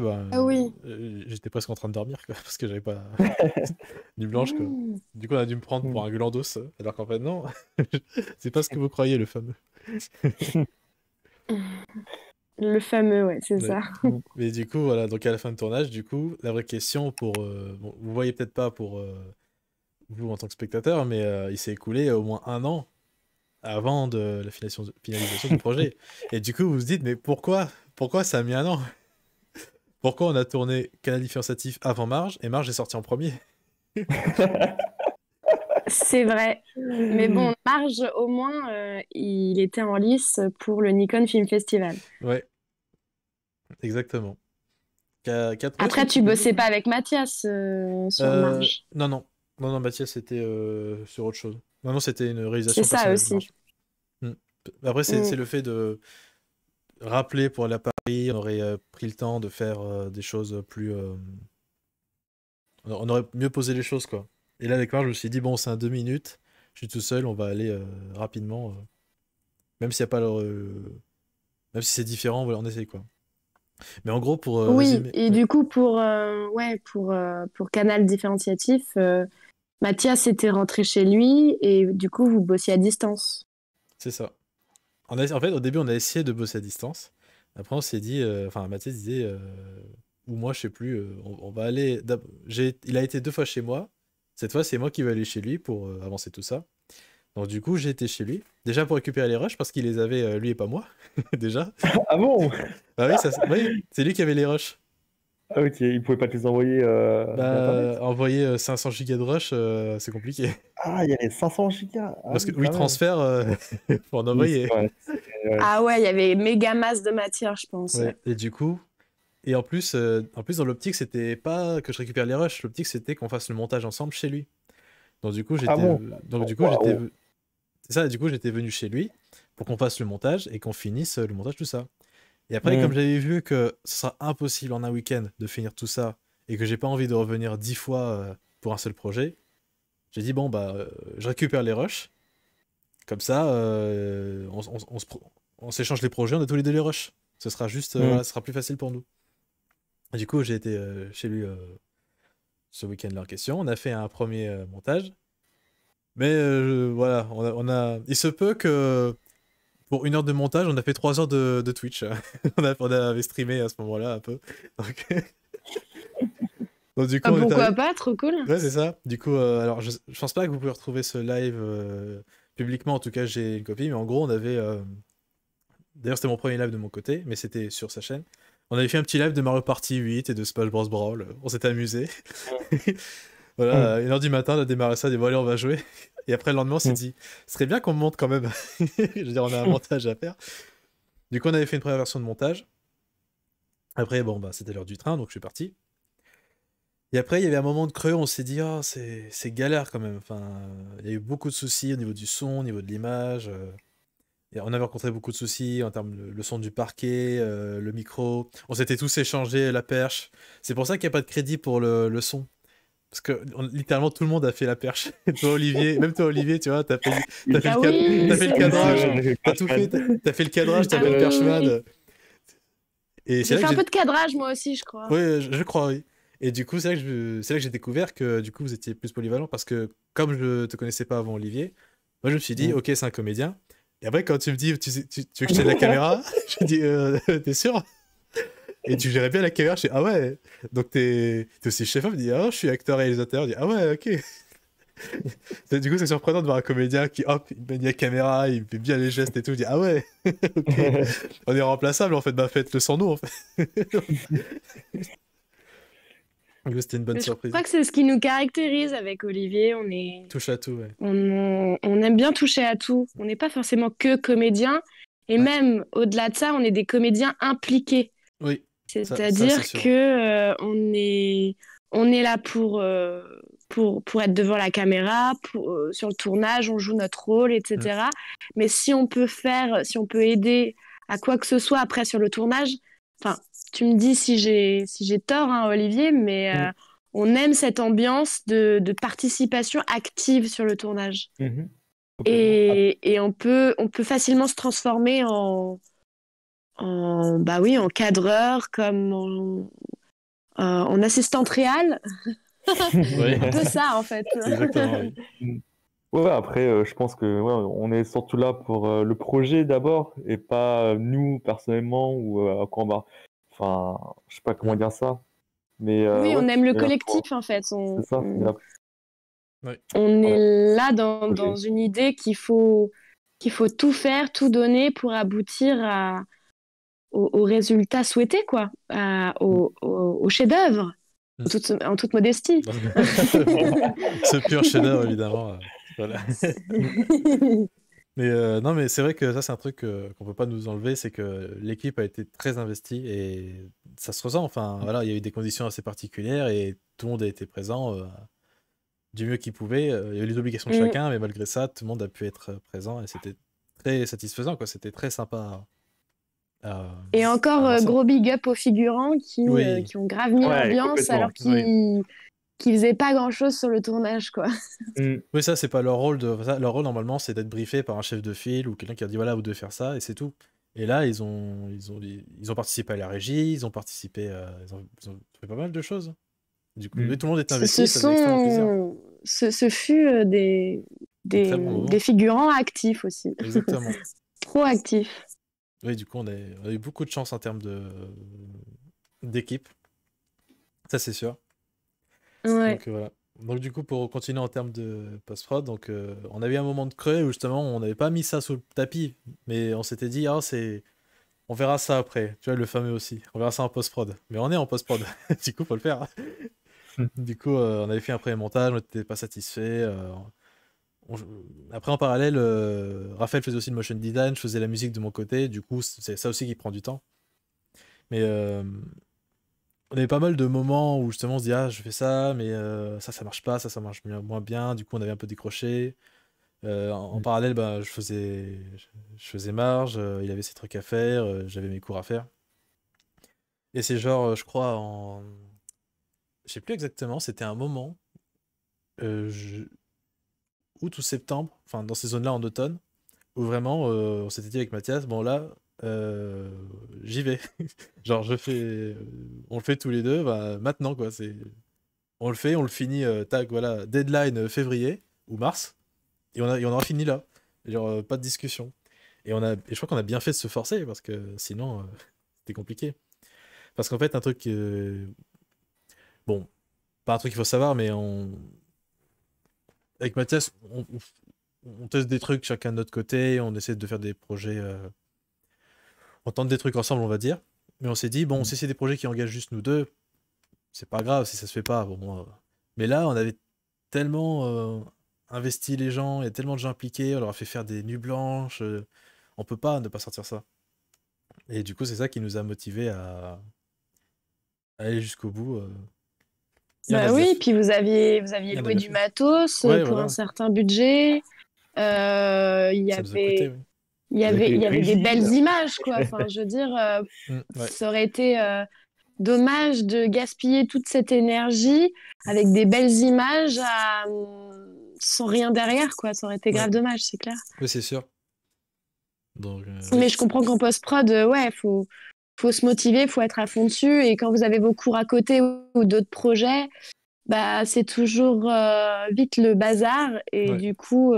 j'étais presque en train de dormir quoi, parce que j'avais pas nuit blanche. Quoi. Du coup, on a dû me prendre pour un glandos, alors qu'en fait, non, c'est pas ce que vous croyez, le fameux. Le fameux, ouais, c'est ça. Mais du coup, voilà, donc à la fin de tournage, du coup, la vraie question pour... bon, vous voyez peut-être pas pour vous en tant que spectateur, mais il s'est écoulé au moins 1 an avant de la finalisation du projet. Et du coup, vous vous dites, mais pourquoi ça a mis 1 an? Pourquoi on a tourné Canal Différenciatif avant Marge, et Marge est sorti en premier? C'est vrai. Mais bon, Marge, au moins, il était en lice pour le Nikon Film Festival. Ouais. Exactement. Après, tu bossais pas avec Mathias sur Marge. Non, Mathias, c'était sur autre chose. Non, c'était une réalisation c'est ça personnelle. aussi. Après, c'est le fait de rappeler pour aller à Paris, on aurait pris le temps de faire des choses plus... On aurait mieux posé les choses, quoi. Et là, avec Marge, je me suis dit, bon, c'est un 2 minutes, je suis tout seul, on va aller rapidement. Même s'il y a pas même si c'est différent, voilà, on essaye, quoi. Mais en gros, pour résumer... et du coup, pour Canal Différenciatif, Mathias était rentré chez lui et du coup, vous bossiez à distance. C'est ça. En fait, au début, on a essayé de bosser à distance. Après, on s'est dit... Enfin, Mathias disait... ou moi, je sais plus, on va aller... Il a été 2 fois chez moi. Cette fois, c'est moi qui vais aller chez lui pour avancer tout ça. Donc du coup, j'ai été chez lui. Déjà pour récupérer les rushs, parce qu'il les avait, lui et pas moi. Déjà. Ah bon? Ah oui, oui, c'est lui qui avait les rushs. Ah ok, il pouvait pas te les envoyer envoyer 500 gigas de rush, c'est compliqué. Ah, il y avait 500 gigas. Parce que WeTransfer, pour en envoyer. Ah ouais, il y avait méga masse de matière, je pense. Ouais. Et du coup... Et en plus dans l'optique, c'était pas que je récupère les rushs. L'optique, c'était qu'on fasse le montage ensemble chez lui. Donc du coup, j'étais... C'est ça, du coup, j'étais venu chez lui pour qu'on fasse le montage et qu'on finisse le montage, tout ça. Et après, comme j'avais vu que ce sera impossible en un week-end de finir tout ça et que j'ai pas envie de revenir 10 fois pour un seul projet, j'ai dit, bon, bah, je récupère les rushs. Comme ça, on s'échange les projets, on a tous les deux les rushs. Ce sera juste, ce sera plus facile pour nous. Et du coup, j'ai été chez lui ce week-end-là en question. On a fait un premier montage. Mais voilà, il se peut que pour 1 heure de montage, on a fait 3 heures de Twitch. on avait streamé à ce moment-là un peu. Donc, du coup, pourquoi pas, trop cool. Ouais, c'est ça. Du coup, alors je pense pas que vous pouvez retrouver ce live publiquement. En tout cas, j'ai une copie. Mais en gros, on avait... D'ailleurs, c'était mon premier live de mon côté, mais c'était sur sa chaîne. On avait fait un petit live de Mario Party 8 et de Smash Bros Brawl. On s'était amusé. Voilà, 1h du matin, on a démarré ça, on a dit bon allez, on va jouer. Et après le lendemain, on s'est dit, ce serait bien qu'on monte quand même. Je veux dire, on a un montage à faire. Du coup, on avait fait une première version de montage. Après, bon, bah, c'était l'heure du train, donc je suis parti. Et après, il y avait un moment de creux, on s'est dit, oh, c'est galère quand même. Enfin, il y a eu beaucoup de soucis au niveau du son, au niveau de l'image. Et on avait rencontré beaucoup de soucis en termes de le son du parquet, le micro. On s'était tous échangé la perche. C'est pour ça qu'il n'y a pas de crédit pour le son. Parce que littéralement tout le monde a fait la perche. Toi Olivier, même toi Olivier, tu vois, t'as fait oui, le cadrage, t'as tout fait, t'as fait le cadrage, t'as fait le perchman. oui. Et J'ai fait un peu de cadrage moi aussi, je crois. Oui, je crois, oui. Et du coup, c'est là que j'ai découvert que du coup vous étiez plus polyvalent parce que comme je te connaissais pas avant Olivier, moi je me suis dit ok c'est un comédien. Et après quand tu me dis tu veux que je t'aide la caméra, je dis t'es sûr? Et tu gérais bien la caméra, je dis ah ouais. Donc t'es aussi chef-op, je dis ah je suis acteur réalisateur, je dis ah ouais ok. Du coup c'est surprenant de voir un comédien qui hop il manie la caméra, il fait bien les gestes et tout, je dis ah ouais ok. On est remplaçable en fait, bah faites-le sans nous en fait. C'était une bonne surprise. Je crois que c'est ce qui nous caractérise avec Olivier. On est touche à tout, ouais. On aime bien toucher à tout. On n'est pas forcément que comédien. Et même au-delà de ça, on est des comédiens impliqués. Oui. C'est-à-dire que on est là pour être devant la caméra, sur le tournage, on joue notre rôle, etc. Mais si on peut aider à quoi que ce soit après sur le tournage, enfin, tu me dis si j'ai tort, hein, Olivier, mais on aime cette ambiance de participation active sur le tournage. Et on peut facilement se transformer en cadreur, comme en assistante réelle. Oui. Un peu ça, en fait. Exactement, oui. Ouais, après, je pense que on est surtout là pour le projet d'abord et pas nous personnellement ou à combat. Enfin, je sais pas comment dire ça. Mais, oui, on aime le collectif, en fait. C'est ça. On est là dans une idée qu'il faut tout faire, tout donner pour aboutir au résultat souhaité, quoi, au chef-d'œuvre, en toute modestie. Ce pur chef-d'œuvre, évidemment. Voilà. Mais non, mais c'est vrai que ça, c'est un truc qu'on peut pas nous enlever, c'est que l'équipe a été très investie et ça se ressent. Enfin, voilà, il y a eu des conditions assez particulières et tout le monde a été présent du mieux qu'il pouvait. Il y a eu les obligations de chacun, mais malgré ça, tout le monde a pu être présent et c'était très satisfaisant, quoi. C'était très sympa. Et encore gros big up aux figurants qui ont grave mis l'ambiance alors qu'ils faisaient pas grand chose sur le tournage, quoi. Oui, ça c'est pas leur rôle. Leur rôle normalement c'est d'être briefé par un chef de file ou quelqu'un qui a dit voilà vous devez faire ça et c'est tout. Et là ils ont participé à la régie, ils ont participé, ils ont fait pas mal de choses. Du coup, tout le monde est investi. Ce fut des figurants actifs aussi. Exactement. Proactifs. Oui, du coup, on a eu beaucoup de chance en termes d'équipe. Ça, c'est sûr. Ouais. Donc, voilà. Donc, du coup, pour continuer en termes de post-prod, donc, on avait un moment de creux où justement, on n'avait pas mis ça sous le tapis, mais on s'était dit, on verra ça après. Tu vois, le fameux aussi. On verra ça en post-prod. Mais on est en post-prod. Du coup, faut le faire. Du coup, on avait fait un premier montage, on n'était pas satisfait. Après, en parallèle, Raphaël faisait aussi le motion design, je faisais la musique de mon côté, du coup, c'est ça aussi qui prend du temps. Mais on avait pas mal de moments où justement on se dit, ah, je fais ça, mais ça marche pas, ça marche moins bien, du coup, on avait un peu décroché. En parallèle, je faisais marge, il avait ses trucs à faire, j'avais mes cours à faire. Et c'est genre, je crois, je sais plus exactement, c'était un moment. Août ou septembre, enfin dans ces zones-là en automne, où vraiment on s'était dit avec Mathias, bon là, j'y vais. Genre on le fait tous les deux, maintenant quoi, on le fait, on le finit, tac, voilà, deadline février ou mars, et on aura fini là. Genre pas de discussion. Et je crois qu'on a bien fait de se forcer, parce que sinon, c'était compliqué. Parce qu'en fait, un truc... bon, pas un truc qu'il faut savoir, mais avec Mathias, on teste des trucs chacun de notre côté, on essaie de faire des projets, on tente des trucs ensemble, on va dire. Mais on s'est dit, bon, si c'est des projets qui engagent juste nous deux, c'est pas grave si ça se fait pas. Bon, mais là, on avait tellement investi les gens, il y a tellement de gens impliqués, on leur a fait faire des nuits blanches, on peut pas ne pas sortir ça. Et du coup, c'est ça qui nous a motivés à aller jusqu'au bout. Oui, puis vous aviez loué du matos pour un certain budget. Il y avait des belles images, quoi. Enfin, je veux dire, ça aurait été dommage de gaspiller toute cette énergie avec des belles images sans rien derrière, quoi. Ça aurait été grave dommage, c'est clair. Oui, c'est sûr. Donc, mais je comprends qu'en post-prod, faut se motiver, faut être à fond dessus. Et quand vous avez vos cours à côté ou d'autres projets, bah, c'est toujours vite le bazar. Et du coup,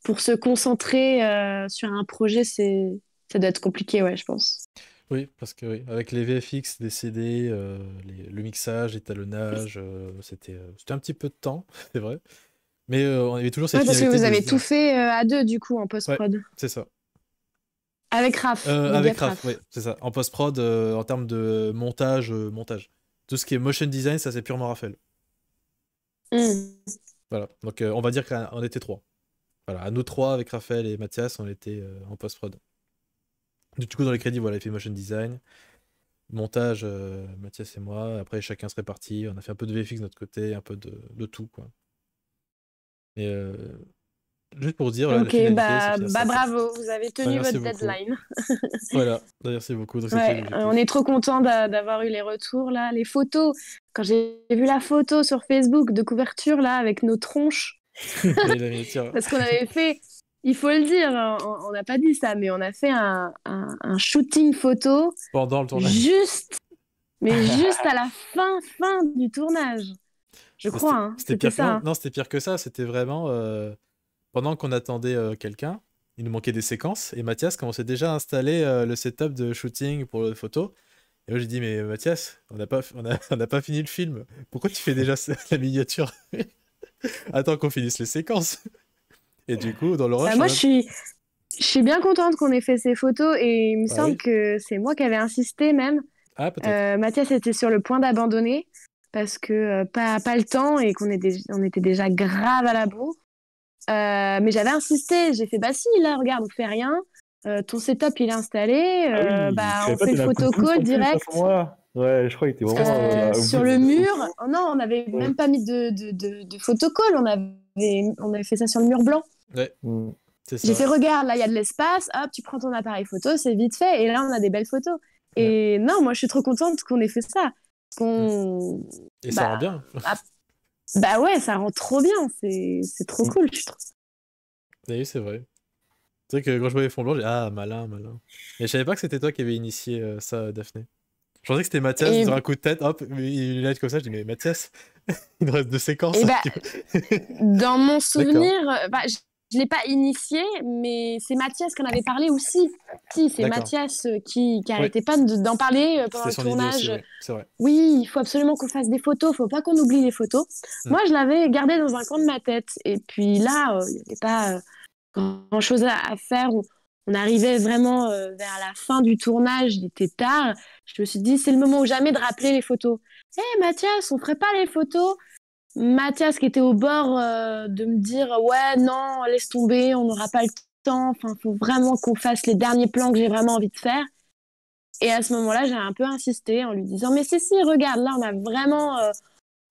pour se concentrer sur un projet, ça doit être compliqué, ouais, je pense. Oui, parce que avec les VFX, les CD, le mixage, l'étalonnage, c'était un petit peu de temps, c'est vrai. Mais on avait toujours cette finalité. Parce que vous avez tout fait à deux, du coup, en post-prod. C'est ça. Avec Raph. Avec Raph, oui, c'est ça. En post-prod, en termes de montage. Tout ce qui est motion design, ça c'est purement Raphaël. Voilà. Donc on va dire qu'on était 3. Voilà, à nous 3 avec Raphaël et Mathias, on était en post-prod. Du coup, dans les crédits, voilà, il fait motion design. Montage, Mathias et moi. Après, chacun se répartit. On a fait un peu de VFX de notre côté, un peu de tout, quoi. Et juste pour dire, ok, la bravo, vous avez tenu votre deadline. Voilà, merci beaucoup. Donc, on est trop content d'avoir eu les retours, là. Les photos, quand j'ai vu la photo sur Facebook de couverture, là, avec nos tronches. Parce qu'on avait fait, il faut le dire, on n'a pas dit ça, mais on a fait un shooting photo. Pendant le tournage. Juste à la fin du tournage. Je crois, hein, c'était ça. Non, c'était pire que ça. C'était vraiment... pendant qu'on attendait quelqu'un, il nous manquait des séquences. Et Mathias commençait déjà à installer le setup de shooting pour les photos. Et moi, j'ai dit, mais Mathias, on n'a pas fini le film. Pourquoi tu fais déjà la miniature? Attends qu'on finisse les séquences. Et du coup, dans le rush... moi, je suis bien contente qu'on ait fait ces photos. Et il me semble que c'est moi qui avais insisté même. Ah, peut-être. Mathias était sur le point d'abandonner parce que pas le temps et on était déjà grave à la bourre. Mais j'avais insisté, j'ai fait bah si, là regarde, on fait rien, ton setup il est installé, on fait le photocall direct. Ouais, je crois qu'il était vraiment sur le mur. Oh non, on n'avait même pas mis de photocall, on avait fait ça sur le mur blanc. Ouais. J'ai fait regarde, là il y a de l'espace, hop, tu prends ton appareil photo, c'est vite fait, et là on a des belles photos. Et non, moi je suis trop contente qu'on ait fait ça. Et ça rend bien. Bah ouais, ça rend trop bien, c'est trop cool, je trouve. Oui, c'est vrai. C'est vrai que quand je voyais Fond Blanc, j'ai dit ah, malin. Et je savais pas que c'était toi qui avais initié ça, Daphné. Je pensais que c'était Mathias, sur un coup de tête, hop, il est comme ça, je dis mais Mathias, il nous reste 2 séquences. Dans mon souvenir, je l'ai pas initié, mais c'est Mathias qui en avait parlé aussi. Si, c'est Mathias qui arrêtait pas d'en parler pendant le tournage. Aussi, c'est vrai. Oui, il faut absolument qu'on fasse des photos, faut pas qu'on oublie les photos. Moi, je l'avais gardé dans un coin de ma tête. Et puis là, il n'y avait pas grand-chose à faire. On arrivait vraiment vers la fin du tournage, il était tard. Je me suis dit, c'est le moment ou jamais de rappeler les photos. Hé, Mathias, on ferait pas les photos? Mathias qui était au bord de me dire ouais non laisse tomber, on n'aura pas le temps, enfin faut vraiment qu'on fasse les derniers plans que j'ai vraiment envie de faire. Et à ce moment-là j'ai un peu insisté en lui disant mais si regarde là on a vraiment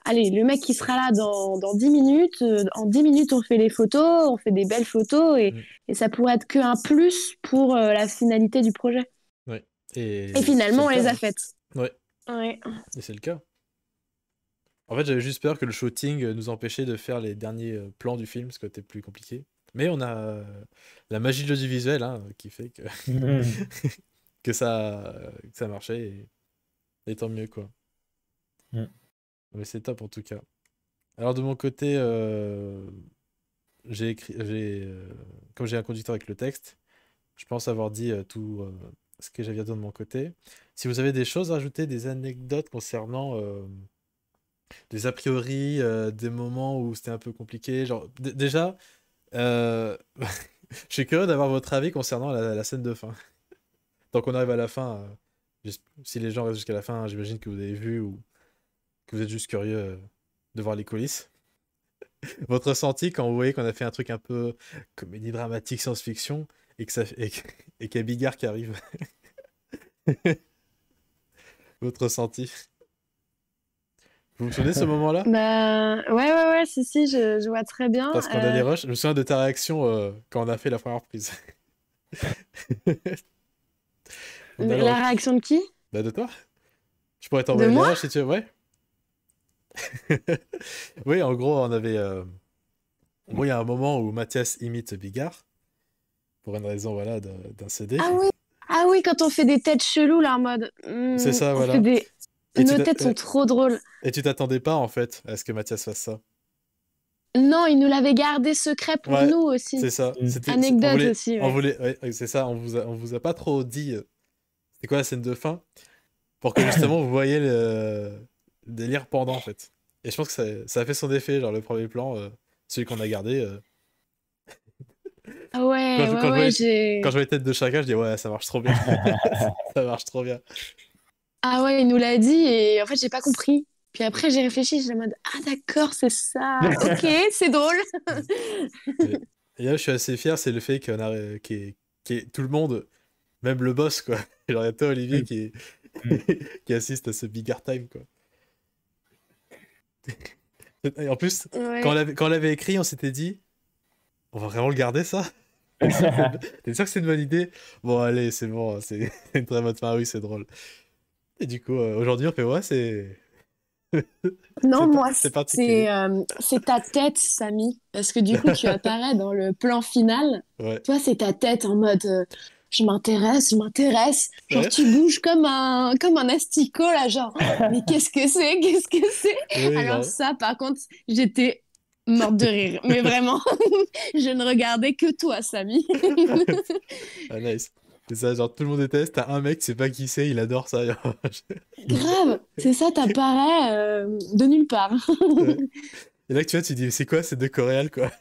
allez le mec qui sera là dans 10 minutes, en 10 minutes on fait les photos, on fait des belles photos et ça pourrait être qu'un plus pour la finalité du projet. Ouais. Et finalement on les a faites. Ouais. Et c'est le cas. En fait, j'avais juste peur que le shooting nous empêchait de faire les derniers plans du film, parce que c'était plus compliqué. Mais on a la magie de l'audiovisuel qui fait que, que ça marchait, et tant mieux, quoi. Mais c'est top, en tout cas. Alors, de mon côté, comme j'ai un conducteur avec le texte, je pense avoir dit tout ce que j'avais à dire de mon côté. Si vous avez des choses à rajouter, des anecdotes concernant... des a priori, des moments où c'était un peu compliqué. Genre, déjà, je suis curieux d'avoir votre avis concernant la scène de fin. Donc on arrive à la fin, si les gens restent jusqu'à la fin, j'imagine que vous avez vu ou que vous êtes juste curieux de voir les coulisses. Votre ressenti quand vous voyez qu'on a fait un truc un peu comédie dramatique, science-fiction, et qu'il y a Bigard qui arrive. Votre ressenti? Vous vous souvenez de ce moment-là? Ouais, si, je vois très bien. Parce qu'on a des rushs. Je me souviens de ta réaction quand on a fait la première prise. La réaction de qui? Bah, de toi. Je pourrais De t'envoyer moi? l'image si tu veux, ouais. Oui, en gros, on avait. En gros, il y a un moment où Mathias imite Bigard, pour une raison, voilà, d'un CD. Ah oui. Ah oui, quand on fait des têtes cheloues, là, en mode. C'est ça, On fait voilà. des. Et Nos têtes sont trop drôles. tu t'attendais pas, en fait, à ce que Mathias fasse ça. Non, il nous l'avait gardé secret pour Ouais, nous aussi. c'est ça. Mm. Anecdote aussi, On ouais. voulait, ouais, c'est ça. On vous a pas trop dit. C'était quoi la scène de fin, pour que justement vous voyez le délire pendant, en fait. Et je pense que ça a fait son effet, genre le premier plan, celui qu'on a gardé. Ah Quand ouais, je, ouais, quand je ouais, voyais, j'ai. quand je voyais tête de chacun, je dis ouais, ça marche trop bien. Ça marche trop bien. Ah ouais, il nous l'a dit et en fait, j'ai pas compris. Puis après, j'ai réfléchi, j'étais en mode, ah d'accord, c'est ça. Ok, c'est drôle. Et là, je suis assez fier, c'est le fait tout le monde, même le boss, quoi. Genre, il y a toi, Olivier, Mm. qui assiste à ce Bigard Time, quoi. Et en plus, Ouais. quand on l'avait écrit, on s'était dit, on va vraiment le garder, ça? T'es sûr que c'est une bonne idée? Bon, allez, c'est bon, c'est une très bonne fin, oui, c'est drôle. Et du coup, aujourd'hui, on fait, ouais, Non, moi, c'est particulier. c'est ta tête, Samy. Parce que du coup, tu apparais dans le plan final. Ouais. Toi, c'est ta tête en mode je m'intéresse, je m'intéresse. Genre, Ouais. tu bouges comme un asticot, là, genre, mais qu'est-ce que c'est? Qu'est-ce que c'est? Oui, Alors, grave. ça, par contre, j'étais morte de rire. Mais vraiment, je ne regardais que toi, Samy. Ah, nice. C'est ça, genre, tout le monde déteste, t'as un mec, tu sais pas qui c'est, il adore ça. Grave, c'est ça, t'apparais de nulle part. Ouais. Et là, tu vois, tu dis, c'est quoi ces deux Coréales, quoi?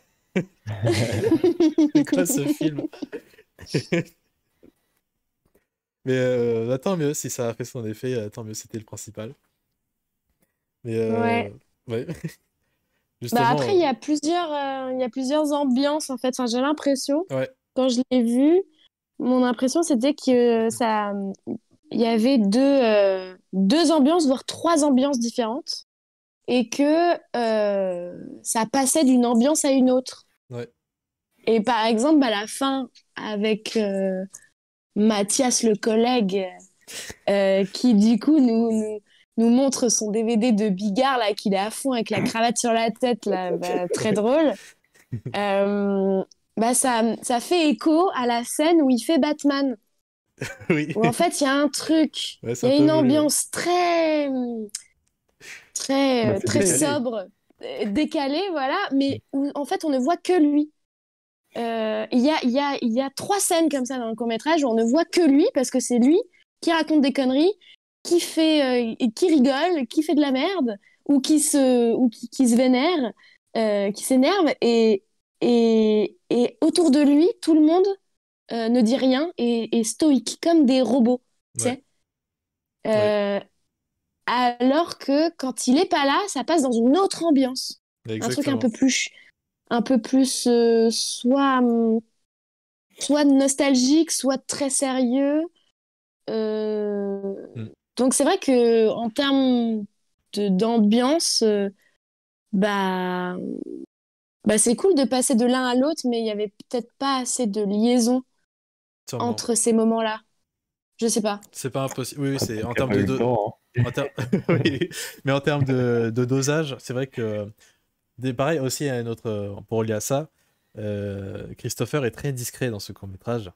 C'est quoi ce film? Mais bah, tant mieux, si ça a fait son effet, tant mieux, c'était le principal. Mais Ouais. ouais, Bah justement, après, il y a plusieurs ambiances en fait. Enfin, j'ai l'impression, ouais, quand je l'ai vu, mon impression c'était que il y avait deux ambiances, voire trois ambiances différentes, et que ça passait d'une ambiance à une autre. ouais, Et par exemple, à la fin, avec Mathias, le collègue, qui du coup nous montre son DVD de Bigard, là, qu'il est à fond avec la cravate sur la tête, là, bah, très drôle. Bah ça fait écho à la scène où il fait Batman. oui. Où en fait, il y a un truc, Ouais, il c'est y un a peu une voulu, ouais. ambiance Bah, c'est très décalé. sobre, décalée, voilà, mais où en fait, on ne voit que lui. Il y a trois scènes comme ça dans le court-métrage où on ne voit que lui parce que c'est lui qui raconte des conneries, qui rigole, qui fait de la merde qui se vénère, qui s'énerve et autour de lui, tout le monde ne dit rien et est stoïque comme des robots, tu Ouais, sais. ouais, Euh, alors que quand il est pas là, ça passe dans une autre ambiance, un truc exactement. un peu plus soit nostalgique, soit très sérieux. Euh, Mm. Donc c'est vrai que en termes d'ambiance, bah, bah c'est cool de passer de l'un à l'autre, mais il y avait peut-être pas assez de liaison Sûrement. entre ces moments-là. Je sais pas. C'est pas impossible. Oui, oui, c'est en Il a termes pas eu de, le temps, hein. oui. Mais en termes de dosage, c'est vrai que pareil aussi, il y a une autre, pour relier à ça, Christopher est très discret dans ce court-métrage.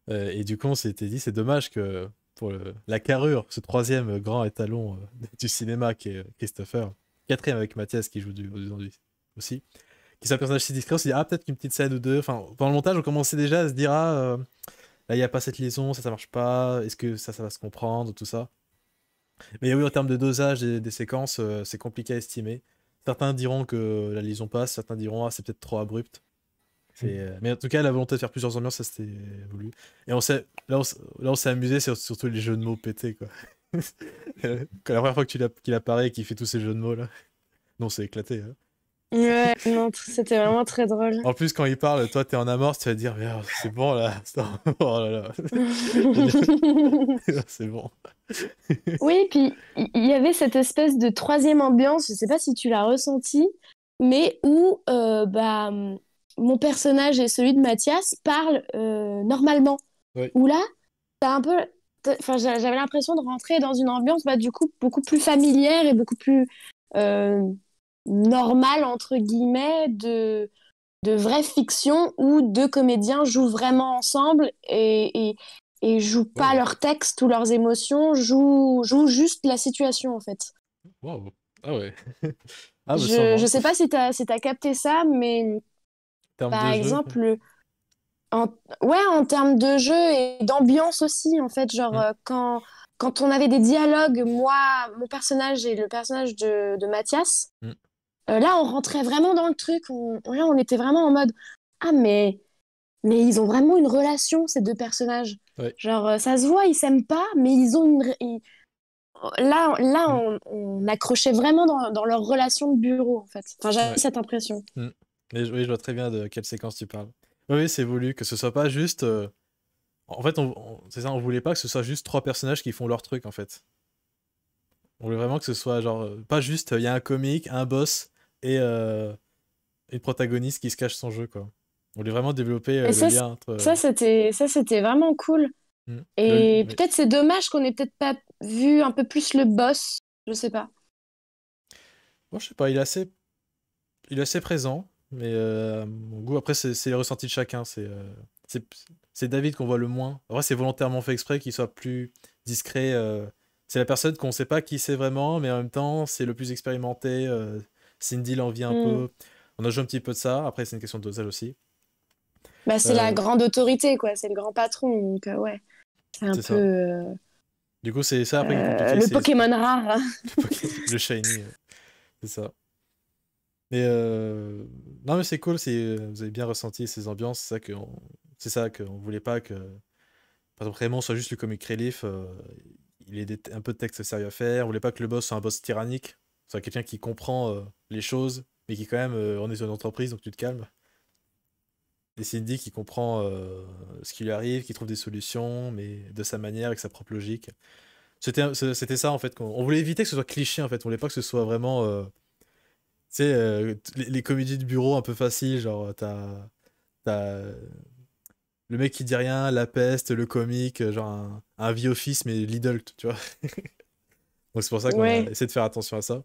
Et du coup, on s'était dit, c'est dommage que pour la carrure, ce troisième grand étalon du cinéma qui est Christopher, quatrième avec Mathias qui joue aujourd'hui aussi, qui soit un personnage si discret, on s'est dit, ah, peut-être qu'une petite scène ou deux. Enfin, pendant le montage, on commençait déjà à se dire, ah, là, il n'y a pas cette liaison, ça marche pas, est-ce que ça va se comprendre, tout ça. Mais oui, en termes de dosage des séquences, c'est compliqué à estimer. Certains diront que la liaison passe, certains diront, ah, c'est peut-être trop abrupt. Mais en tout cas, la volonté de faire plusieurs ambiances, ça c'était voulu. Et là, on s'est amusé sur surtout les jeux de mots pétés, quoi. Quand la première fois que qu'il apparaît et qu'il fait tous ces jeux de mots là, non, c'est éclaté. Hein. Ouais, non, c'était vraiment très drôle. En plus, quand il parle, toi t'es en amorce, tu vas te dire, mais, c'est bon là. Oh là là. C'est bon. Oui, puis il y avait cette espèce de troisième ambiance, je sais pas si tu l'as ressenti, mais où bah, mon personnage et celui de Mathias parlent normalement. Oui. Où là, t'as un peu enfin, j'avais l'impression de rentrer dans une ambiance du coup beaucoup plus familière et beaucoup plus normale entre guillemets de vraie fiction où deux comédiens jouent vraiment ensemble et jouent pas Wow. leur texte ou leurs émotions, jouent juste la situation en fait. Wow. Ah ouais. Ah bah ça Je va. sais pas si t'as capté ça, mais En termes par de jeu. exemple, en, en termes de jeu et d'ambiance aussi, en fait, genre quand on avait des dialogues, moi, mon personnage et le personnage de Mathias, Mm. là, on rentrait vraiment dans le truc, là, on était vraiment en mode, ah, mais ils ont vraiment une relation, ces deux personnages. Ouais. Genre, ça se voit, ils s'aiment pas, mais ils ont là, on accrochait vraiment dans leur relation de bureau, en fait. Enfin, j'avais Ouais. cette impression. Mm. Oui, je vois très bien de quelle séquence tu parles. Oui, c'est voulu que ce soit pas juste. En fait, c'est ça, on voulait pas que ce soit juste trois personnages qui font leur truc en fait. On voulait vraiment que ce soit genre pas juste il y a un comique, un boss et une protagoniste qui se cache son jeu quoi. On voulait vraiment développer Et le lien entre. c'était vraiment cool. Mm. Et Oui. peut-être c'est dommage qu'on ait peut-être pas vu un peu plus le boss. Je sais pas. Moi, je sais pas, il est assez présent, mais à mon goût, après, c'est les ressentis de chacun. C'est c'est David qu'on voit le moins. En vrai, c'est volontairement fait exprès qu'il soit plus discret. C'est la personne qu'on sait pas qui c'est vraiment, mais en même temps, c'est le plus expérimenté. Cindy l'envie un Hmm. peu. On a joué un petit peu de ça. Après, c'est une question de dosage aussi. Bah, c'est la Euh, grande autorité, quoi. C'est le grand patron. Donc, ouais. C'est un c'est peu ça. Du coup, c'est ça après qui est compliqué. le Pokémon rare. Le shiny. C'est ça. Mais non, mais c'est cool, vous avez bien ressenti ces ambiances, c'est ça qu'on voulait pas que, par exemple, Raymond soit juste le comic relief, il ait un peu de texte sérieux à faire, on voulait pas que le boss soit un boss tyrannique, soit quelqu'un qui comprend les choses, mais qui quand même, on est sur une entreprise, donc tu te calmes. Et Cindy qui comprend ce qui lui arrive, qui trouve des solutions, mais de sa manière, avec sa propre logique. C'était ça en fait, on voulait éviter que ce soit cliché en fait, on voulait pas que ce soit vraiment tu sais, les comédies de bureau un peu faciles, genre t'as le mec qui dit rien, la peste, le comique, genre un The Office mais Lidl, tu vois. Donc c'est pour ça qu'on a Ouais. essayé de faire attention à ça.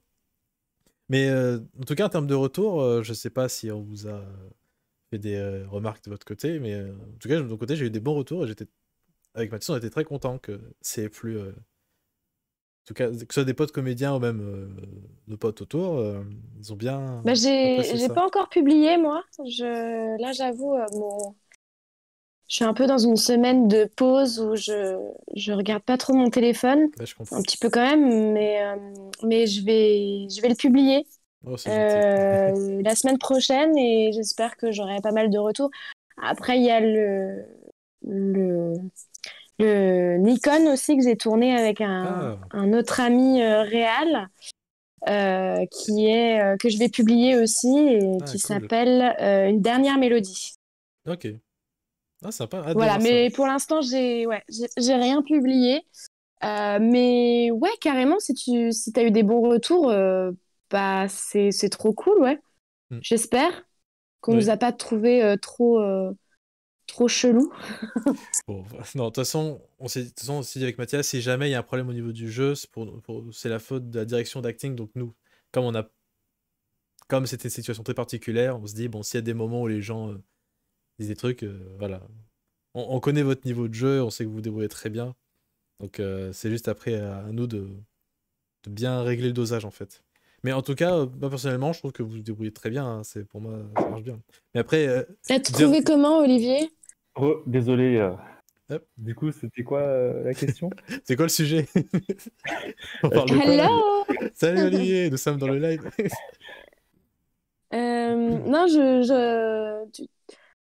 Mais en tout cas, en termes de retour, je sais pas si on vous a fait des remarques de votre côté, mais en tout cas, de mon côté, j'ai eu des bons retours et avec Mathis, on était très content que c'est plus. En tout cas, que ce soit des potes comédiens ou même nos potes autour, ils ont bien Bah, apprécié j'ai ça. pas encore publié, moi. Là, j'avoue, je suis un peu dans une semaine de pause où je regarde pas trop mon téléphone. Là, je comprends. Un petit peu quand même, mais je vais le publier Oh, c'est gentil. la semaine prochaine et j'espère que j'aurai pas mal de retours. Après, il y a le, le Nikon aussi que j'ai tourné avec Ah, un autre ami réal que je vais publier aussi et ah, qui cool. s'appelle Une dernière mélodie. Ok. Ah, sympa, hâte de Voilà, voir ça. mais pour l'instant, j'ai rien publié. Mais ouais, carrément, si t'as eu des bons retours, bah c'est trop cool, ouais. Hmm. J'espère qu'on nous Oui. a pas trouvé trop chelou. Bon, voilà. Non, de toute façon, de toute façon, on s'est dit avec Mathias, si jamais il y a un problème au niveau du jeu, c'est la faute de la direction d'acting. Donc nous, comme on a, comme c'était une situation très particulière, on se dit, bon, s'il y a des moments où les gens disent des trucs, voilà. On connaît votre niveau de jeu, on sait que vous vous débrouillez très bien. Donc c'est juste après à nous de bien régler le dosage en fait. Mais en tout cas, moi personnellement, je trouve que vous vous débrouillez très bien, hein. C'est pour moi, ça marche bien. Mais après, T'as dire, trouvé comment, Olivier? Oh, désolé. hop, Du coup, c'était quoi la question? c'est quoi le sujet? On Euh, parle de quoi là? Hello! Salut Olivier, nous sommes dans le live. Non,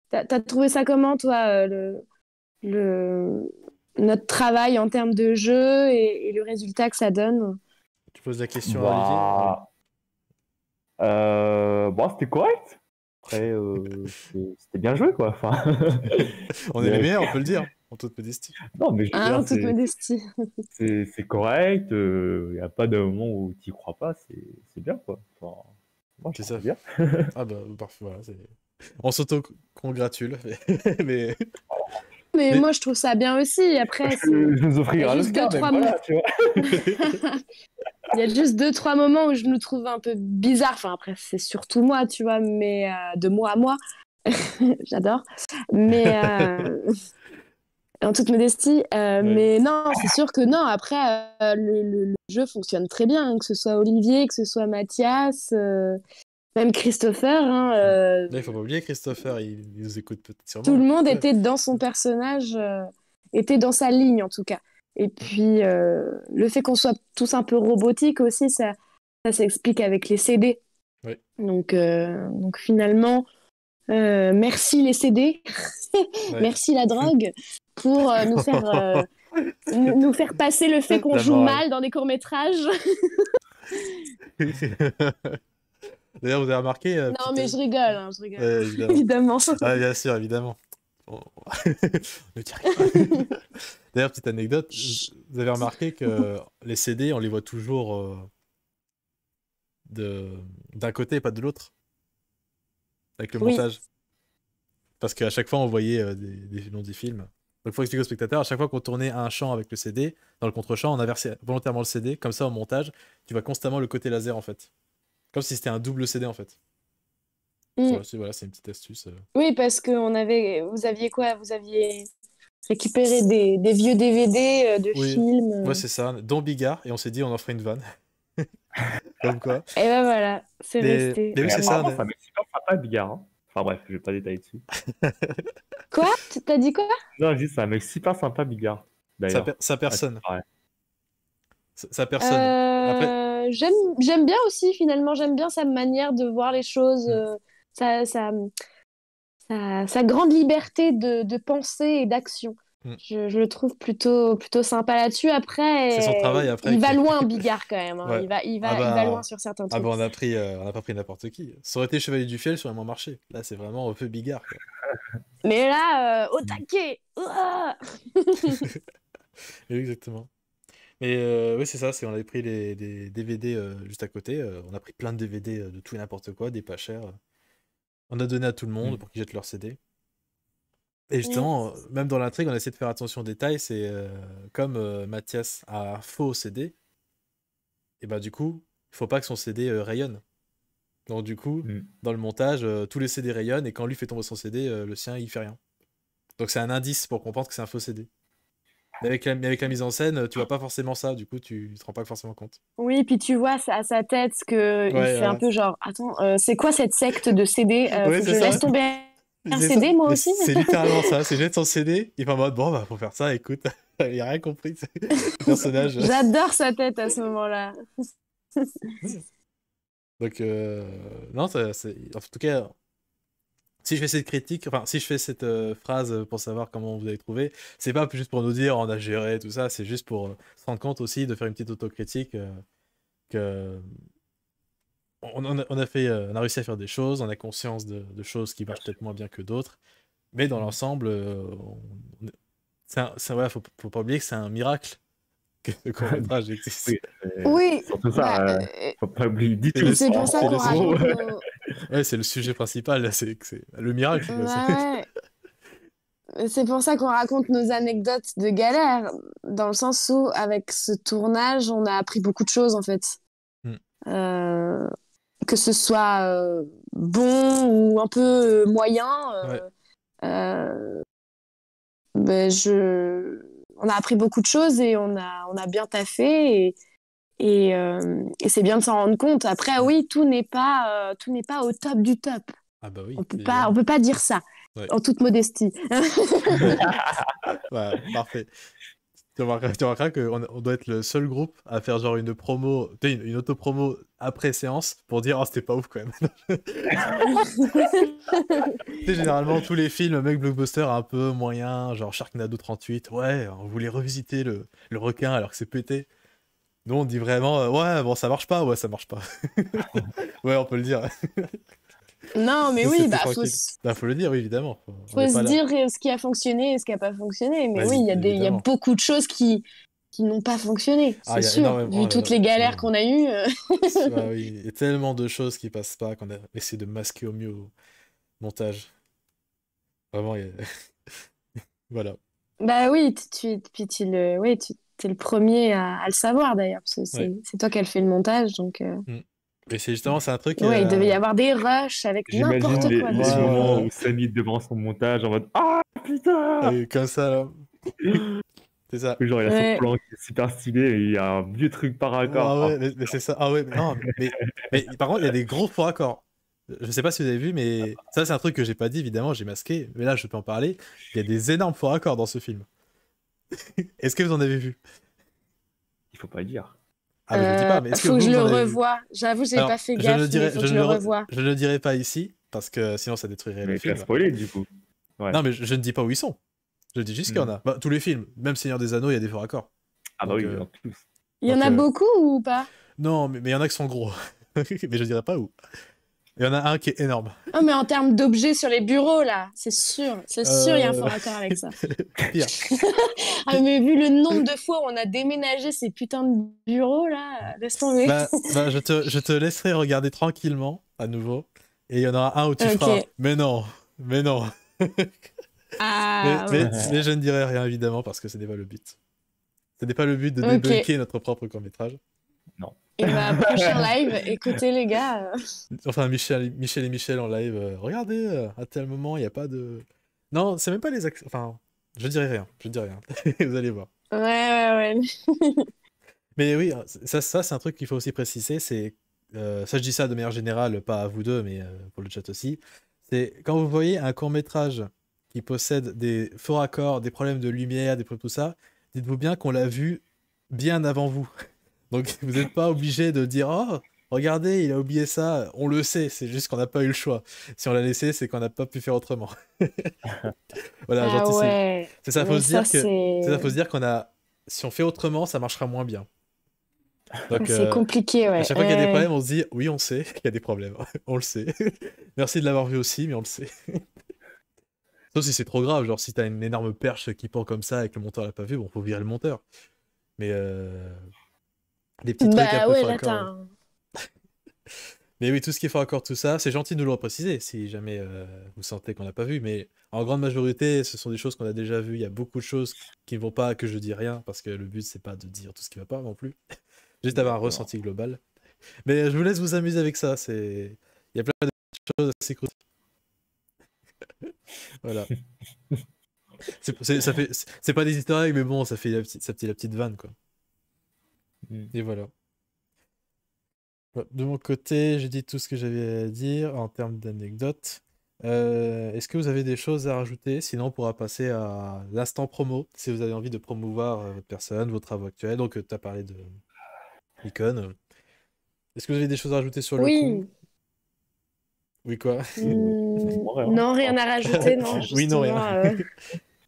t'as trouvé ça comment, toi, le, notre travail en termes de jeu et le résultat que ça donne? Tu poses la question à Olivier? Oui. Bah, bon, c'était correct. Après, c'était bien joué, quoi. Enfin, On est les mais- meilleurs, on peut le dire, en toute modestie. non, mais je veux Hein, dire, en toute modestie. c'est correct. Il n'y a pas de moment où tu n'y crois pas. C'est bien, quoi. Enfin, moi, je C'est trouve ça. ça bien. Ah bah parfait, voilà. On s'auto-congratule, mais mais Mais- moi je trouve ça bien aussi. Après, Je nous offrirai Il y a le juste scar, deux, mais trois voilà, tu vois. il y a juste 2-3 moments où je me trouve un peu bizarre. Enfin, après, c'est surtout moi, tu vois, mais de moi à moi. J'adore. Mais en toute modestie. Oui. Mais non, c'est sûr que non. Après, le jeu fonctionne très bien, hein, que ce soit Olivier, que ce soit Mathias, même Christopher. Hein, Là, il faut pas oublier Christopher, il nous écoute peut-être tout sûrement. le monde Ouais. était dans son personnage, était dans sa ligne en tout cas. Et puis, le fait qu'on soit tous un peu robotiques aussi, ça s'explique avec les CD. Oui. Donc finalement, merci les CD, Ouais. merci la drogue pour nous faire passer le fait qu'on La joue morale. mal dans des courts-métrages. D'ailleurs, vous avez remarqué, Non, mais je rigole, hein, je rigole. ouais, évidemment. Évidemment. Ah, bien sûr, évidemment. On- Ne dis rien. D'ailleurs, petite anecdote, vous avez remarqué que les CD, on les voit toujours d'un côté et pas de l'autre, avec le Oui. montage. Parce qu'à chaque fois, on voyait des noms des films. Donc, il faut expliquer aux spectateurs, à chaque fois qu'on tournait un champ avec le CD, dans le contre-champ, on inversait volontairement le CD, comme ça, au montage, tu vois constamment le côté laser, en fait. Comme si c'était un double CD, en fait. Mm. Voilà, c'est une petite astuce. Oui, parce que vous aviez quoi? Vous aviez récupéré des vieux DVD de Oui, films. ouais, c'est ça, dont Bigard, et on s'est dit, on en ferait une vanne. Comme quoi. Et ben voilà, c'est resté. Mais oui, Mais c'est ça. apparemment, ça m'est super sympa, Bigard. Hein. Enfin bref, je vais pas détailler dessus. Quoi? T'as dit quoi? Non, je dis, c'est un mec super sympa, Bigard. D'ailleurs. Sa personne. Ouais. Sa personne. Après, J'aime bien aussi, finalement, j'aime bien sa manière de voir les choses, sa, sa, sa grande liberté de pensée et d'action. Mm. Je le trouve plutôt sympa là-dessus. Après, c'est son travail après. il va loin, Bigard, quand même. Hein. Ouais. Il Ah va loin bah, sur certains ah trucs. bah on n'a pas pris n'importe qui. Ça aurait été Chevalier du Fiel, ça aurait moins marché. Là, c'est vraiment un peu Bigard, quoi. Mais là, au taquet! Ouah. Oui, exactement. Mais oui, c'est ça, on avait pris les DVD juste à côté. On a pris plein de DVD de tout et n'importe quoi, des pas chers. On a donné à tout le monde pour qu'ils jettent leurs CD. Et justement, même dans l'intrigue, on a essayé de faire attention aux détails. C'est comme Mathias a un faux CD, et bah du coup, il faut pas que son CD rayonne. Donc du coup, dans le montage, tous les CD rayonnent, et quand lui fait tomber son CD, le sien, il fait rien. Donc c'est un indice pour qu'on pense que c'est un faux CD. Mais avec la mise en scène, tu vois pas forcément ça, du coup, tu te rends pas forcément compte. Oui, puis tu vois à sa tête que il Ouais, fait un voilà. peu genre, attends, c'est quoi cette secte de CD? Ouais, Faut que c'est je ça. laisse tomber un C'est CD, ça. moi Mais aussi? c'est littéralement ça. C'est jette son CD, il est en mode, bon, bah, faut faire ça, écoute. Il a rien compris, le personnage. J'adore sa tête à ce moment-là. Donc, non, en tout cas, si je fais cette critique, enfin, si je fais cette phrase pour savoir comment vous avez trouvé, c'est pas juste pour nous dire on a géré tout ça, c'est juste pour se rendre compte aussi de faire une petite autocritique que on a réussi à faire des choses, on a conscience de choses qui marchent peut-être moins bien que d'autres, mais dans l'ensemble, voilà, faut pas oublier que c'est un miracle que le court-métrage existe. Oui, surtout ça, faut pas oublier du tout. c'est pour ça qu'on raconte Ouais, c'est le sujet principal, c'est le miracle. Ouais. C'est pour ça qu'on raconte nos anecdotes de galère, dans le sens où, avec ce tournage, on a appris beaucoup de choses, en fait. Que ce soit bon ou un peu moyen, ben on a appris beaucoup de choses et on a bien taffé et c'est bien de s'en rendre compte. Après, oui, tout n'est pas au top du top. Ah bah oui, on peut pas dire ça, en toute modestie. Ouais, parfait. Tu remarqueras qu'on doit être le seul groupe à faire genre une promo, une auto-promo après séance pour dire « Oh, c'était pas ouf quand même ». Tu sais, généralement, tous les films, mec, blockbuster un peu moyen, genre Sharknado 38, ouais, on voulait revisiter le requin alors que c'est pété. Nous, on dit vraiment « Ouais, bon, ça marche pas, ouais, ça marche pas ». Ouais, on peut le dire. Non, mais oui, faut le dire, oui, évidemment. Faut se dire ce qui a fonctionné et ce qui n'a pas fonctionné. Mais oui, il y a beaucoup de choses qui n'ont pas fonctionné, c'est sûr. Vu toutes les galères qu'on a eues. Oui, il y a tellement de choses qui passent pas qu'on a essayé de masquer au mieux au montage. Vraiment, voilà. Bah oui, t'es le premier à le savoir d'ailleurs, parce que Ouais. c'est toi qui as fait le montage, donc Mm. Et c'est justement, c'est un truc. ouais, il devait y avoir des rushs avec J'imagine n'importe les, quoi les Ouais, dessus. moments ouais, où Samy devant son montage en mode ah putain. ouais. Et comme ça, là. C'est ça. Genre il a son Ouais. plan qui est super stylé et il y a un vieux truc par accord. Ah Ah, ouais, mais c'est ça. Ah ouais, mais non, mais par contre, il y a des gros faux raccords. Je sais pas si vous avez vu, mais ça, c'est un truc que j'ai pas dit, évidemment, j'ai masqué. Mais là, je peux en parler. Il y a des énormes faux raccords dans ce film. Est-ce que vous en avez vu? il faut pas le dire. Ah, mais je le dis pas, mais est-ce que Faut que je vous le en avez vu? revoie. J'avoue, j'ai Alors, pas fait gaffe, mais faut que je le revoie. je ne le dirai pas ici, parce que sinon ça détruirait le Mais t'as film. spoilé du coup. Ouais. Non, mais je ne dis pas où ils sont. Je dis juste qu'il y en a. Bah, tous les films, même Seigneur des Anneaux, il y a des faux raccords. Ah bah Donc, oui, en plus. Il y en a beaucoup ou pas? Non, mais il y en a qui sont gros. Mais je dirais pas où. Il y en a un qui est énorme. Oh, mais en termes d'objets sur les bureaux, là, c'est sûr, il y a un faux raccord avec ça. Pire. Ah, mais vu le nombre de fois où on a déménagé ces putains de bureaux, là, laisse tomber. Bah, je te laisserai regarder tranquillement, à nouveau. Et il y en aura un où tu Ok. feras. Mais non, mais non. Ah, Mais je ne dirai rien, évidemment, parce que ce n'est pas le but. Ce n'est pas le but de Ok. débunker notre propre court-métrage. Et bah, prochain live, écoutez les gars. Enfin, Michel et Michel en live. Regardez, à tel moment, il n'y a pas de. Non, c'est même pas les accents. Enfin, je dirai rien. Je dirai rien. Vous allez voir. Ouais. Mais oui, ça c'est un truc qu'il faut aussi préciser. C'est ça, je dis ça de manière générale, pas à vous deux, mais pour le chat aussi. C'est quand vous voyez un court-métrage qui possède des faux raccords, des problèmes de lumière, des problèmes tout ça, dites-vous bien qu'on l'a vu bien avant vous. Donc vous n'êtes pas obligé de dire oh regardez il a oublié ça, on le sait, c'est juste qu'on n'a pas eu le choix. Si on l'a laissé c'est qu'on n'a pas pu faire autrement. Voilà, Ah gentil, ouais. c'est ça, faut Mais se dire ça, que c'est c'est ça, faut se dire qu'on a si on fait autrement ça marchera moins bien. Donc c'est compliqué, à ouais. chaque fois qu'il y a des problèmes on se dit oui on sait qu'il y a des problèmes, on le sait. Merci de l'avoir vu aussi mais on le sait. Sauf si c'est trop grave, genre si t'as une énorme perche qui pend comme ça et que le monteur l'a pas vu, bon faut virer le monteur. Mais des petits trucs un Bah peu ouais, faux là, raccords, t'as ouais. un... Mais oui, tout ce qui est faux raccord, tout ça, c'est gentil de nous le repréciser si jamais vous sentez qu'on n'a pas vu. Mais en grande majorité, ce sont des choses qu'on a déjà vues. Il y a beaucoup de choses qui ne vont pas, que je dis rien, parce que le but, c'est pas de dire tout ce qui va pas non plus. Juste avoir un D'accord. ressenti global. Mais je vous laisse vous amuser avec ça. Il y a plein de choses assez cool. Voilà. C'est pas des easter eggs, mais bon, ça fait la petite vanne, quoi. Et voilà. De mon côté, j'ai dit tout ce que j'avais à dire en termes d'anecdotes. Est-ce que vous avez des choses à rajouter? Sinon, on pourra passer à l'instant promo, si vous avez envie de promouvoir votre personne, vos travaux actuels. Donc, tu as parlé de Icon. Est-ce que vous avez des choses à rajouter sur le coup? Oui. Oui, quoi? Non, rien à rajouter, non. Oui, non, Justement, rien. Ah,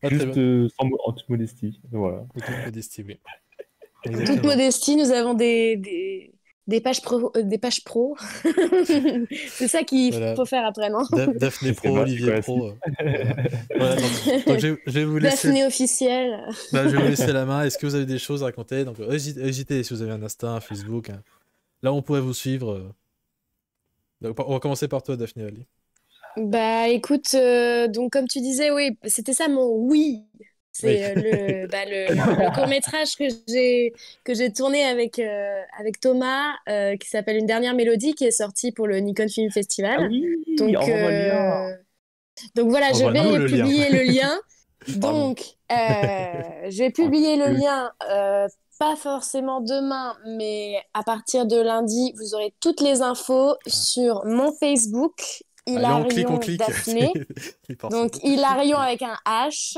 très Juste bien. en toute modestie. Voilà. En toute modestie, oui. En toute Exactement. modestie, nous avons des pages pro. C'est ça qu'il Voilà. faut faire après, non? Daphné Je sais Pro, pas, Olivier c'est Pro. Voilà, donc je vais vous laisser. Daphné officielle. Bah, je vais vous laisser la main. Est-ce que vous avez des choses à raconter? Donc, hésitez si vous avez un Insta, un Facebook. Hein. Là, on pourrait vous suivre. Donc, on va commencer par toi, Daphné. Allez. Bah écoute, donc comme tu disais, oui, c'était ça mon oui. C'est Oui. le court-métrage que j'ai tourné avec Thomas, qui s'appelle Une dernière mélodie, qui est sorti pour le Nikon Film Festival. Ah oui, Donc, envoie-moi le lien. donc voilà, je Envoie-nous vais le lien. publier le lien. Pardon. Donc, je vais publier le lien, pas forcément demain, mais à partir de lundi, vous aurez toutes les infos sur mon Facebook, Allez, Hilarion on clique. Daphné. Donc, Hilarion avec un H.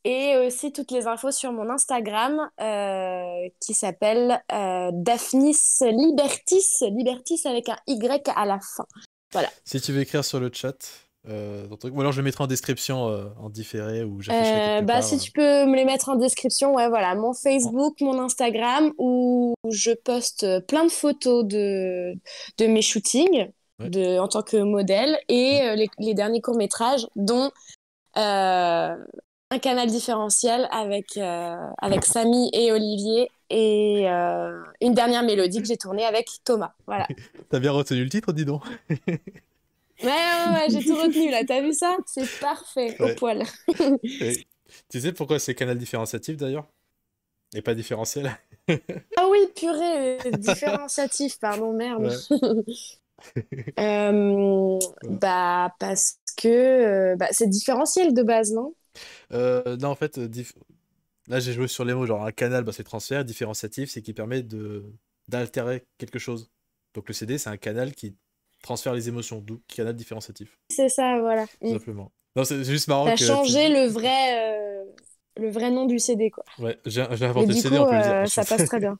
Et aussi toutes les infos sur mon Instagram, qui s'appelle Daphnis Libertis avec un Y à la fin. Voilà. Si tu veux écrire sur le chat, ou alors je le mettrai en description en différé ou j'afficherai quelque part. Si tu peux me les mettre en description, ouais, voilà, mon Facebook, mon Instagram, où je poste plein de photos de mes shootings en tant que modèle et les derniers courts-métrages, dont un canal différentiel avec Samy et Olivier et une dernière mélodie que j'ai tournée avec Thomas. Voilà. T'as bien retenu le titre, dis donc. Ouais, j'ai tout retenu là, t'as vu ça? C'est parfait, au poil. Tu sais pourquoi c'est canal différenciatif d'ailleurs? Et pas différentiel? Ah oui, purée, différenciatif, pardon, merde. Bah, parce que c'est différentiel de base, non? Non, en fait, là j'ai joué sur les mots, genre un canal, bah, c'est transfert, différenciatif, c'est qui permet d'altérer quelque chose. Donc le CD, c'est un canal qui transfère les émotions, d'où canal différenciatif, C'est ça, voilà. tout simplement. Non, c'est juste marrant T'as que... changé le vrai nom du CD, quoi. Ouais, j'ai Mais inventé le du CD, coup, on peut le dire. ça passe très bien.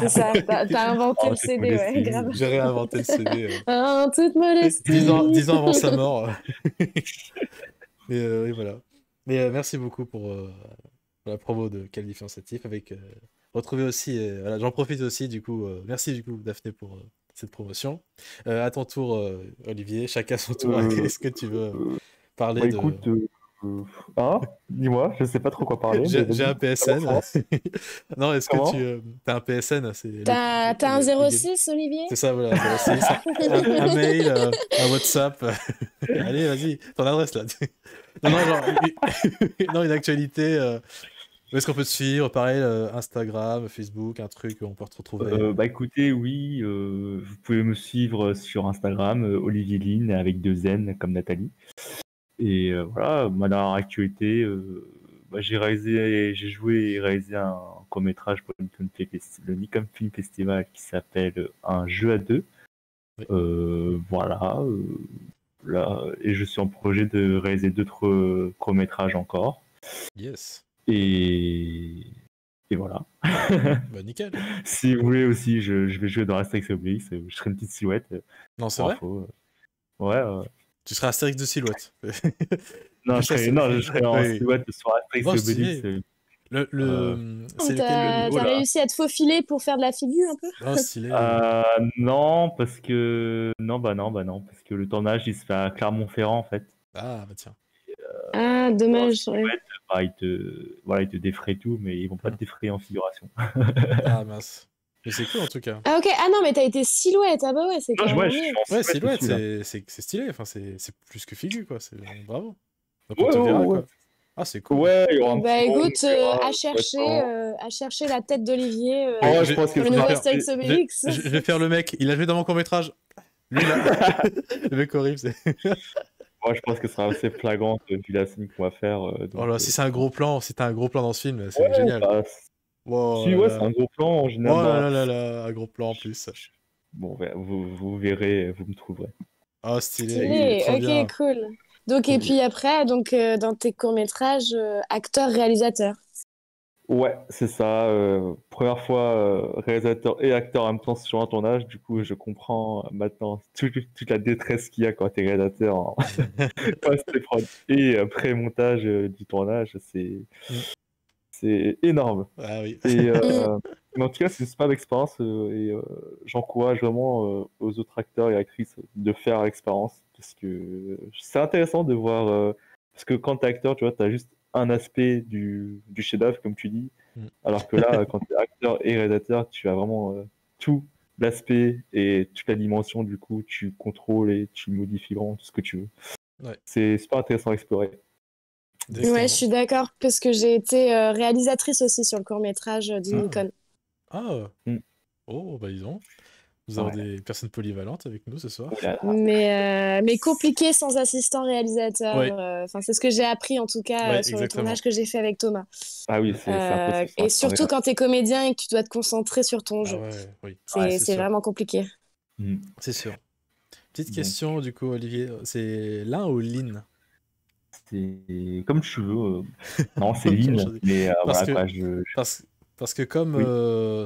C'est ça, t'as inventé Oh, le toute CD, ouais, modestie. grave. J'ai réinventé le CD. En toute modestie. 10 ans avant sa mort. Et voilà. Mais merci beaucoup pour la promo de Quel différenciatif. Retrouver aussi, voilà, j'en profite aussi du coup. Merci du coup Daphné pour cette promotion. À ton tour, Olivier, chacun son tour. Est-ce que tu veux parler Bah de... écoute, hein, dis-moi, je sais pas trop quoi parler. Mais J'ai un PSN. Non, est-ce que Comment tu as un PSN? T'as un 06, Olivier? C'est ça, voilà. Un mail, un WhatsApp. Allez, vas-y, ton adresse là. Non, genre, non, une actualité. Où est-ce qu'on peut te suivre? Pareil, Instagram, Facebook, un truc où on peut te retrouver. Bah écoutez, oui, vous pouvez me suivre sur Instagram, Olivier Lin avec 2 N comme Nathalie. Et voilà, ma dernière actualité, bah, j'ai joué et réalisé un court-métrage pour le Nikon Film Festival qui s'appelle Un jeu à deux. Oui. Voilà, là, et je suis en projet de réaliser d'autres courts-métrages encore. Yes. Et voilà. Bah, nickel. Si vous voulez aussi, je vais jouer dans Astérix et Obélix. Je serai une petite silhouette. Non, c'est vrai? Info. Ouais. Tu seras Astérix de silhouette. Non, je serai en Oui. silhouette sur Astérix Oh, et stylé. Obélix. C'est lequel? T'as réussi à te faufiler pour faire de la figure un peu? Oh, stylé. Non, parce que non, parce que le tournage il se fait à Clermont-Ferrand en fait. Ah, bah tiens. Ah, dommage. Ouais. Bah, ils te défraient tout, mais ils vont pas te défrayer en figuration. Ah, mince. Mais c'est cool en tout cas. Ah, ok. Ah non, mais t'as été silhouette. Ah bah ouais, c'est Non, carrément ouais, je mieux. suis en Ouais, silhouette silhouette, aussi, là. c'est stylé. Enfin, c'est plus que figu, quoi. Bravo. Donc Ouais, on te verra, ouais. quoi. Ah, c'est cool. Ouais, il y aura un Bah petit monde, écoute, on verra, à chercher la tête d'Olivier ouais, je pense que pour le ça nouveau va Astérix Obélix. Je vais faire le mec. Il a joué dans mon court-métrage. Lui, là. Le mec horrible, c'est... Moi, je pense que ce sera assez flagrant vu la scène qu'on va faire. Oh là, si c'est un gros plan, si t'as un gros plan dans ce film, c'est Ouais, génial. bah, Wow, si, ouais, c'est un gros plan en général. Oh là là, un gros plan en plus. Bon, vous verrez, vous me trouverez. Oh, stylé. Stylé, Trop ok, bien. cool. Donc, et puis après, dans tes courts-métrages, acteur-réalisateur. Ouais, c'est ça. Première fois réalisateur et acteur en même temps sur un tournage. Du coup, je comprends maintenant toute la détresse qu'il y a quand tu es réalisateur en post-prod et pré-montage du tournage. C'est énorme. Ah oui. Et, mais en tout cas, c'est une superbe expérience et j'encourage vraiment aux autres acteurs et actrices de faire l'expérience parce que c'est intéressant de voir. Parce que quand tu es acteur, tu vois, tu as juste un aspect du chef-d'œuvre, comme tu dis. Alors que là, quand tu es acteur et réalisateur, tu as vraiment tout l'aspect et toute la dimension. Du coup, tu contrôles et tu modifies vraiment tout ce que tu veux. Ouais. C'est super intéressant à explorer. Ouais, je suis d'accord parce que j'ai été réalisatrice aussi sur le court-métrage du Nikon. Ah. Oh, bah disons. Nous avons des personnes polyvalentes avec nous ce soir. Mais compliqué sans assistant réalisateur. Enfin, c'est ce que j'ai appris en tout cas sur le tournage que j'ai fait avec Thomas. Ah oui, c'est impossible. Et surtout quand tu es comédien et que tu dois te concentrer sur ton jeu. C'est vraiment compliqué. C'est sûr. Petite question du coup, Olivier. C'est Lin ou Lin? C'est comme tu veux. Non, c'est Lin. Mais parce que comme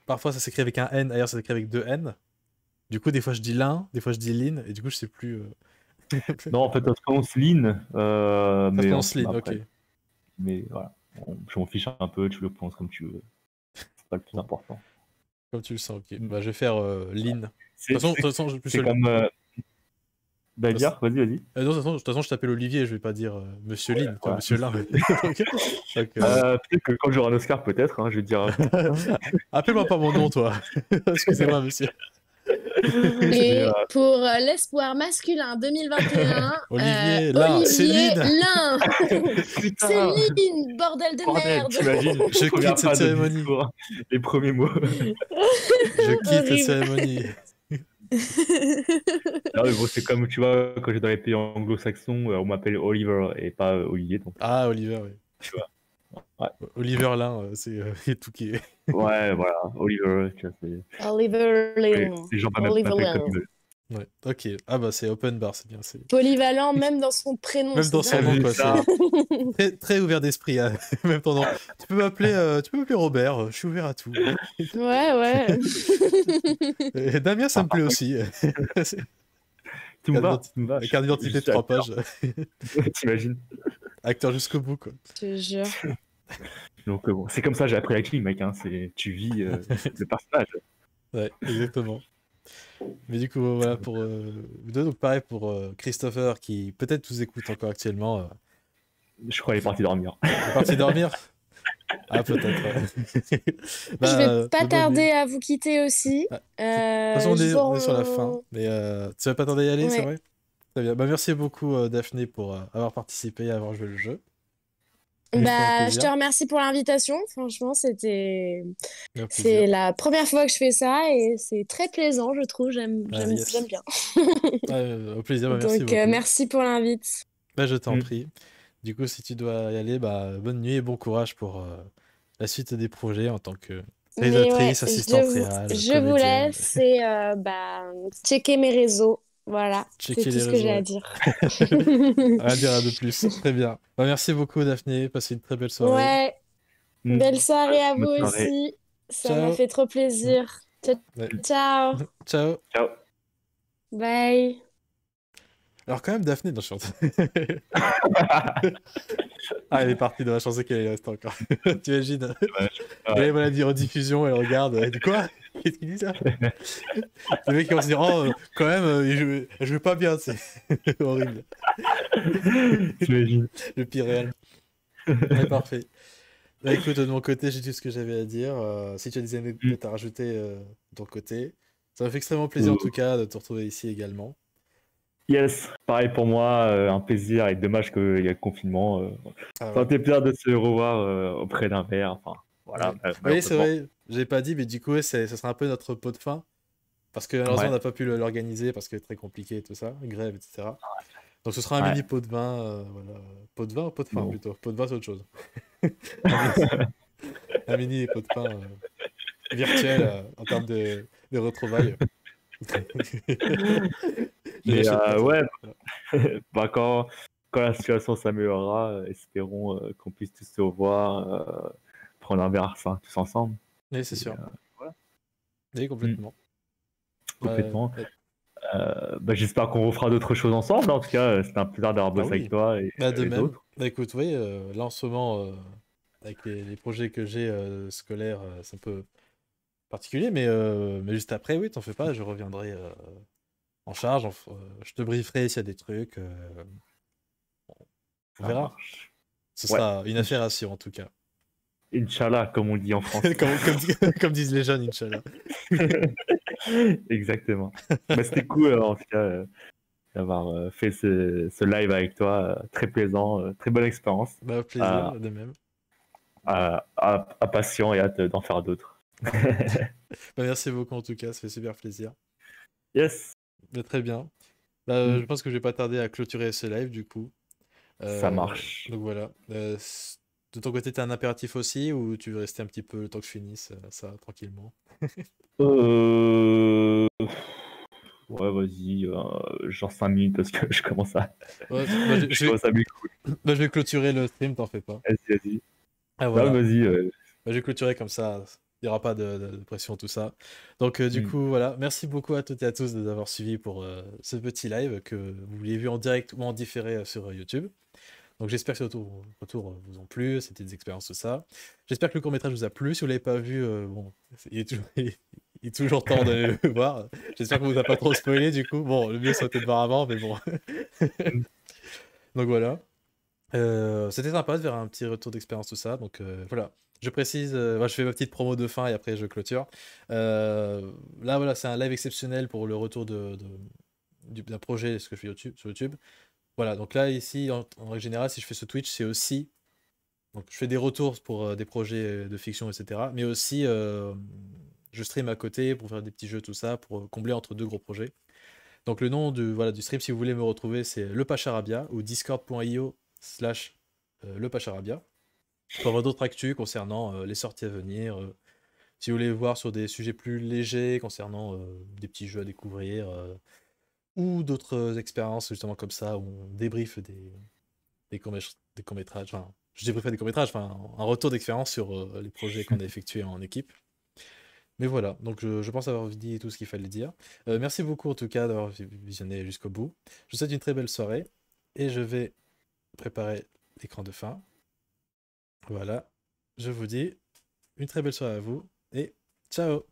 parfois ça s'écrit avec un N, ailleurs ça s'écrit avec 2 N. Du coup, des fois je dis Lin, des fois je dis Lin, et du coup je sais plus. Non, en fait, ça se prononce Lin. Ça se prononce Lin, ok. Mais voilà, je m'en fiche un peu, tu le prononces comme tu veux. C'est pas le plus important. Comme tu le sens, ok. Bah, je vais faire Lin. De toute façon, je c'est comme. D'ailleurs, vas-y. De toute façon, je t'appelle Olivier, je vais pas dire Monsieur Lin, Monsieur Lin. Peut-être que quand j'aurai un Oscar, peut-être, hein, je vais dire. Appelle-moi pas mon nom, toi. Excusez-moi, monsieur. Et pour l'espoir masculin 2021, Olivier Lin, Olivier Céline. Lin. Putain. Céline, bordel de merde. T'imagines, Je quitte cette cérémonie. Discours, les premiers mots. Je quitte cette cérémonie. Ah, mais bon, c'est comme, tu vois, quand j'étais dans les pays anglo-saxons, on m'appelle Oliver et pas Olivier. Donc, Ah, Oliver, oui. tu vois. Ouais. Oliver Lin, c'est tout qui est. Ouais, voilà, Oliver, tu vois, c'est... Oliver Lin. Les gens Oliver m'appellent Lin. comme ils veulent. Ouais, ok. Ah bah c'est open bar, c'est bien. Polyvalent, même dans son prénom. Même dans son nom, quoi. ça. C'est très, très ouvert d'esprit, hein. Même ton nom. Tu peux m'appeler Robert, je suis ouvert à tout. Ouais. Et Damien, ça me plaît aussi. Tu me vas, Carte d'identité de 3 pages. T'imagines. Acteur jusqu'au bout, quoi. Je te jure. Donc bon, c'est comme ça j'ai appris l'acting, mec. Hein. Tu vis le personnage. Ouais, exactement. Mais du coup, voilà pour vous deux. Donc pareil pour Christopher qui peut-être vous écoute encore actuellement. Je crois qu'il est parti dormir. Il est parti dormir. Ah, peut-être. Ouais. Je vais pas tarder à vous quitter aussi. De toute façon, on est sur la fin. Mais tu vas pas tarder à y aller, c'est vrai? Très bien. Bah, merci beaucoup, Daphné, pour avoir participé et avoir joué le jeu. Je te remercie pour l'invitation. Franchement, c'est la première fois que je fais ça et c'est très plaisant, je trouve. J'aime bien. Au plaisir, merci beaucoup. Donc, merci pour l'invite. Bah, je t'en prie. Du coup, si tu dois y aller, bonne nuit et bon courage pour la suite des projets en tant que réalisatrice, assistante réelle. Je vous laisse et checker mes réseaux. Voilà, c'est tout ce que j'ai à dire. Rien à dire de plus. Très bien. Bah, merci beaucoup, Daphné. Passez une très belle soirée. Ouais. Belle soirée à vous aussi. Ça m'a fait trop plaisir. Ciao. Ciao. Ciao. Bye. Alors quand même, Daphné, non, je chante. Ah, elle est partie, dans la chanson qu'elle reste encore. T'imagines? Elle va la dire en diffusion, elle regarde, elle dit quoi? Qu'est-ce qu'il dit ça? Le mec commence à dire, oh, quand même, elle jouait pas bien, c'est horrible. T'imagines? Le pire réel. Ouais, parfait. Bah, écoute, de mon côté, j'ai tout ce que j'avais à dire. Si tu as des anecdotes à rajouter de ton côté, ça m'a fait extrêmement plaisir en tout cas de te retrouver ici également. Yes, pareil pour moi, un plaisir et dommage qu'il y a le confinement. Ça m'a fait plaisir de se revoir auprès d'un verre. Enfin, voilà. Oui, c'est vrai, j'ai pas dit, mais du coup, ça sera un peu notre pot de fin. Parce que malheureusement, on n'a pas pu l'organiser parce que c'est très compliqué et tout ça, grève, etc. Donc ce sera un mini pot de vin. Voilà. Pot de vin ou pot de fin plutôt? Pot de vin, c'est autre chose. Un mini pot de fin virtuel en termes de retrouvailles. Mais ouais, quand la situation s'améliorera, espérons qu'on puisse tous se revoir, prendre un verre sain tous ensemble. Oui, c'est sûr. Voilà. Oui, complètement. Complètement. J'espère qu'on refera d'autres choses ensemble. En tout cas, c'était un plaisir d'avoir bossé avec toi et de les même. autres. Écoute, oui, là en ce moment, avec les projets que j'ai scolaires, c'est un peu particulier, mais juste après, oui, t'en fais pas, je reviendrai en charge, je te brieferai s'il y a des trucs. On verra. Ce sera une affaire à suivre en tout cas. Inch'Allah, comme on dit en français. comme disent les jeunes, Inch'Allah. Exactement. C'était cool en tout cas d'avoir fait ce live avec toi. Très plaisant, très bonne expérience. Plaisir, de même. À patient et hâte d'en faire d'autres. Merci beaucoup en tout cas, ça fait super plaisir. Yes. Très bien. Je pense que je vais pas tarder à clôturer ce live du coup. Ça marche. Donc voilà. De ton côté, t'as un impératif aussi ou tu veux rester un petit peu le temps que je finisse ça tranquillement? Ouais, vas-y, genre 5 minutes parce que je commence à. Je vais clôturer le stream, t'en fais pas. Vas-y. Ah, voilà. Vas-y. Je vais clôturer comme ça, il n'y aura pas de pression, tout ça. Donc, du coup, voilà. Merci beaucoup à toutes et à tous de nous avoir suivis pour ce petit live que vous l'avez vu en direct ou en différé sur YouTube. Donc j'espère que ces retours vous ont plu, ces petites expériences, tout ça. J'espère que le court-métrage vous a plu. Si vous ne l'avez pas vu, il est toujours temps de le voir. J'espère qu'on ne vous a pas trop spoilé, du coup. Bon, le mieux, ça peut-être de voir avant, mais bon. Donc voilà. C'était sympa de faire un petit retour d'expérience, tout ça. Donc voilà. Je précise, je fais ma petite promo de fin et après je clôture. Là, voilà, c'est un live exceptionnel pour le retour d'un projet, ce que je fais sur YouTube. Voilà, donc là, ici, en règle générale, si je fais ce Twitch, c'est aussi... Donc, je fais des retours pour des projets de fiction, etc. Mais aussi, je stream à côté pour faire des petits jeux, tout ça, pour combler entre deux gros projets. Donc, le nom du stream, si vous voulez me retrouver, c'est Le Pacharabia ou discord.io/Le Pacharabia. Pour avoir d'autres actus concernant les sorties à venir. Si vous voulez voir sur des sujets plus légers concernant des petits jeux à découvrir ou d'autres expériences justement comme ça où on débriefe des courts-métrages. Enfin, je débriefe pas des courts-métrages, enfin un retour d'expérience sur les projets qu'on a effectués en équipe. Mais voilà, donc je pense avoir dit tout ce qu'il fallait dire. Merci beaucoup en tout cas d'avoir visionné jusqu'au bout. Je vous souhaite une très belle soirée et je vais préparer l'écran de fin. Voilà, je vous dis une très belle soirée à vous et ciao!